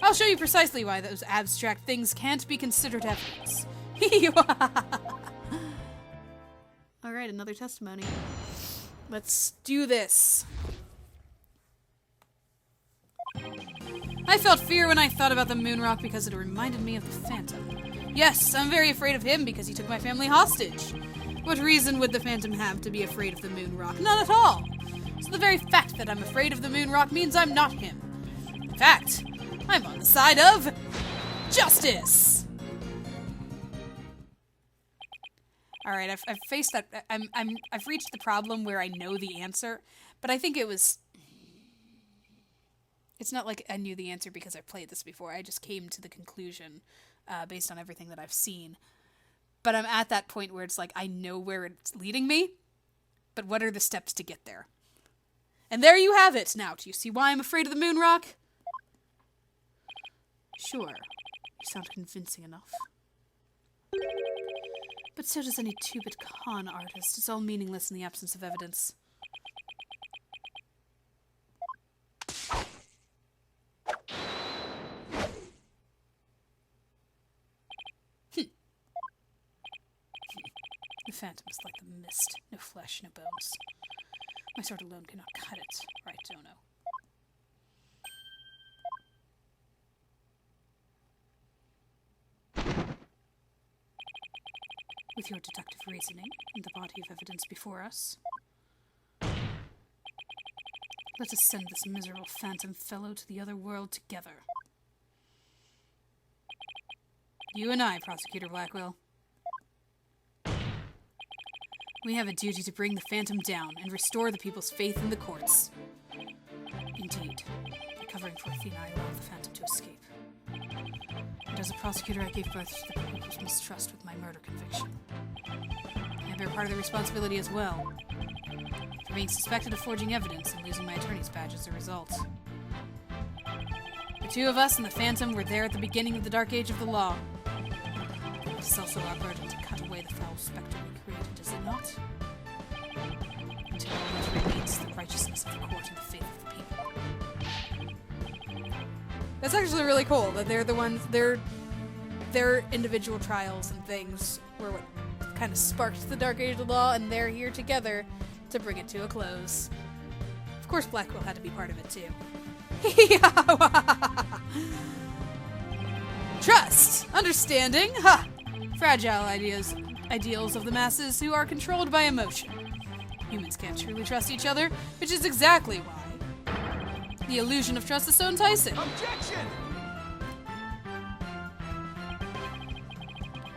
I'll show you precisely why those abstract things can't be considered evidence. Alright, another testimony. Let's do this. I felt fear when I thought about the moon rock because it reminded me of the Phantom. Yes, I'm very afraid of him because he took my family hostage. What reason would the Phantom have to be afraid of the moon rock? None at all. So the very fact that I'm afraid of the moon rock means I'm not him. In fact, I'm on the side of justice. All right, I've faced that. I've reached the problem where I know the answer, but I think it was. It's not like I knew the answer because I played this before. I just came to the conclusion based on everything that I've seen. But I'm at that point where it's like I know where it's leading me, but what are the steps to get there? And there you have it. Now, do you see why I'm afraid of the moon rock? Sure, you sound convincing enough. But so does any two-bit con artist. It's all meaningless in the absence of evidence. The Phantom is like the mist. No flesh, no bones. My sword alone cannot cut it. Right, Dono? With your deductive reasoning and the body of evidence before us, let us send this miserable phantom fellow to the other world together. You and I, Prosecutor Blackwell. We have a duty to bring the Phantom down and restore the people's faith in the courts. Indeed, by covering for Athena, I allowed the Phantom to escape. And as a prosecutor, I gave birth to the people's mistrust with my murder conviction. I bear part of the responsibility as well, for being suspected of forging evidence and losing my attorney's badge as a result. The two of us and the Phantom were there at the beginning of the Dark Age of the law. It is also our burden to cut away the foul spectre we created, is it not? Until all that remains the righteousness of the court and the faith of the people. That's actually really cool that they're the ones, their individual trials and things were what kind of sparked the Dark Age of the law, and they're here together to bring it to a close. Of course, Blackwell had to be part of it too. Trust, understanding, ha! Fragile ideals of the masses who are controlled by emotion. Humans can't truly trust each other, which is exactly why the illusion of trust is so enticing. Objection!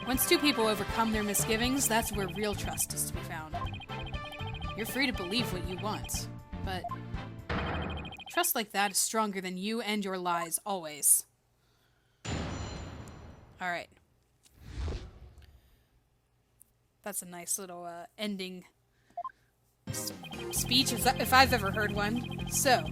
Once two people overcome their misgivings, that's where real trust is to be found. You're free to believe what you want, but trust like that is stronger than you and your lies, always. Alright. That's a nice little ending speech if I've ever heard one. So.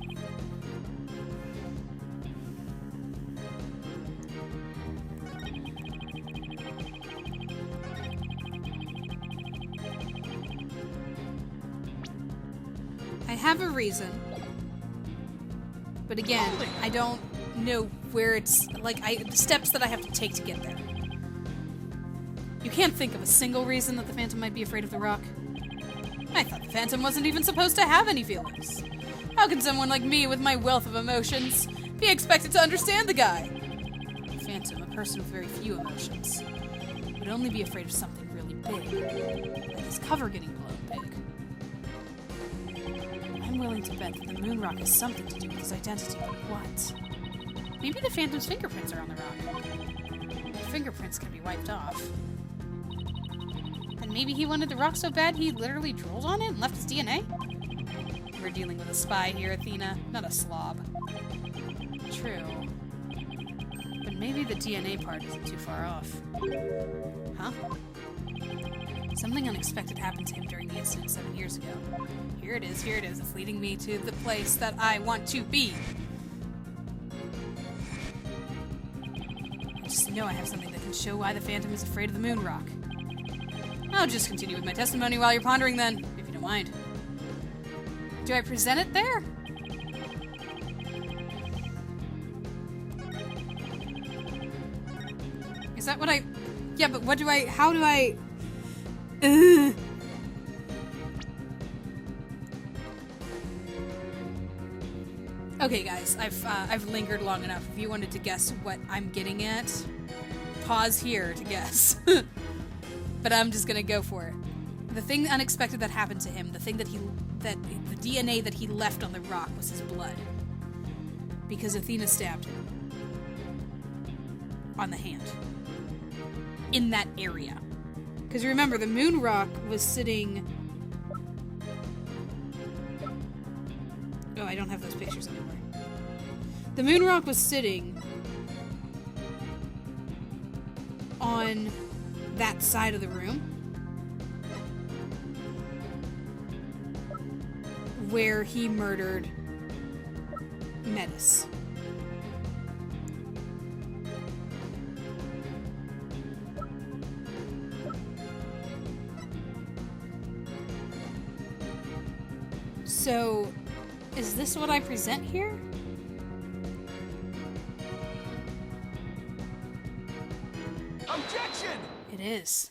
I have a reason. But again, I don't know where it's, like, the steps that I have to take to get there. You can't think of a single reason that the Phantom might be afraid of the rock. I thought the Phantom wasn't even supposed to have any feelings. How can someone like me, with my wealth of emotions, be expected to understand the guy? The Phantom, a person with very few emotions, would only be afraid of something really big, like his cover getting blown big. I'm willing to bet that the moon rock has something to do with his identity, but what? Maybe the Phantom's fingerprints are on the rock. The fingerprints can be wiped off. And maybe he wanted the rock so bad he literally drooled on it and left his DNA? We're dealing with a spy here, Athena, not a slob. True. But maybe the DNA part isn't too far off. Huh? Something unexpected happened to him during the incident 7 years ago. Here it is, it's leading me to the place that I want to be. I just know I have something that can show why the Phantom is afraid of the moon rock. I'll just continue with my testimony while you're pondering then, if you don't mind. Do I present it there? Is that what I... Yeah, but what do I... How do I... Okay, guys, I've lingered long enough. If you wanted to guess what I'm getting at, pause here to guess. But I'm just gonna go for it. The thing unexpected that happened to him, the thing that the DNA that he left on the rock was his blood. Because Athena stabbed him. On the hand. In that area. Because remember, the moon rock was sitting... Oh, I don't have those pictures anymore. The moon rock was sitting on that side of the room where he murdered Metis. So, is this what I present here? Objection! It is.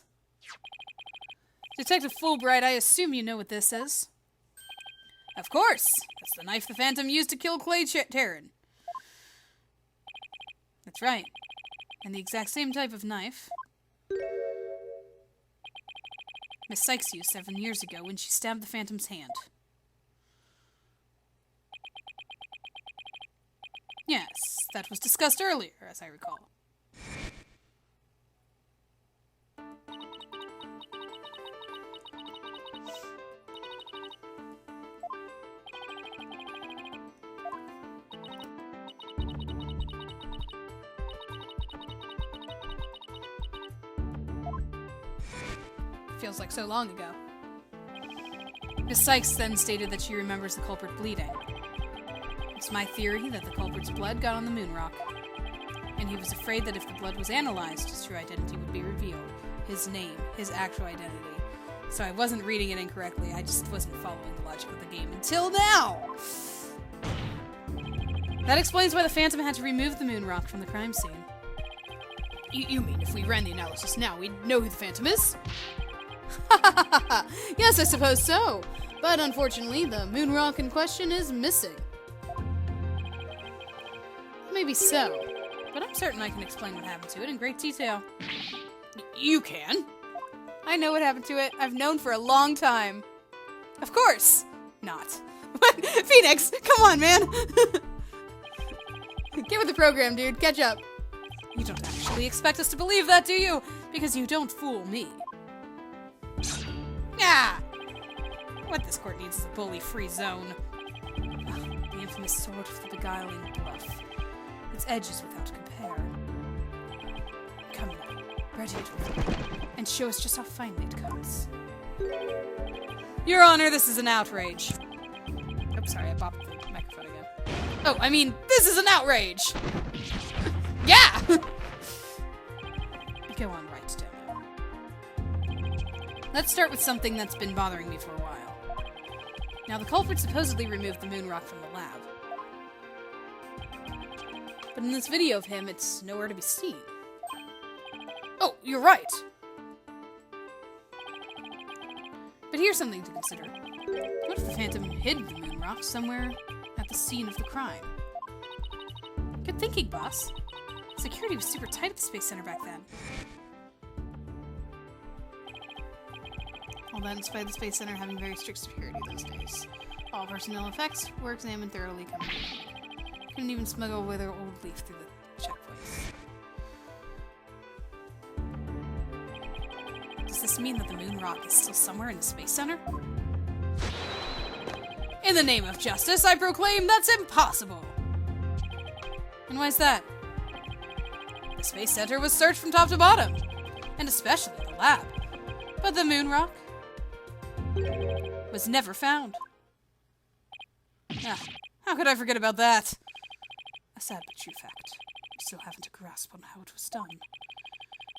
Detective Fulbright, I assume you know what this is. Of course! That's the knife the Phantom used to kill Clay Terran. That's right. And the exact same type of knife Miss Sykes used 7 years ago when she stabbed the Phantom's hand. Yes, that was discussed earlier, as I recall. Feels like so long ago. Miss Sykes then stated that she remembers the culprit bleeding. It's my theory that the culprit's blood got on the moon rock, and he was afraid that if the blood was analyzed, his true identity would be revealed. His name, his actual identity. So I wasn't reading it incorrectly, I just wasn't following the logic of the game until now! That explains why the Phantom had to remove the moon rock from the crime scene. You mean if we ran the analysis now, we'd know who the Phantom is? Yes, I suppose so. But unfortunately, the moon rock in question is missing. Maybe so, but I'm certain I can explain what happened to it in great detail. You can? I know what happened to it. I've known for a long time. Of course! Not. What? Phoenix! Come on, man! Get with the program, dude. Catch up. You don't actually expect us to believe that, do you? Because you don't fool me. Ah! What this court needs is a bully-free zone. The infamous sword of the beguiling bluff. Its edges without compare. Come now, ready to and show us just how finely it cuts. Your Honor, this is an outrage. Oops, sorry, I bopped the microphone again. Oh, I mean, this is an outrage! Yeah! Go on, right, Demo. Let's start with something that's been bothering me for a while. Now, the culprit supposedly removed the moon rock from the lab. But in this video of him, it's nowhere to be seen. Oh, you're right! But here's something to consider. What if the Phantom hid the moon rock somewhere at the scene of the crime? Good thinking, boss. Security was super tight at the Space Center back then. All that in spite of the Space Center having very strict security those days. All personnel effects were examined thoroughly coming in. Couldn't even smuggle away their old leaf through the checkpoints. Does this mean that the moon rock is still somewhere in the Space Center? In the name of justice, I proclaim that's impossible! And why's that? The Space Center was searched from top to bottom, and especially the lab. But the moon rock was never found. Ah, how could I forget about that? A sad but true fact. I still haven't a grasp on how it was done.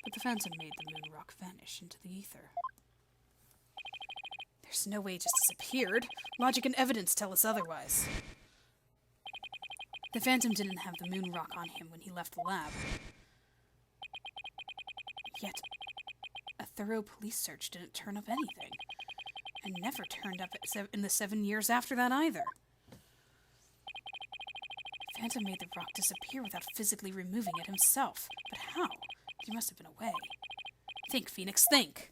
But the Phantom made the moon rock vanish into the ether. There's no way it just disappeared. Logic and evidence tell us otherwise. The Phantom didn't have the moon rock on him when he left the lab. Yet, a thorough police search didn't turn up anything. And never turned up in the 7 years after that either. Phantom made the rock disappear without physically removing it himself. But how? He must have been away. Think, Phoenix, think!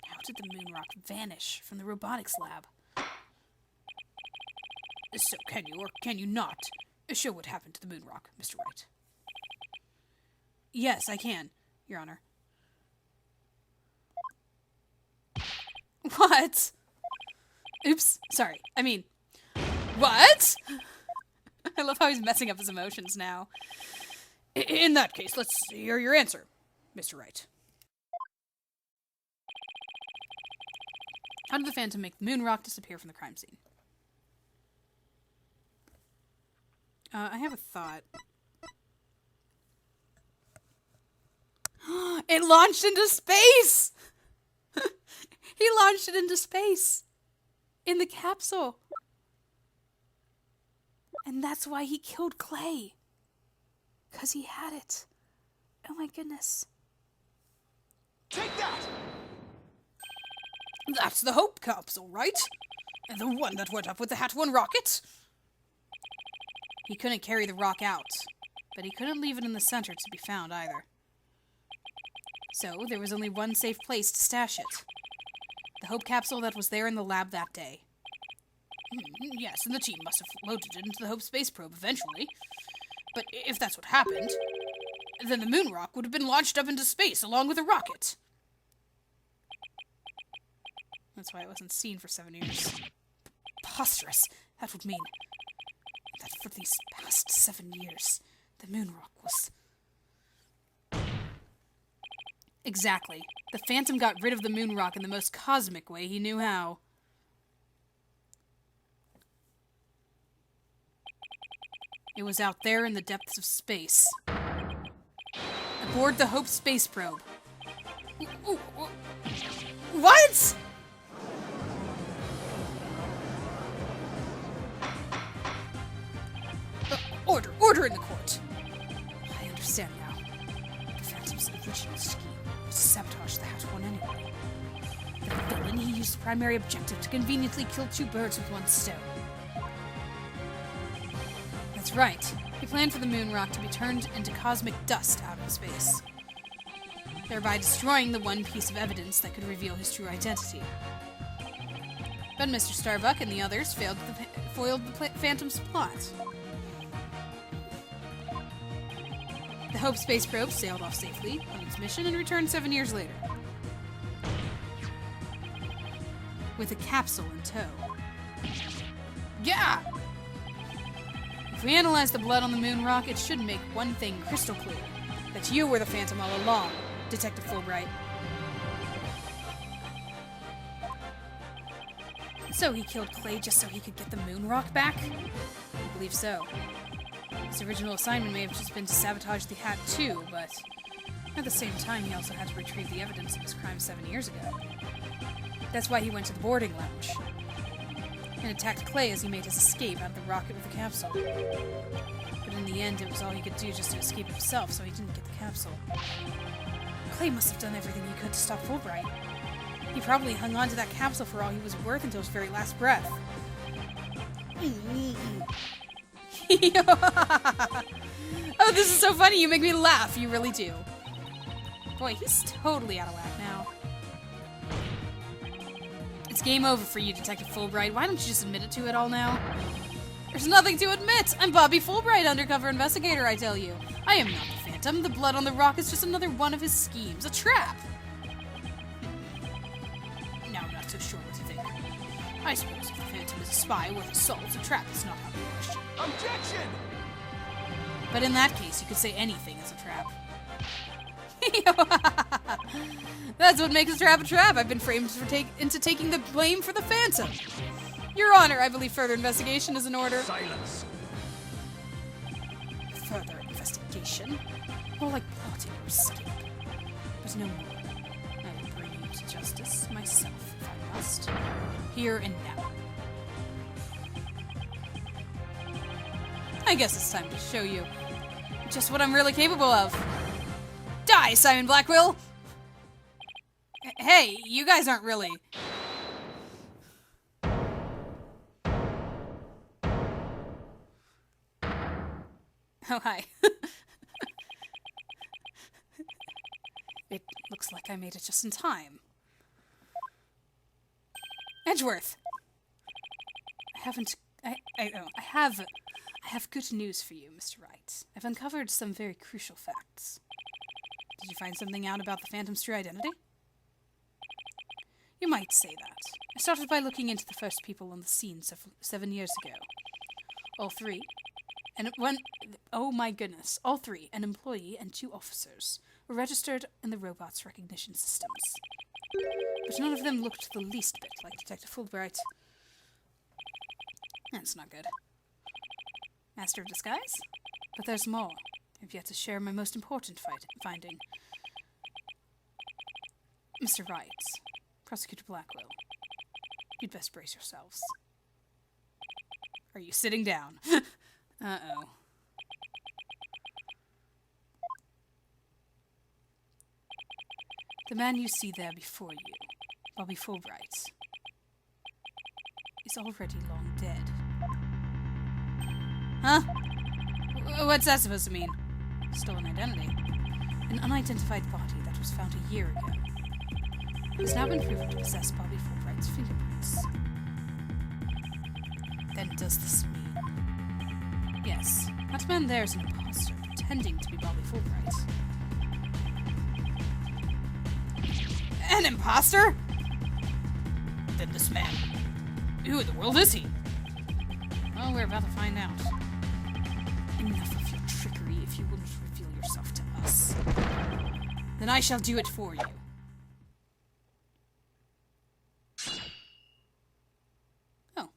How did the moon rock vanish from the robotics lab? So can you, or can you not, show what happened to the moon rock, Mr. Wright? Yes, I can, Your Honor. What? Oops, sorry. I mean, what? I love how he's messing up his emotions now. In that case, let's hear your answer, Mr. Wright. How did the Phantom make the moon rock disappear from the crime scene? I have a thought. It launched into space! He launched it into space! In the capsule! And that's why he killed Clay. 'Cause he had it. Oh my goodness. Take that! That's the Hope capsule, right? And the one that went up with the Hat 1 rocket? He couldn't carry the rock out, but he couldn't leave it in the center to be found either. So, there was only one safe place to stash it. The Hope capsule that was there in the lab that day. Yes, and the team must have loaded it into the Hope space probe eventually. But if that's what happened, then the moon rock would have been launched up into space along with the rocket. That's why it wasn't seen for 7 years. Preposterous. That would mean that for these past 7 years, the moon rock was... Exactly. The Phantom got rid of the moon rock in the most cosmic way he knew how. It was out there in the depths of space. Aboard the Hope space probe. What?! Order in the court. I understand now. The Phantom's original scheme was to sabotage the Hat 1 anyway. The villain, he used the primary objective to conveniently kill two birds with one stone. That's right. He planned for the moon rock to be turned into cosmic dust out in space, thereby destroying the one piece of evidence that could reveal his true identity. But Mr. Starbuck and the others foiled the Phantom's plot. The Hope space probe sailed off safely on its mission and returned 7 years later, with a capsule in tow. Yeah! If we analyze the blood on the moon rock, it should make one thing crystal clear. That you were the Phantom all along, Detective Fulbright. So he killed Clay just so he could get the moon rock back? I believe so. His original assignment may have just been to sabotage the hat too, but at the same time he also had to retrieve the evidence of his crime 7 years ago. That's why he went to the boarding lounge and attacked Clay as he made his escape out of the rocket with the capsule. But in the end, it was all he could do just to escape himself, so he didn't get the capsule. Clay must have done everything he could to stop Fulbright. He probably hung on to that capsule for all he was worth until his very last breath. Oh, this is so funny. You make me laugh. You really do. Boy, he's totally out of whack now. It's game over for you, Detective Fulbright. Why don't you just admit it to it all now? There's nothing to admit. I'm Bobby Fulbright, undercover investigator, I tell you. I am not the Phantom. The blood on the rock is just another one of his schemes. A trap. Now I'm not so sure what to think. I suppose if the Phantom is a spy worth a salt, a trap is not out of the question. Objection! But in that case, you could say anything is a trap. That's what makes a trap. I've been framed into taking the blame for the Phantom. Your Honor, I believe further investigation is in order. Silence. Further investigation? More like plotting or escape. But no more. I will bring you to justice myself, if I must. Here and now. I guess it's time to show you just what I'm really capable of. Die, Simon Blackwell! Hey, you guys aren't really... Oh, hi. It looks like I made it just in time. Edgeworth! I have good news for you, Mr. Wright. I've uncovered some very crucial facts. Did you find something out about the Phantom's true identity? You might say that. I started by looking into the first people on the scene 7 years ago. All three. Oh my goodness. All three, an employee and 2 officers, were registered in the robot's recognition systems. But none of them looked the least bit like Detective Fulbright. That's not good. Master of Disguise? But there's more. I've yet to share my most important finding. Mr. Wright, Prosecutor Blackwell, you'd best brace yourselves. Are you sitting down? Uh-oh. The man you see there before you, Bobby Fulbright, is already long dead. Huh? What's that supposed to mean? Stolen identity. An unidentified body that was found a year ago has now been proven to possess Bobby Fulbright's fingerprints. Then does this mean... Yes, that man there is an imposter pretending to be Bobby Fulbright. An imposter? Then this man... Who in the world is he? Well, we're about to find out. Enough of your trickery if you wouldn't reveal yourself to us. Then I shall do it for you. Oh.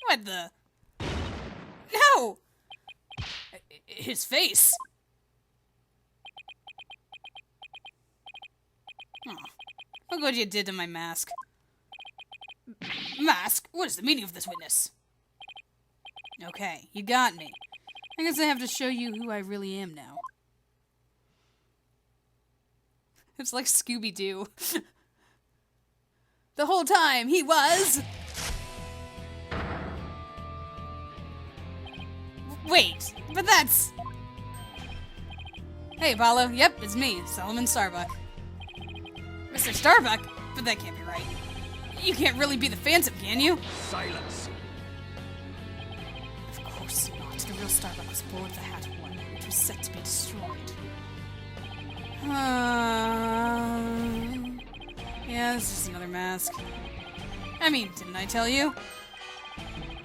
What the... No! His face! Oh. Look what you did to my mask. Mask? What is the meaning of this witness? Okay, you got me. I guess I have to show you who I really am now. It's like Scooby-Doo. The whole time he was... Wait, but that's... Hey, Apollo. Yep, it's me, Solomon Starbuck. Mr. Starbuck? But that can't be right. You can't really be the Phantom, can you? Silence. Of course not. The real Starbuck was aboard the Hat One, which was set to be destroyed. Yeah, this is just another mask. I mean, didn't I tell you?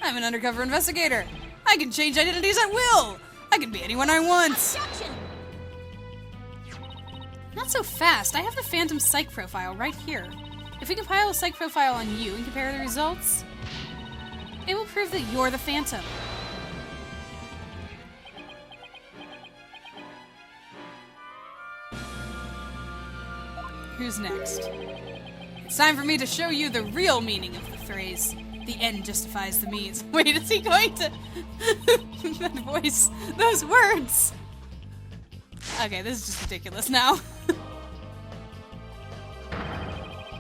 I'm an undercover investigator. I can change identities at will. I can be anyone I want. Objection! Not so fast. I have the Phantom psych profile right here. If we compile a psych profile on you and compare the results, it will prove that you're the Phantom. Who's next? It's time for me to show you the real meaning of the phrase, the end justifies the means. Wait, is he going to... that voice, those words! Okay, this is just ridiculous now.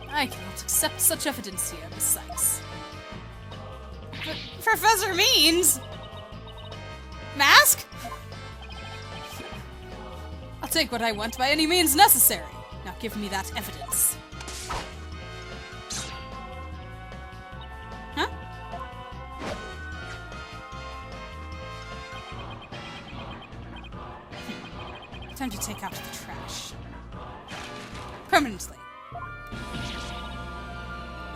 I cannot accept such evidence here, Miss Sykes. But Professor Means? Mask? I'll take what I want by any means necessary. Now give me that evidence. Huh? Time to take out the trash. Permanently.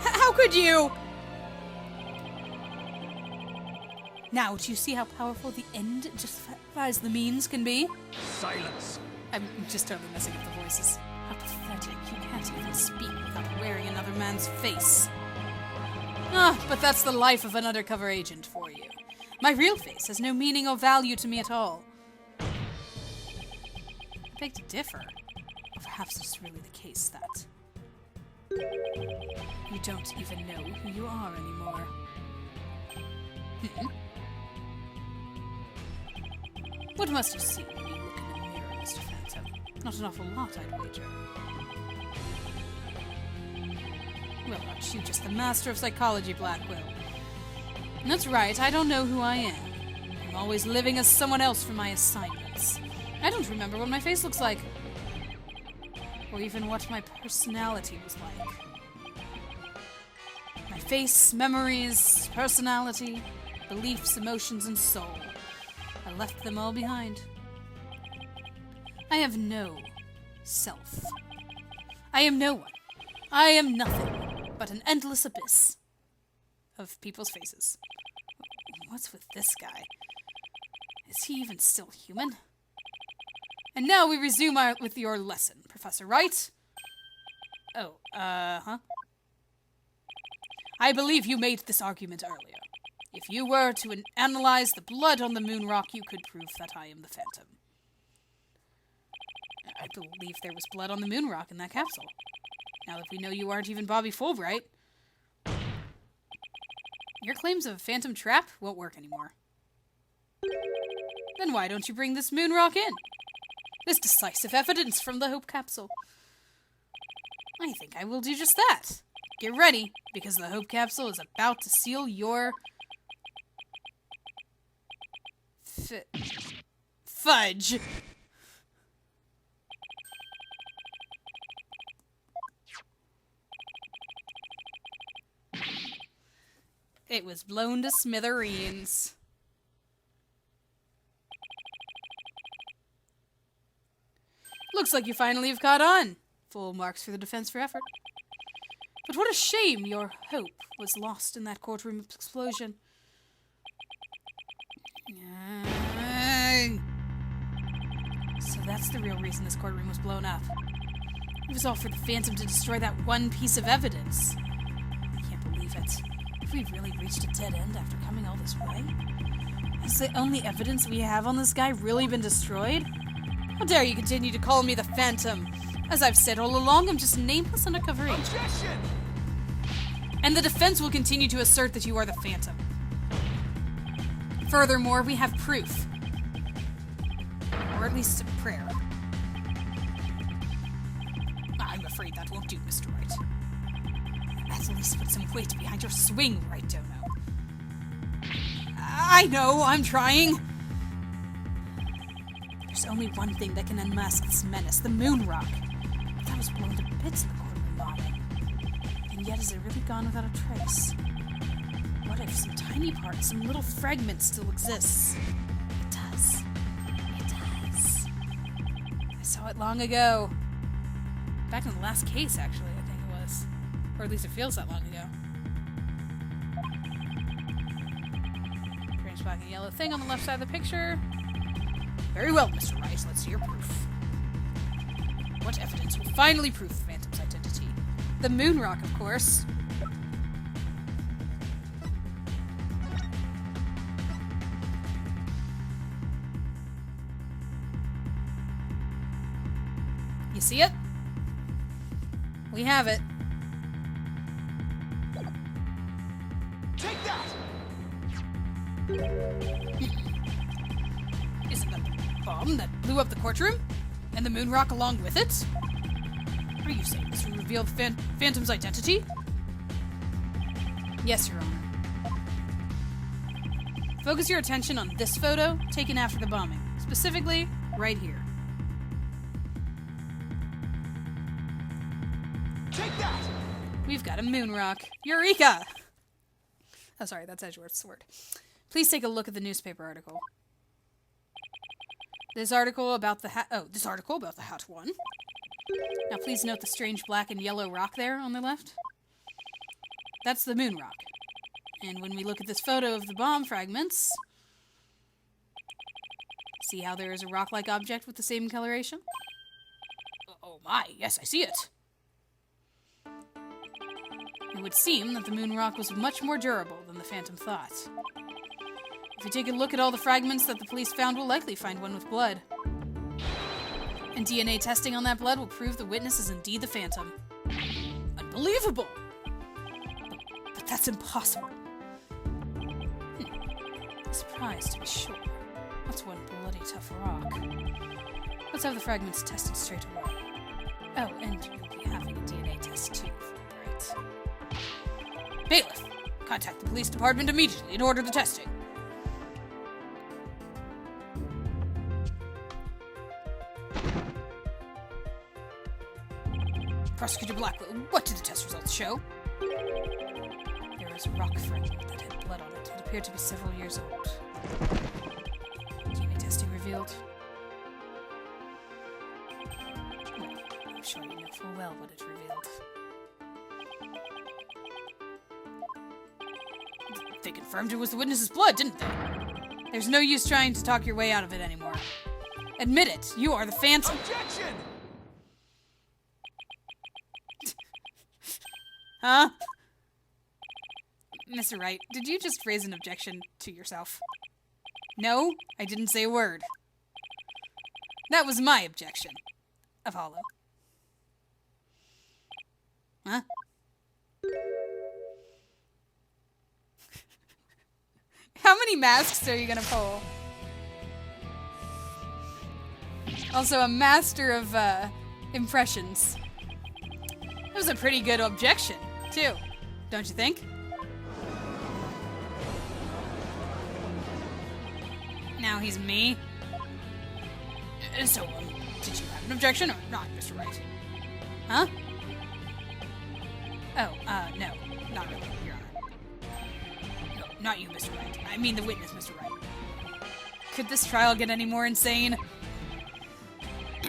How could you? Now, do you see how powerful the end justifies the means can be? Silence. I'm just totally messing up the voices. How pathetic. You can't even speak without wearing another man's face. Ah, but that's the life of an undercover agent for you. My real face has no meaning or value to me at all. I beg to differ. Or perhaps it's really the case that you don't even know who you are anymore. What must you see when you look in the mirror, Mr. Phantom? Not an awful lot, I'd wager. Well, aren't you just the master of psychology, Blackwell? That's right, I don't know who I am. I'm always living as someone else for my assignments. I don't remember what my face looks like. Or even what my personality was like. My face, memories, personality, beliefs, emotions, and soul. I left them all behind. I have no self. I am no one. I am nothing but an endless abyss of people's faces. What's with this guy? Is he even still human? And now we resume with your lesson, Professor Wright. Oh, huh? I believe you made this argument earlier. If you were to analyze the blood on the moon rock, you could prove that I am the Phantom. I believe there was blood on the moon rock in that capsule. Now that we know you aren't even Bobby Fulbright, your claims of a phantom trap won't work anymore. Then why don't you bring this moon rock in? This decisive evidence from the Hope capsule. I think I will do just that. Get ready, because the Hope capsule is about to seal your... fudge. It was blown to smithereens. Looks like you finally have caught on. Full marks for the defense for effort. But what a shame your hope was lost in that courtroom explosion. So that's the real reason this courtroom was blown up. It was all for the Phantom to destroy that one piece of evidence. I can't believe it. Have we really reached a dead end after coming all this way? Has the only evidence we have on this guy really been destroyed? How dare you continue to call me the Phantom? As I've said all along, I'm just a nameless undercover agent. Objection! And the defense will continue to assert that you are the Phantom. Furthermore, we have proof. Or at least a prayer. I'm afraid that won't do, Mr. Wright. At least put some weight behind your swing, right, Dono? I know, I'm trying. There's only one thing that can unmask this menace, the moon rock. That was blown to bits in the courtroom bombing. And yet is it really gone without a trace? What if some tiny part, some little fragment still exists? It does. It does. I saw it long ago. Back in the last case, actually, I think it was. Or at least it feels that long ago. Strange black and yellow thing on the left side of the picture. Very well, Mr. Rice. Let's see your proof. What evidence will finally prove the Phantom's identity? The moon rock, of course. You see it? We have it. Take that! Isn't that the bomb that blew up the courtroom? And the moon rock along with it? Are you saying this will reveal the Phantom's identity? Yes, Your Honor. Focus your attention on this photo taken after the bombing. Specifically, right here. Take that! We've got a moon rock. Eureka! Oh, sorry, that's Edgeworth's word. Please take a look at the newspaper article. This article about the hat one. Now please note the strange black and yellow rock there on the left. That's the moon rock. And when we look at this photo of the bomb fragments, see how there is a rock-like object with the same coloration? Oh my, yes, I see it. It would seem that the moon rock was much more durable than the Phantom thought. If we take a look at all the fragments that the police found, we'll likely find one with blood. And DNA testing on that blood will prove the witness is indeed the Phantom. Unbelievable! But that's impossible. A surprise, to be sure. That's one bloody tough rock. Let's have the fragments tested straight away. Oh, and you'll be having a DNA test too, right? Bailiff, contact the police department immediately and order the testing. Prosecutor Blackwell, what did the test results show? There was a rock fragment that had blood on it. It appeared to be several years old. DNA testing revealed. Well, I'm sure you know full well what it revealed. They confirmed it was the witness's blood, didn't they? There's no use trying to talk your way out of it anymore. Admit it, you are the Phantom. Objection! Huh? Mr. Wright, did you just raise an objection to yourself? No, I didn't say a word. That was my objection. Apollo. Huh? How many masks are you gonna pull? Also, a master of, impressions. It was a pretty good objection, too. Don't you think? Now he's me. So, did you have an objection or not, Mr. Wright? Huh? Oh, no. Not really, Your Honor. No, not you, Mr. Wright. I mean the witness, Mr. Wright. Could this trial get any more insane?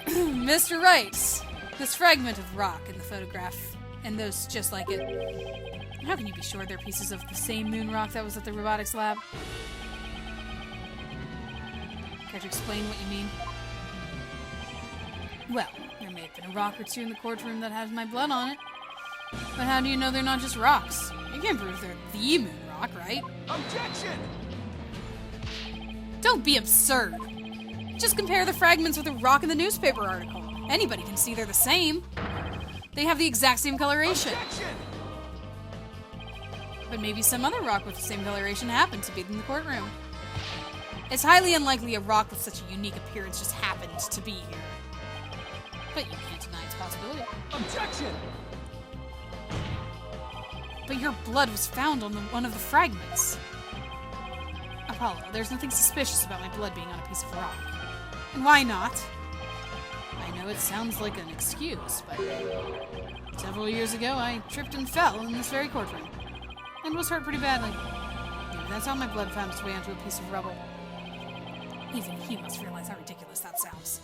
Mr. Wright, this fragment of rock in the photograph, and those just like it, how can you be sure they're pieces of the same moon rock that was at the robotics lab? Care to explain what you mean? Well, there may have been a rock or two in the courtroom that has my blood on it. But how do you know they're not just rocks? You can't prove they're the moon rock, right? Objection! Don't be absurd. Just compare the fragments with the rock in the newspaper article. Anybody can see they're the same. They have the exact same coloration. Objection! But maybe some other rock with the same coloration happened to be in the courtroom. It's highly unlikely a rock with such a unique appearance just happened to be here. But you can't deny its possibility. Objection! But your blood was found on one of the fragments. Apollo, there's nothing suspicious about my blood being on a piece of rock. And why not? I know it sounds like an excuse, but several years ago I tripped and fell in this very courtroom. And was hurt pretty badly. Maybe that's how my blood found its way onto a piece of rubble. Even he must realize how ridiculous that sounds.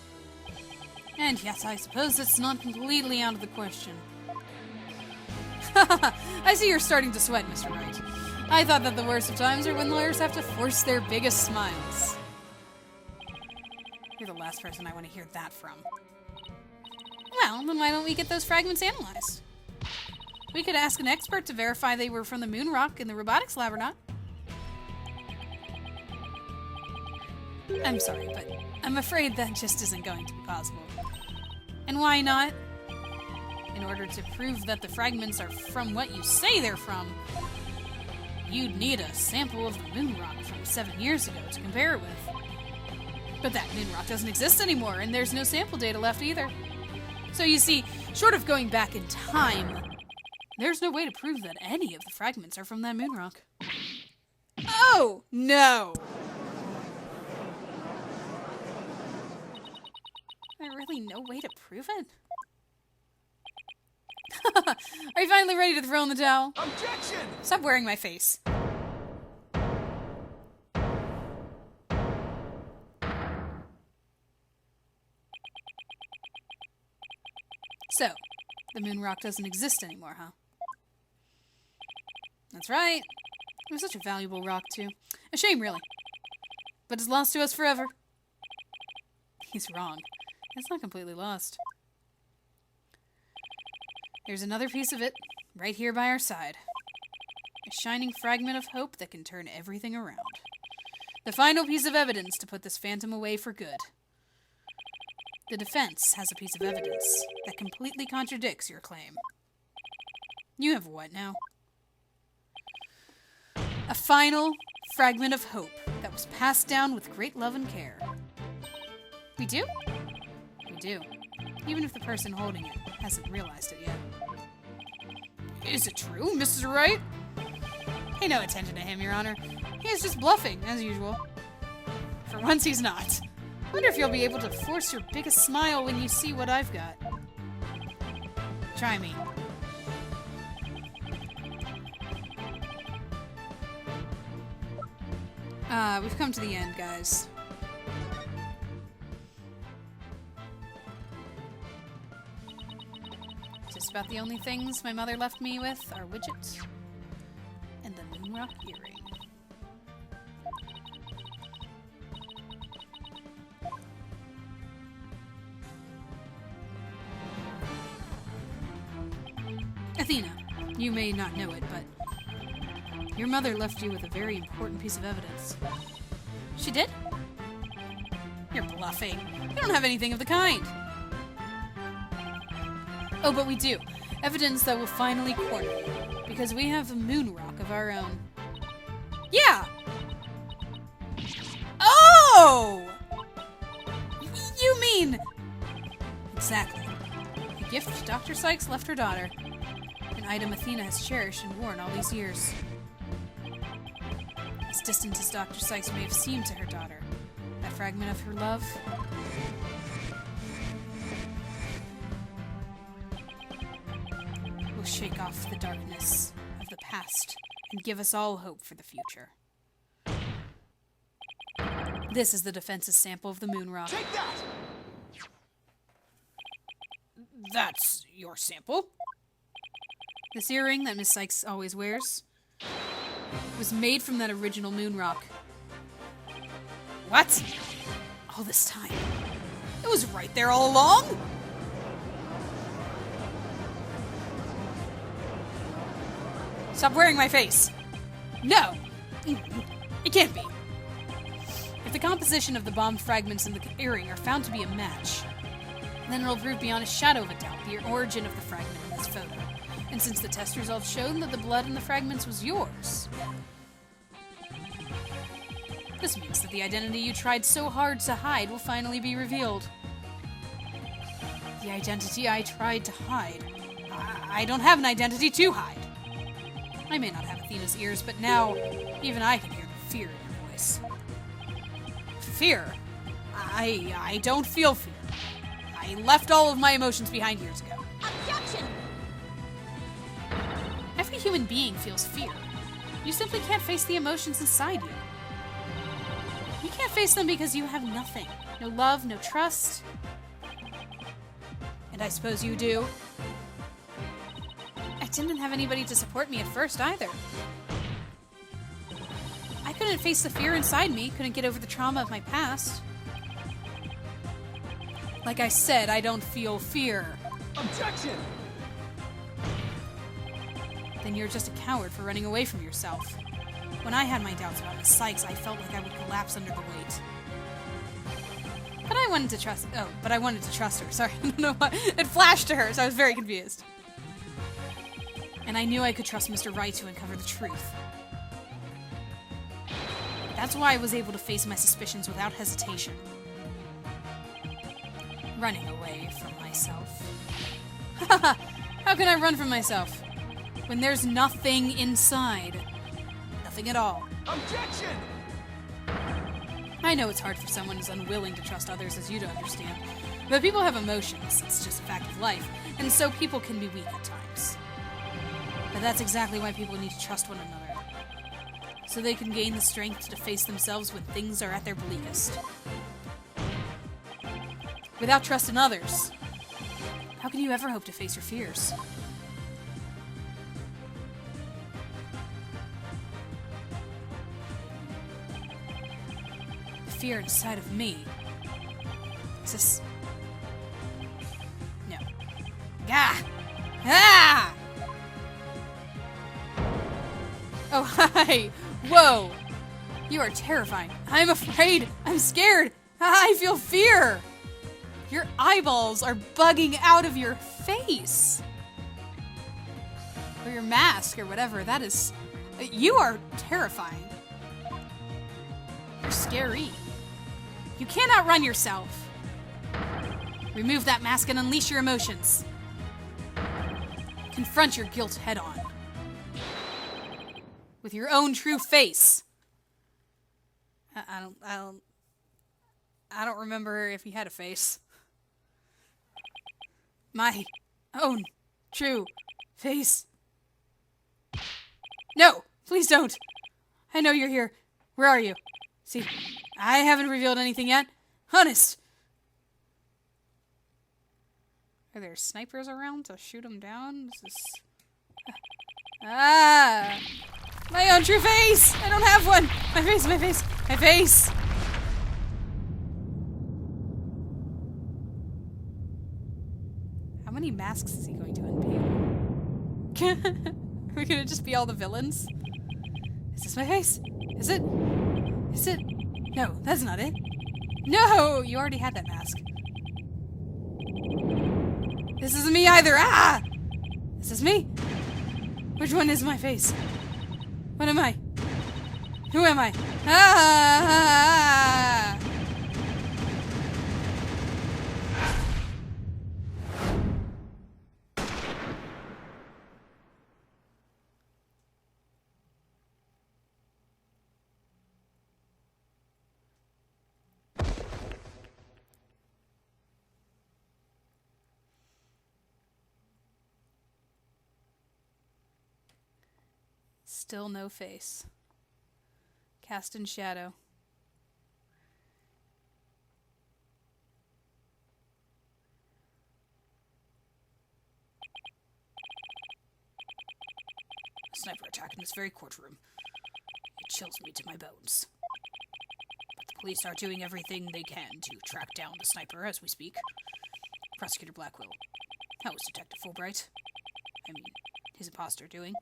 And yet, I suppose it's not completely out of the question. I see you're starting to sweat, Mr. Wright. I thought that the worst of times are when lawyers have to force their biggest smiles. You're the last person I want to hear that from. Well, then why don't we get those fragments analyzed? We could ask an expert to verify they were from the moon rock in the robotics lab or not. I'm sorry, but I'm afraid that just isn't going to be possible. And why not? In order to prove that the fragments are from what you say they're from, you'd need a sample of the moon rock from 7 years ago to compare it with. But that moon rock doesn't exist anymore, and there's no sample data left either. So you see, short of going back in time, there's no way to prove that any of the fragments are from that moon rock. Oh, no! There's really no way to prove it? Are you finally ready to throw in the towel? Objection! Stop wearing my face. So, the moon rock doesn't exist anymore, huh? That's right. It was such a valuable rock, too. A shame, really. But it's lost to us forever. He's wrong. It's not completely lost. There's another piece of it, right here by our side. A shining fragment of hope that can turn everything around. The final piece of evidence to put this phantom away for good. The defense has a piece of evidence that completely contradicts your claim. You have what now? A final fragment of hope that was passed down with great love and care. We do? We do. Even if the person holding it hasn't realized it yet. Is it true, Mrs. Wright? Pay no attention to him, Your Honor. He is just bluffing, as usual. For once, he's not. Wonder if you'll be able to force your biggest smile when you see what I've got. Try me. We've come to the end, guys. Just about the only things my mother left me with are widgets and the moonrock earring. Athena, you may not know it, but your mother left you with a very important piece of evidence. She did? You're bluffing. We don't have anything of the kind. Oh, but we do. Evidence that will finally corner you, because we have a moon rock of our own. Yeah! Oh! You mean... Exactly. A gift Dr. Sykes left her daughter. An item Athena has cherished and worn all these years. As distant as Dr. Sykes may have seemed to her daughter, that fragment of her love... will shake off the darkness of the past and give us all hope for the future. This is the defense's sample of the moon rock. Take that! That's your sample? This earring that Miss Sykes always wears was made from that original moon rock. What? All this time? It was right there all along? Stop wearing my face. No. It can't be. If the composition of the bomb fragments in the earring are found to be a match, then it'll prove beyond a shadow of a doubt the origin of the fragment in this photo. And since the test results showed that the blood in the fragments was yours, this means that the identity you tried so hard to hide will finally be revealed. The identity I tried to hide. I don't have an identity to hide. I may not have Athena's ears, but now even I can hear the fear in her voice. Fear? I don't feel fear. I left all of my emotions behind years ago. Objection! Every human being feels fear. You simply can't face the emotions inside you. You can't face them because you have nothing. No love, no trust. And I suppose you do. I didn't have anybody to support me at first either. I couldn't face the fear inside me, couldn't get over the trauma of my past. Like I said, I don't feel fear. Objection! Then you're just a coward for running away from yourself. When I had my doubts about Miss Sykes, I felt like I would collapse under the weight. But I wanted to trust her. Sorry, I don't know why. It flashed to her, so I was very confused. And I knew I could trust Mr. Wright to uncover the truth. That's why I was able to face my suspicions without hesitation. Running away from myself. How can I run from myself? When there's nothing inside. Nothing at all. Objection! I know it's hard for someone as unwilling to trust others as you to understand, but people have emotions, it's just a fact of life, and so people can be weak at times. But that's exactly why people need to trust one another, so they can gain the strength to face themselves when things are at their bleakest. Without trust in others, how can you ever hope to face your fears? Fear inside of me. Is this... No. Ah! Ah! Oh, hi! Whoa! You are terrifying. I'm afraid. I'm scared. I feel fear. Your eyeballs are bugging out of your face. Or your mask, or whatever. That is... You are terrifying. You're scary. You can't outrun yourself. Remove that mask and unleash your emotions. Confront your guilt head on. With your own true face. I don't remember if he had a face. My own true face. No, please don't. I know you're here. Where are you? See, I haven't revealed anything yet. Honest. Are there snipers around to shoot them down? This is... Ah! My own true face! I don't have one! My face, my face, my face! How many masks is he going to unpeel? We're gonna just be all the villains? Is this my face? Is it? Is it? No, that's not it. No! You already had that mask. This isn't me either! Ah! Is this me? Which one is my face? What am I? Who am I? Ah! Still no face. Cast in shadow. Sniper attack in this very courtroom. It chills me to my bones. But the police are doing everything they can to track down the sniper as we speak. Prosecutor Blackwell. How was Detective Fulbright? I mean, his imposter doing?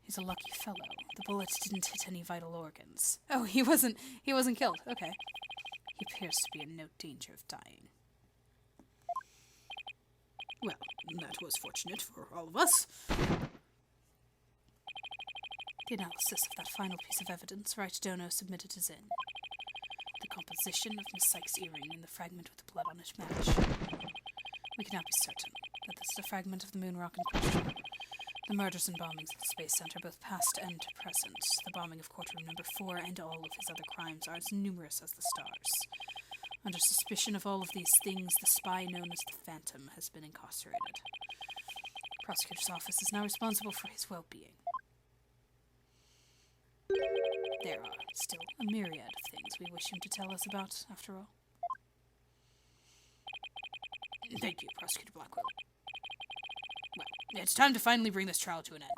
He's a lucky fellow. The bullets didn't hit any vital organs. Oh, he wasn't killed. Okay. He appears to be in no danger of dying. Well, that was fortunate for all of us. The analysis of that final piece of evidence Wright Dono submitted is in. The composition of Miss Sykes' earring and the fragment with the blood on it match. We can now be certain that this is a fragment of the moon rock in question. The murders and bombings at the Space Center, both past and present, the bombing of courtroom number 4 and all of his other crimes are as numerous as the stars. Under suspicion of all of these things, the spy known as the Phantom has been incarcerated. The prosecutor's office is now responsible for his well-being. There are still a myriad of things we wish him to tell us about, after all. Thank you, Prosecutor Blackwell. Well, it's time to finally bring this trial to an end.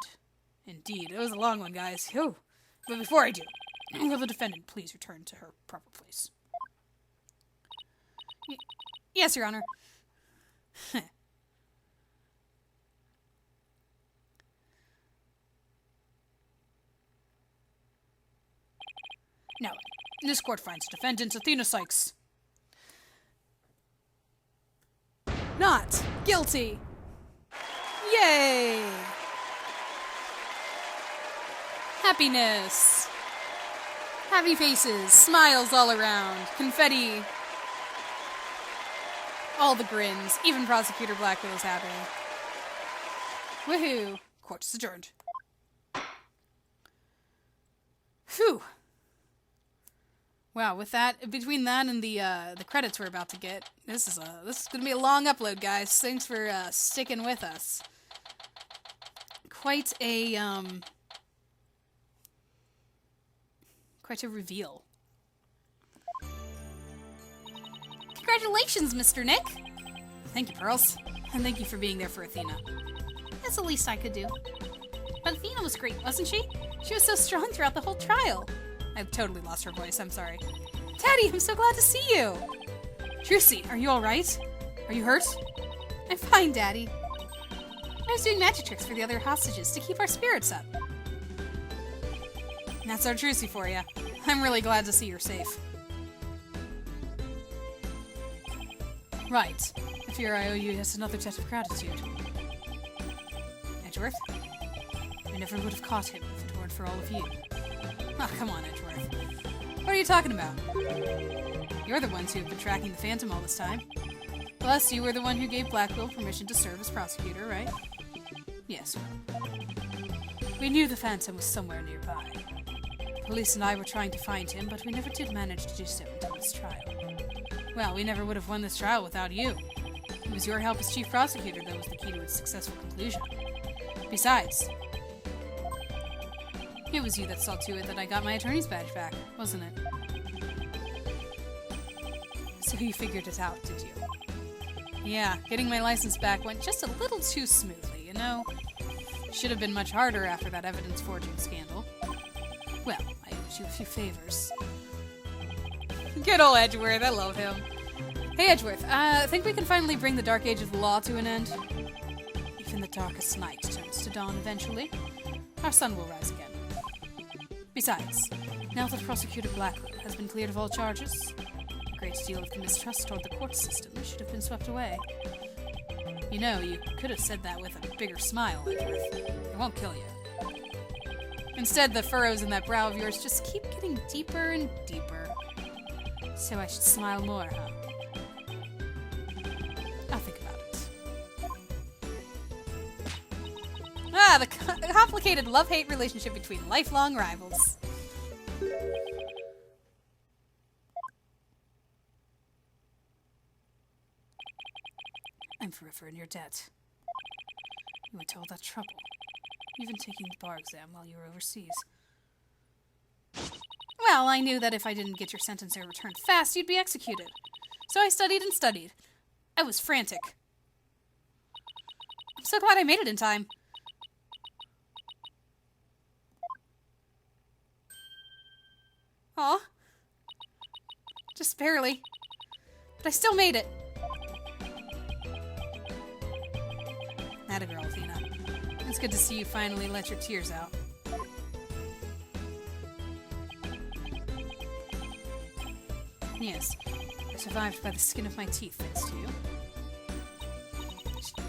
Indeed, it was a long one, guys. Whew. But before I do, will the defendant please return to her proper place? Yes, Your Honor. Now, this court finds defendant Athena Sykes not guilty. Yay! Happiness. Happy faces, smiles all around, confetti. All the grins, even Prosecutor Blackwell is happy. Woohoo! Court is adjourned. Phew. Wow, with that, between that and the credits we're about to get, this is gonna be a long upload, guys. Thanks for sticking with us. Quite a reveal. Congratulations, Mr. Nick! Thank you, Pearls. And thank you for being there for Athena. That's the least I could do. But Athena was great, wasn't she? She was so strong throughout the whole trial. I've totally lost her voice, I'm sorry. Daddy, I'm so glad to see you! Trucy, are you alright? Are you hurt? I'm fine, Daddy. I was doing magic tricks for the other hostages to keep our spirits up. That's our Trucy for you. I'm really glad to see you're safe. Right. I fear I owe you yet another debt of gratitude. Edgeworth? I never would have caught him if it weren't for all of you. Oh, come on, Edgeworth. What are you talking about? You're the ones who have been tracking the Phantom all this time. Plus, you were the one who gave Blackwell permission to serve as prosecutor, right? Yes, well. We knew the Phantom was somewhere nearby. Police and I were trying to find him, but we never did manage to do so until this trial. Well, we never would have won this trial without you. It was your help as chief prosecutor that was the key to its successful conclusion. Besides, it was you that saw to it that I got my attorney's badge back, wasn't it? So you figured it out, did you? Yeah, getting my license back went just a little too smoothly, you know? Should have been much harder after that evidence forging scandal. Well, I owed you a few favors. Good old Edgeworth, I love him. Hey Edgeworth, think we can finally bring the dark age of the law to an end? Even the darkest night turns to dawn eventually. Our sun will rise again. Besides, now that Prosecutor Blackwell has been cleared of all charges, a great deal of the mistrust toward the court system should have been swept away. You know, you could have said that with a bigger smile, Edgeworth. It won't kill you. Instead, the furrows in that brow of yours just keep getting deeper and deeper. So I should smile more, huh? I'll think about it. Ah, the complicated love-hate relationship between lifelong rivals. I'm forever in your debt. You went to all that trouble, even taking the bar exam while you were overseas. Well, I knew that if I didn't get your sentence overturned fast, you'd be executed. So I studied and studied. I was frantic. I'm so glad I made it in time. Aw. Just barely. But I still made it. Atta girl, Athena. It's good to see you finally let your tears out. Yes, I survived by the skin of my teeth, thanks to you.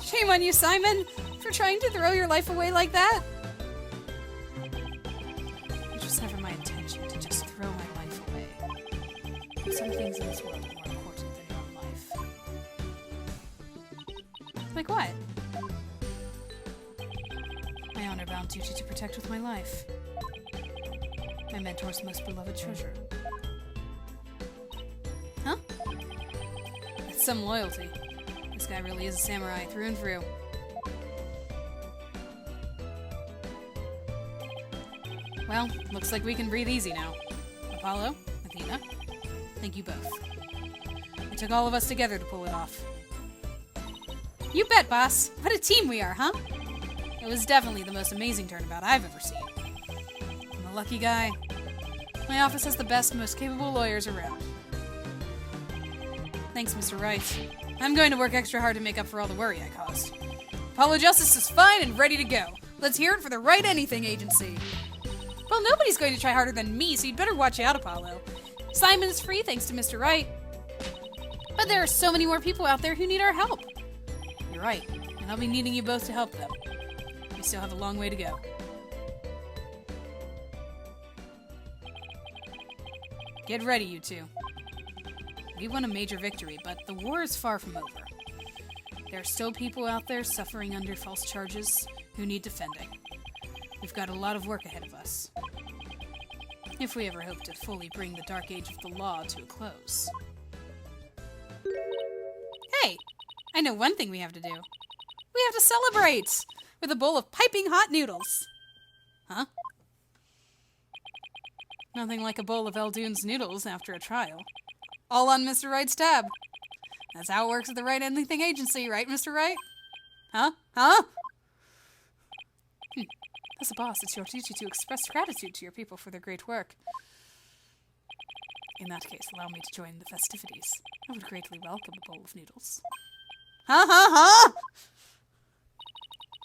Shame on you, Simon, for trying to throw your life away like that. It was never my intention to just throw my life away. But some things in this world are more important than your own life. Like what? My honor-bound duty to protect with my life. My mentor's most beloved treasure. Huh? That's some loyalty. This guy really is a samurai through and through. Well, looks like we can breathe easy now. Apollo, Athena, thank you both. It took all of us together to pull it off. You bet, boss. What a team we are, huh? It was definitely the most amazing turnabout I've ever seen. I'm a lucky guy. My office has the best, most capable lawyers around. Thanks, Mr. Wright. I'm going to work extra hard to make up for all the worry I caused. Apollo Justice is fine and ready to go. Let's hear it for the Right Anything Agency. Well, nobody's going to try harder than me, so you'd better watch out, Apollo. Simon is free thanks to Mr. Right. But there are so many more people out there who need our help. You're right, and I'll be needing you both to help them. We still have a long way to go. Get ready, you two. We won a major victory, but the war is far from over. There are still people out there suffering under false charges who need defending. We've got a lot of work ahead of us, if we ever hope to fully bring the dark age of the law to a close. Hey! I know one thing we have to do. We have to celebrate! With a bowl of piping hot noodles. Huh? Nothing like a bowl of Eldoon's noodles after a trial. All on Mr. Wright's tab. That's how it works at the Right Anything Agency, right, Mr. Wright? Huh? Huh? As a boss, it's your duty to express gratitude to your people for their great work. In that case, allow me to join the festivities. I would greatly welcome a bowl of noodles. Huh? I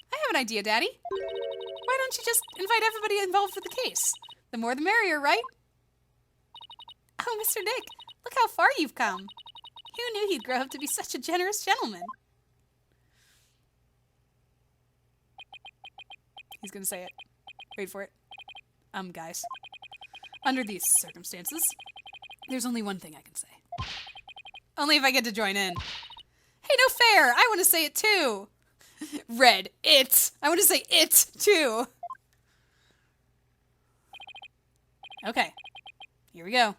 have an idea, Daddy. Why don't you just invite everybody involved with the case? The more the merrier, right? Oh, Mr. Nick, look how far you've come. Who knew he'd grow up to be such a generous gentleman? He's gonna say it. Wait for it. Guys. Under these circumstances, there's only one thing I can say. Only if I get to join in. Hey, no fair! I want to say it too! Red, it! I want to say it too! Okay. Here we go.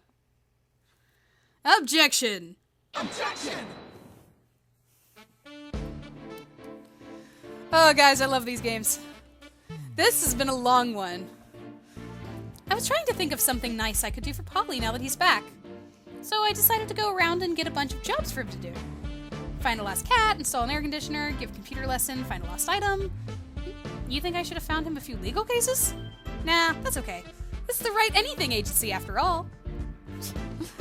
Objection! Objection! Oh, guys, I love these games. This has been a long one. I was trying to think of something nice I could do for Polly now that he's back. So I decided to go around and get a bunch of jobs for him to do. Find a lost cat, install an air conditioner, give a computer lesson, find a lost item. You think I should have found him a few legal cases? Nah, that's okay. This is the Right Anything Agency after all.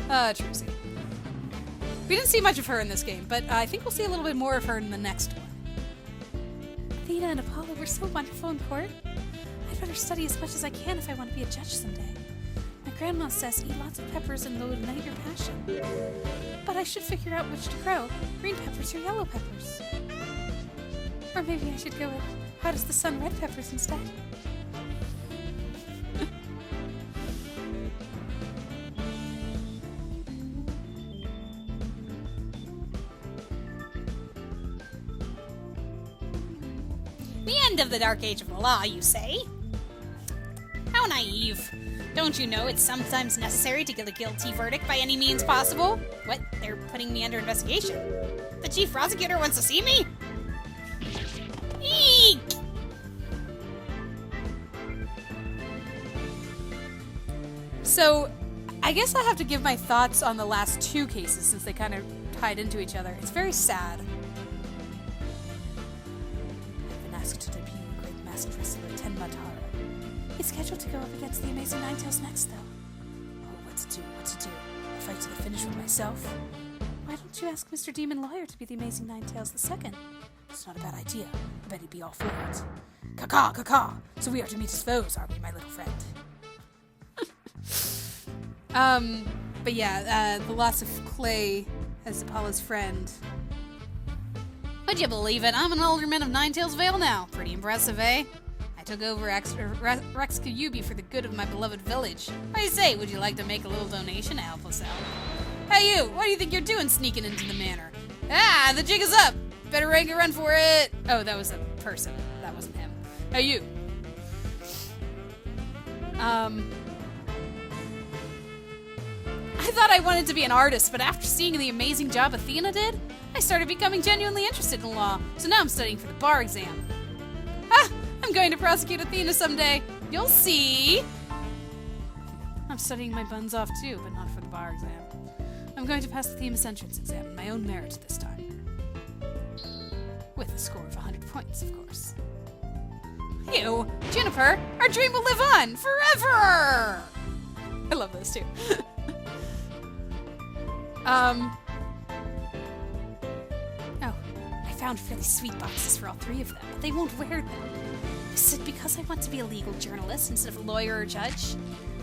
Trucy. We didn't see much of her in this game, but I think we'll see a little bit more of her in the next one. Athena and Apollo were so wonderful in court. I'd better study as much as I can if I want to be a judge someday. My grandma says eat lots of peppers and they'll ignite your passion. But I should figure out which to grow, green peppers or yellow peppers. Or maybe I should go with how does the sun red peppers instead? The end of the Dark Age of the Law, you say? How naive. Don't you know it's sometimes necessary to get a guilty verdict by any means possible? What? They're putting me under investigation. The chief prosecutor wants to see me? Eek! So, I guess I have to give my thoughts on the last two cases since they kind of tied into each other. It's very sad. I've been asked to debut a great masked wrestler, Ten Matara. He's scheduled to go up against the Amazing Ninetales next, though. Oh, what to do? A fight to the finish with myself? Why don't you ask Mr. Demon Lawyer to be the Amazing Ninetales the second? It's not a bad idea. I bet he'd be all for it. Caw-caw! So we are to meet his foes, are we, my little friend? But yeah, the loss of Clay as Apollo's friend. Would you believe it? I'm an alderman of Ninetales Vale now. Pretty impressive, eh? I took over Rex Kyubi for the good of my beloved village. I say, would you like to make a little donation to help us out? Hey you, what do you think you're doing sneaking into the manor? Ah, the jig is up! Better make a run for it! Oh, that was a person. That wasn't him. Hey you! I thought I wanted to be an artist, but after seeing the amazing job Athena did, I started becoming genuinely interested in law, so now I'm studying for the bar exam. Ah! I'm going to prosecute Athena someday. You'll see. I'm studying my buns off too, but not for the bar exam. I'm going to pass the Themis entrance exam in my own merit this time. With a score of 100 points, of course. You, Juniper, our dream will live on forever! I love those two. Oh, I found really sweet boxes for all three of them, but they won't wear them. Is it because I want to be a legal journalist instead of a lawyer or judge?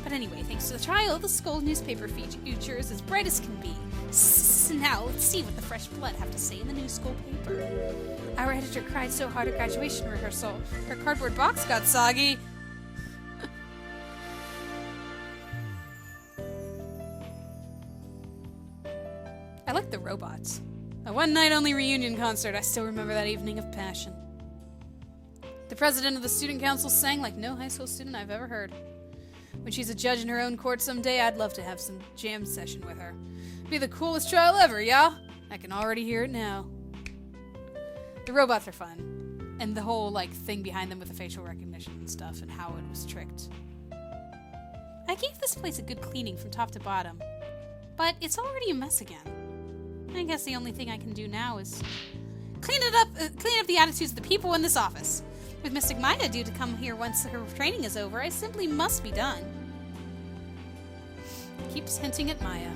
But anyway, thanks to the trial, the school newspaper future is as bright as can be. Now, let's see what the fresh blood have to say in the new school paper. Our editor cried so hard at graduation rehearsal, her cardboard box got soggy. I like the robots. A one-night-only reunion concert. I still remember that evening of passion. The president of the student council sang like no high school student I've ever heard. When she's a judge in her own court someday, I'd love to have some jam session with her. Be the coolest trial ever, y'all! I can already hear it now. The robots are fun. And the whole, thing behind them with the facial recognition and stuff and how it was tricked. I gave this place a good cleaning from top to bottom. But it's already a mess again. I guess the only thing I can do now is clean up the attitudes of the people in this office. With Mystic Maya due to come here once her training is over, I simply must be done. Keeps hinting at Maya.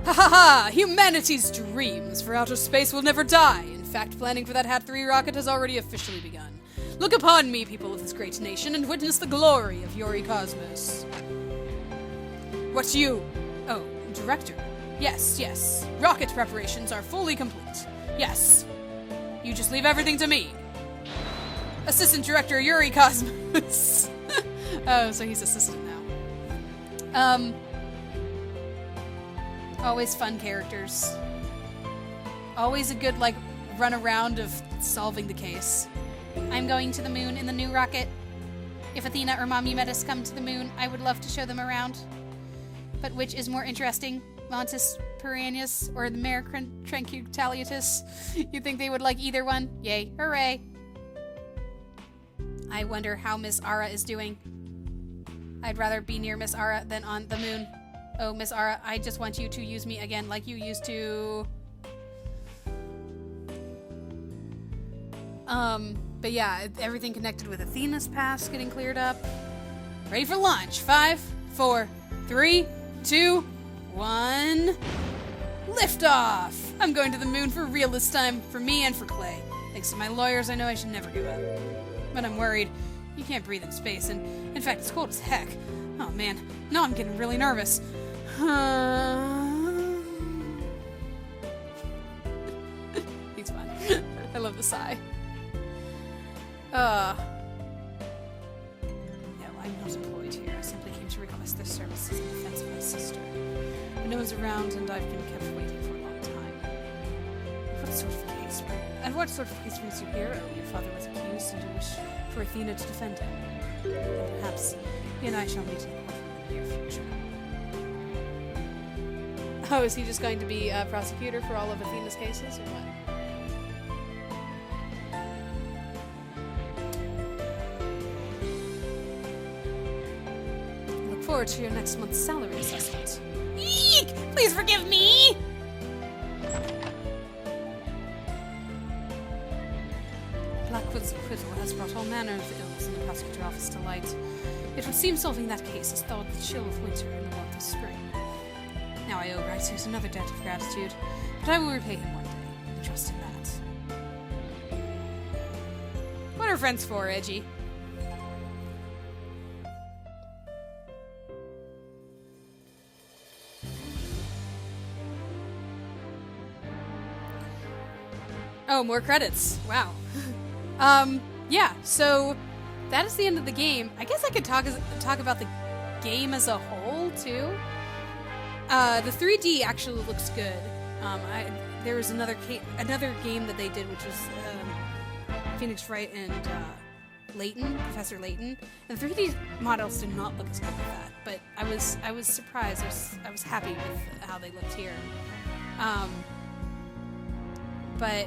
Ha ha ha! Humanity's dreams for outer space will never die. In fact, planning for that Hat 3 rocket has already officially begun. Look upon me, people of this great nation, and witness the glory of Yuri Cosmos. What's you? Oh, director. Yes. Rocket preparations are fully complete. Yes. You just leave everything to me. Assistant Director Yuri Cosmos. Oh, so he's assistant now. Always fun characters. Always a good, run around of solving the case. I'm going to the moon in the new rocket. If Athena or Mommy Metis come to the moon, I would love to show them around. But which is more interesting? Montis Piranhas or the Mare Tranquitalitus? You think they would like either one? Yay. Hooray. I wonder how Miss Ara is doing. I'd rather be near Miss Ara than on the moon. Oh, Miss Ara, I just want you to use me again like you used to. But yeah, everything connected with Athena's past getting cleared up. Ready for launch. 5, 4, 3, 2, 1. Liftoff! I'm going to the moon for real this time, for me and for Clay. Thanks to my lawyers, I know I should never give up. But I'm worried. You can't breathe in space, and in fact, it's cold as heck. Oh man, now I'm getting really nervous. He's fun. I love the sigh. No, I'm not employed here. I simply came to request their services in defense of my sister. But no one's around, and I've been kept waiting for a long time. What sort of case brings you here? Oh, your father was accused, and you wish for Athena to defend him. And perhaps he and I shall meet in court in the near future. Oh, is he just going to be a prosecutor for all of Athena's cases, or what? Forward to your next month's salary assessment. Eek! Please forgive me! Blackwood's acquittal has brought all manner of ills in the prosecutor office to light. It would seem solving that case has thawed the chill of winter in the warmth of spring. Now I owe Brighttooth another debt of gratitude, but I will repay him one day, and trust in that. What are friends for, Edgy? Oh, more credits. Wow. Yeah, so that is the end of the game. I guess I could talk about the game as a whole, too. The 3D actually looks good. There was another game that they did, which was Phoenix Wright and Professor Layton. And the 3D models did not look as good with that, but I was surprised. I was happy with how they looked here. But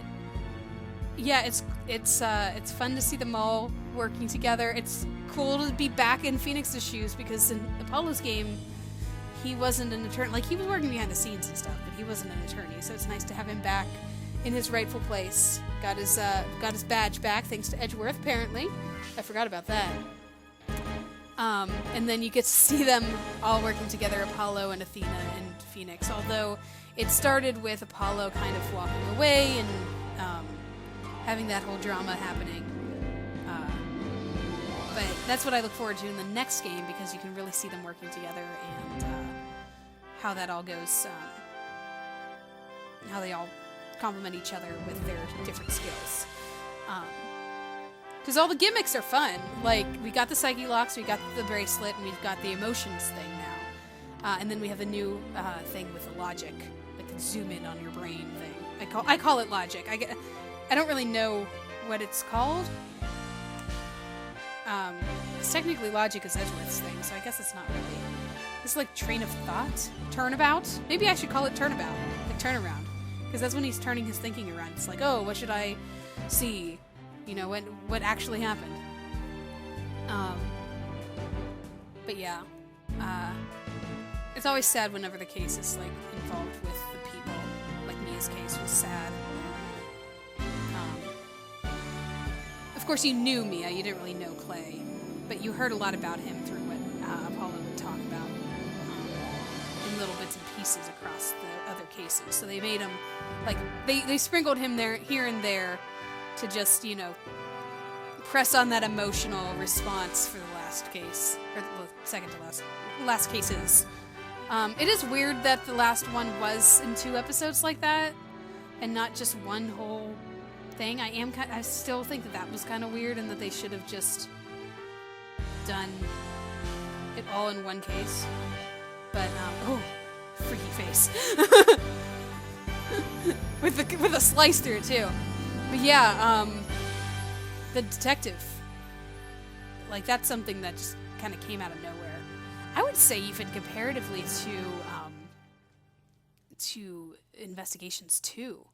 yeah, it's fun to see them all working together. It's cool to be back in Phoenix's shoes, because in Apollo's game, he wasn't an attorney. Like, he was working behind the scenes and stuff, but he wasn't an attorney. So it's nice to have him back in his rightful place. Got his badge back thanks to Edgeworth, apparently. I forgot about that. And then you get to see them all working together, Apollo and Athena and Phoenix, although it started with Apollo kind of walking away and having that whole drama happening. But that's what I look forward to in the next game, because you can really see them working together and how that all goes, how they all complement each other with their different skills. Because all the gimmicks are fun. Like, we got the Psyche Locks, we got the bracelet, and we've got the emotions thing now. And then we have the new thing with the logic, like the zoom in on your brain thing. I call it logic. I don't really know what it's called. It's technically logic is Edgeworth's thing, so I guess it's not really. It's like train of thought? Turnabout? Maybe I should call it turnabout. Like turnaround. Because that's when he's turning his thinking around. It's like, oh, what should I see? You know, what actually happened. But yeah. It's always sad whenever the case is, like, involved with the people. Like Mia's case was sad. Of course, you knew Mia, you didn't really know Clay. But you heard a lot about him through what Apollo would talk about in little bits and pieces across the other cases. So they made him, like, they sprinkled him there, here and there, to just, you know, press on that emotional response for the last case, or the second to last cases. It is weird that the last one was in 2 episodes like that, and not just one whole thing. I still think that was kind of weird, and that they should have just done it all in one case. But oh, freaky face with a slice through it too. But yeah, the detective, like, that's something that just kind of came out of nowhere. I would say even comparatively to Investigations 2,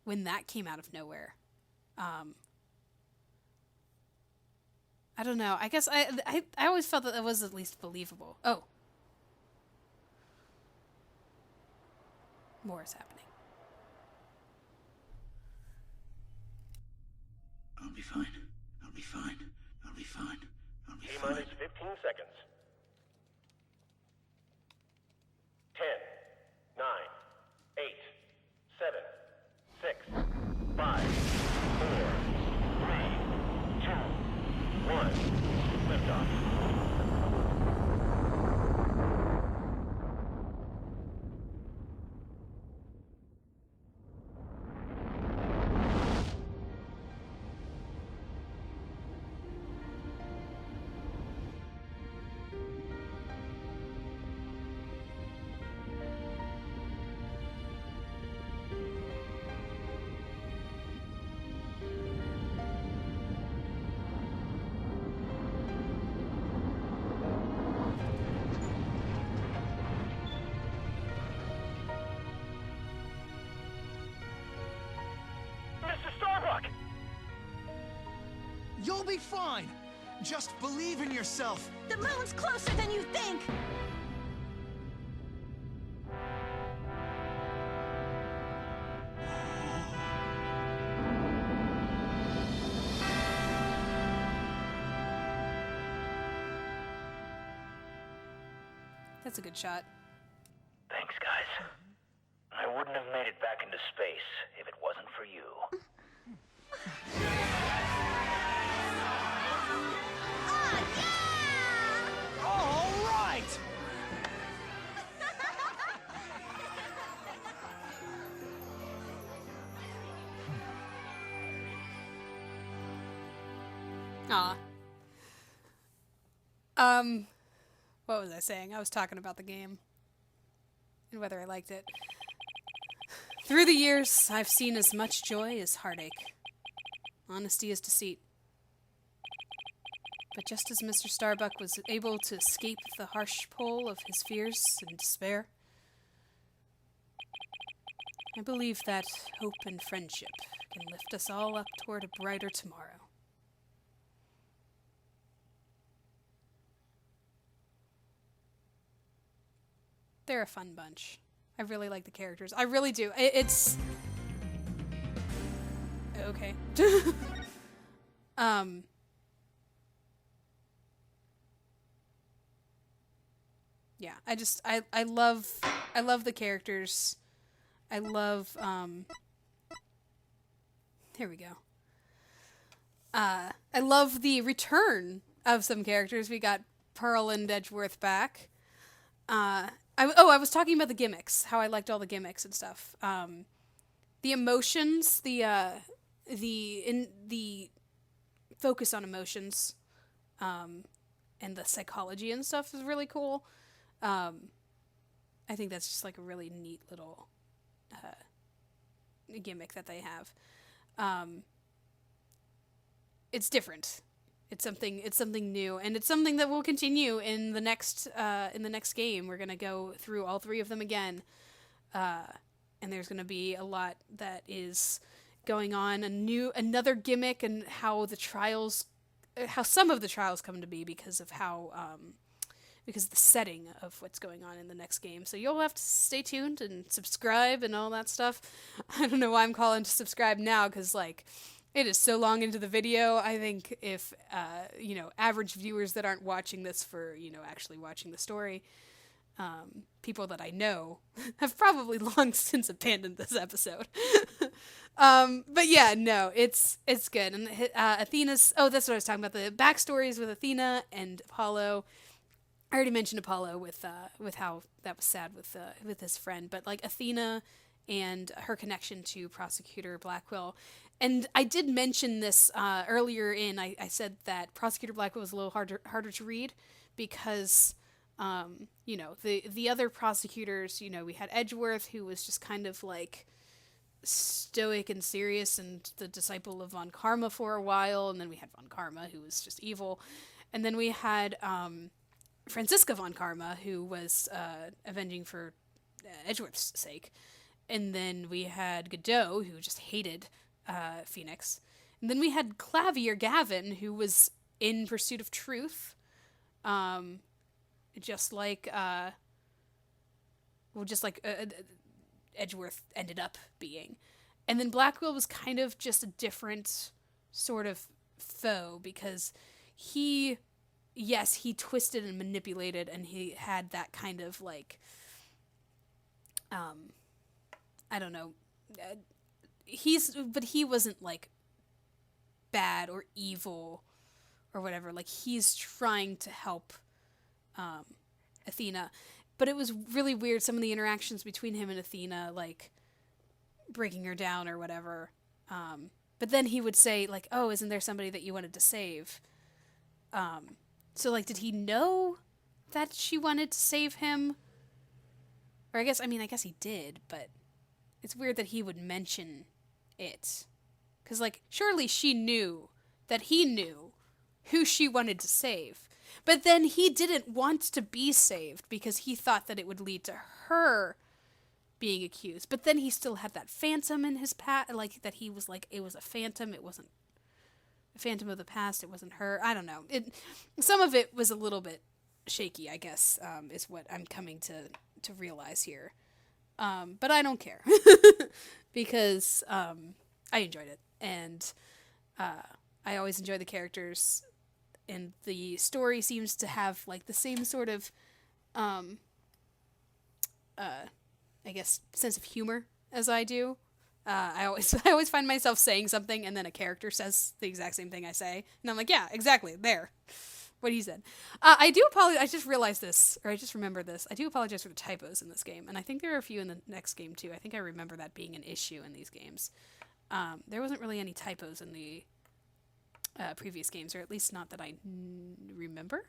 when that came out of nowhere. I don't know. I guess I always felt that it was at least believable. Oh. More is happening. I'll be fine. I'll be fine. I'll be fine. I'll be fine. T-minus 15 seconds. 10, 9, 8, 7, 6, 5, 4, 3, 2, 1. Liftoff. You'll be fine. Just believe in yourself. The moon's closer than you think! That's a good shot. Thanks, guys. I wouldn't have made it back into space if it wasn't for you. All right! Aw. What was I saying? I was talking about the game and whether I liked it. Through the years, I've seen as much joy as heartache, honesty as deceit. But just as Mr. Starbuck was able to escape the harsh pull of his fears and despair, I believe that hope and friendship can lift us all up toward a brighter tomorrow. They're a fun bunch. I really like the characters. I really do. It's... Okay. yeah, I love the characters. I love here we go. I love the return of some characters. We got Pearl and Edgeworth back. I was talking about the gimmicks, how I liked all the gimmicks and stuff. The emotions, the focus on emotions, and the psychology and stuff is really cool. I think that's just like a really neat little gimmick that they have. It's different. It's something new, and it's something that will continue in the next game. We're gonna go through all 3 of them again, and there's gonna be a lot that is going on. Another gimmick, and how some of the trials come to be because of because the setting of what's going on in the next game. So you'll have to stay tuned and subscribe and all that stuff. I don't know why I'm calling to subscribe now, because like, it is so long into the video. I think if, average viewers that aren't watching this for, actually watching the story, people that I know have probably long since abandoned this episode. But yeah, no, it's good. And Athena's, that's what I was talking about, the backstories with Athena and Apollo. I already mentioned Apollo with how that was sad with his friend, but like Athena and her connection to Prosecutor Blackwell. And I did mention this earlier I said that Prosecutor Blackwell was a little harder to read because, the other prosecutors, we had Edgeworth, who was just kind of like stoic and serious and the disciple of Von Karma for a while, and then we had Von Karma, who was just evil. And then we had Franziska Von Karma, who was avenging for Edgeworth's sake. And then we had Godot, who just hated Phoenix. And then we had Clavier Gavin, who was in pursuit of truth. Just like Edgeworth ended up being. And then Blackwell was kind of just a different sort of foe, because he twisted and manipulated, and he had that kind of like, I don't know, but he wasn't like bad or evil or whatever. Like, he's trying to help Athena. But it was really weird, some of the interactions between him and Athena, like breaking her down or whatever. But then he would say like, "Oh, isn't there somebody that you wanted to save?" So like, did he know that she wanted to save him? Or I guess he did, but it's weird that he would mention it. 'Cause like, surely she knew that he knew who she wanted to save. But then he didn't want to be saved because he thought that it would lead to her being accused. But then he still had that phantom in his like, that he was like, it was a phantom, it wasn't a phantom of the past, it wasn't her. I don't know. Some of it was a little bit shaky, I guess, is what I'm coming to realize here. But I don't care. Because I enjoyed it. And I always enjoy the characters. And the story seems to have like the same sort of, I guess, sense of humor as I do. I always find myself saying something, and then a character says the exact same thing I say, and I'm like, yeah, exactly, there, what he said. I do apologize. I just realized this, or I just remembered this. I do apologize for the typos in this game, and I think there are a few in the next game too. I think I remember that being an issue in these games. There wasn't really any typos in the previous games, or at least not that I remember.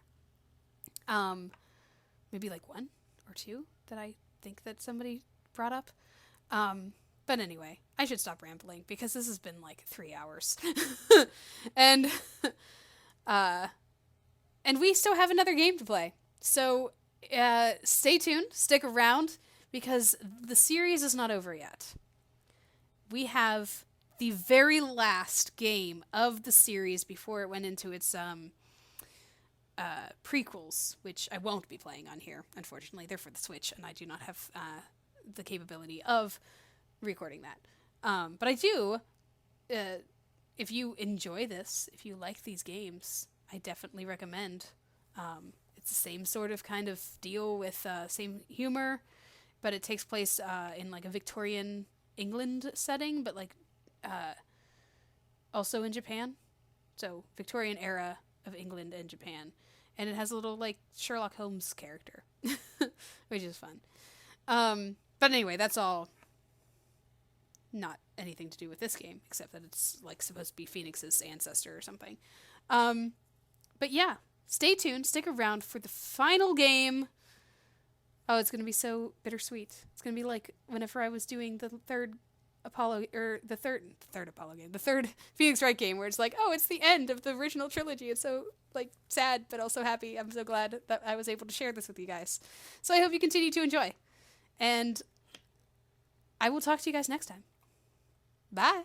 Maybe like 1 or 2 that I think that somebody brought up. But anyway, I should stop rambling because this has been like 3 hours. and we still have another game to play. So stay tuned, stick around, because the series is not over yet. We have the very last game of the series before it went into its prequels, which I won't be playing on here, unfortunately. They're for the Switch, and I do not have the capability of recording that. But I do, if you enjoy this, if you like these games, I definitely recommend. It's the same sort of kind of deal with same humor, but it takes place in like a Victorian England setting, but like also in Japan. So Victorian era of England and Japan. And it has a little like Sherlock Holmes character, which is fun. But anyway, that's all not anything to do with this game, except that it's like supposed to be Phoenix's ancestor or something. But yeah, stay tuned, stick around for the final game. Oh, it's going to be so bittersweet. It's going to be like whenever I was doing the third Apollo, or the third Apollo game, the third Phoenix Wright game, where it's like, oh, it's the end of the original trilogy. It's so like sad, but also happy. I'm so glad that I was able to share this with you guys. So I hope you continue to enjoy. And I will talk to you guys next time. Bye.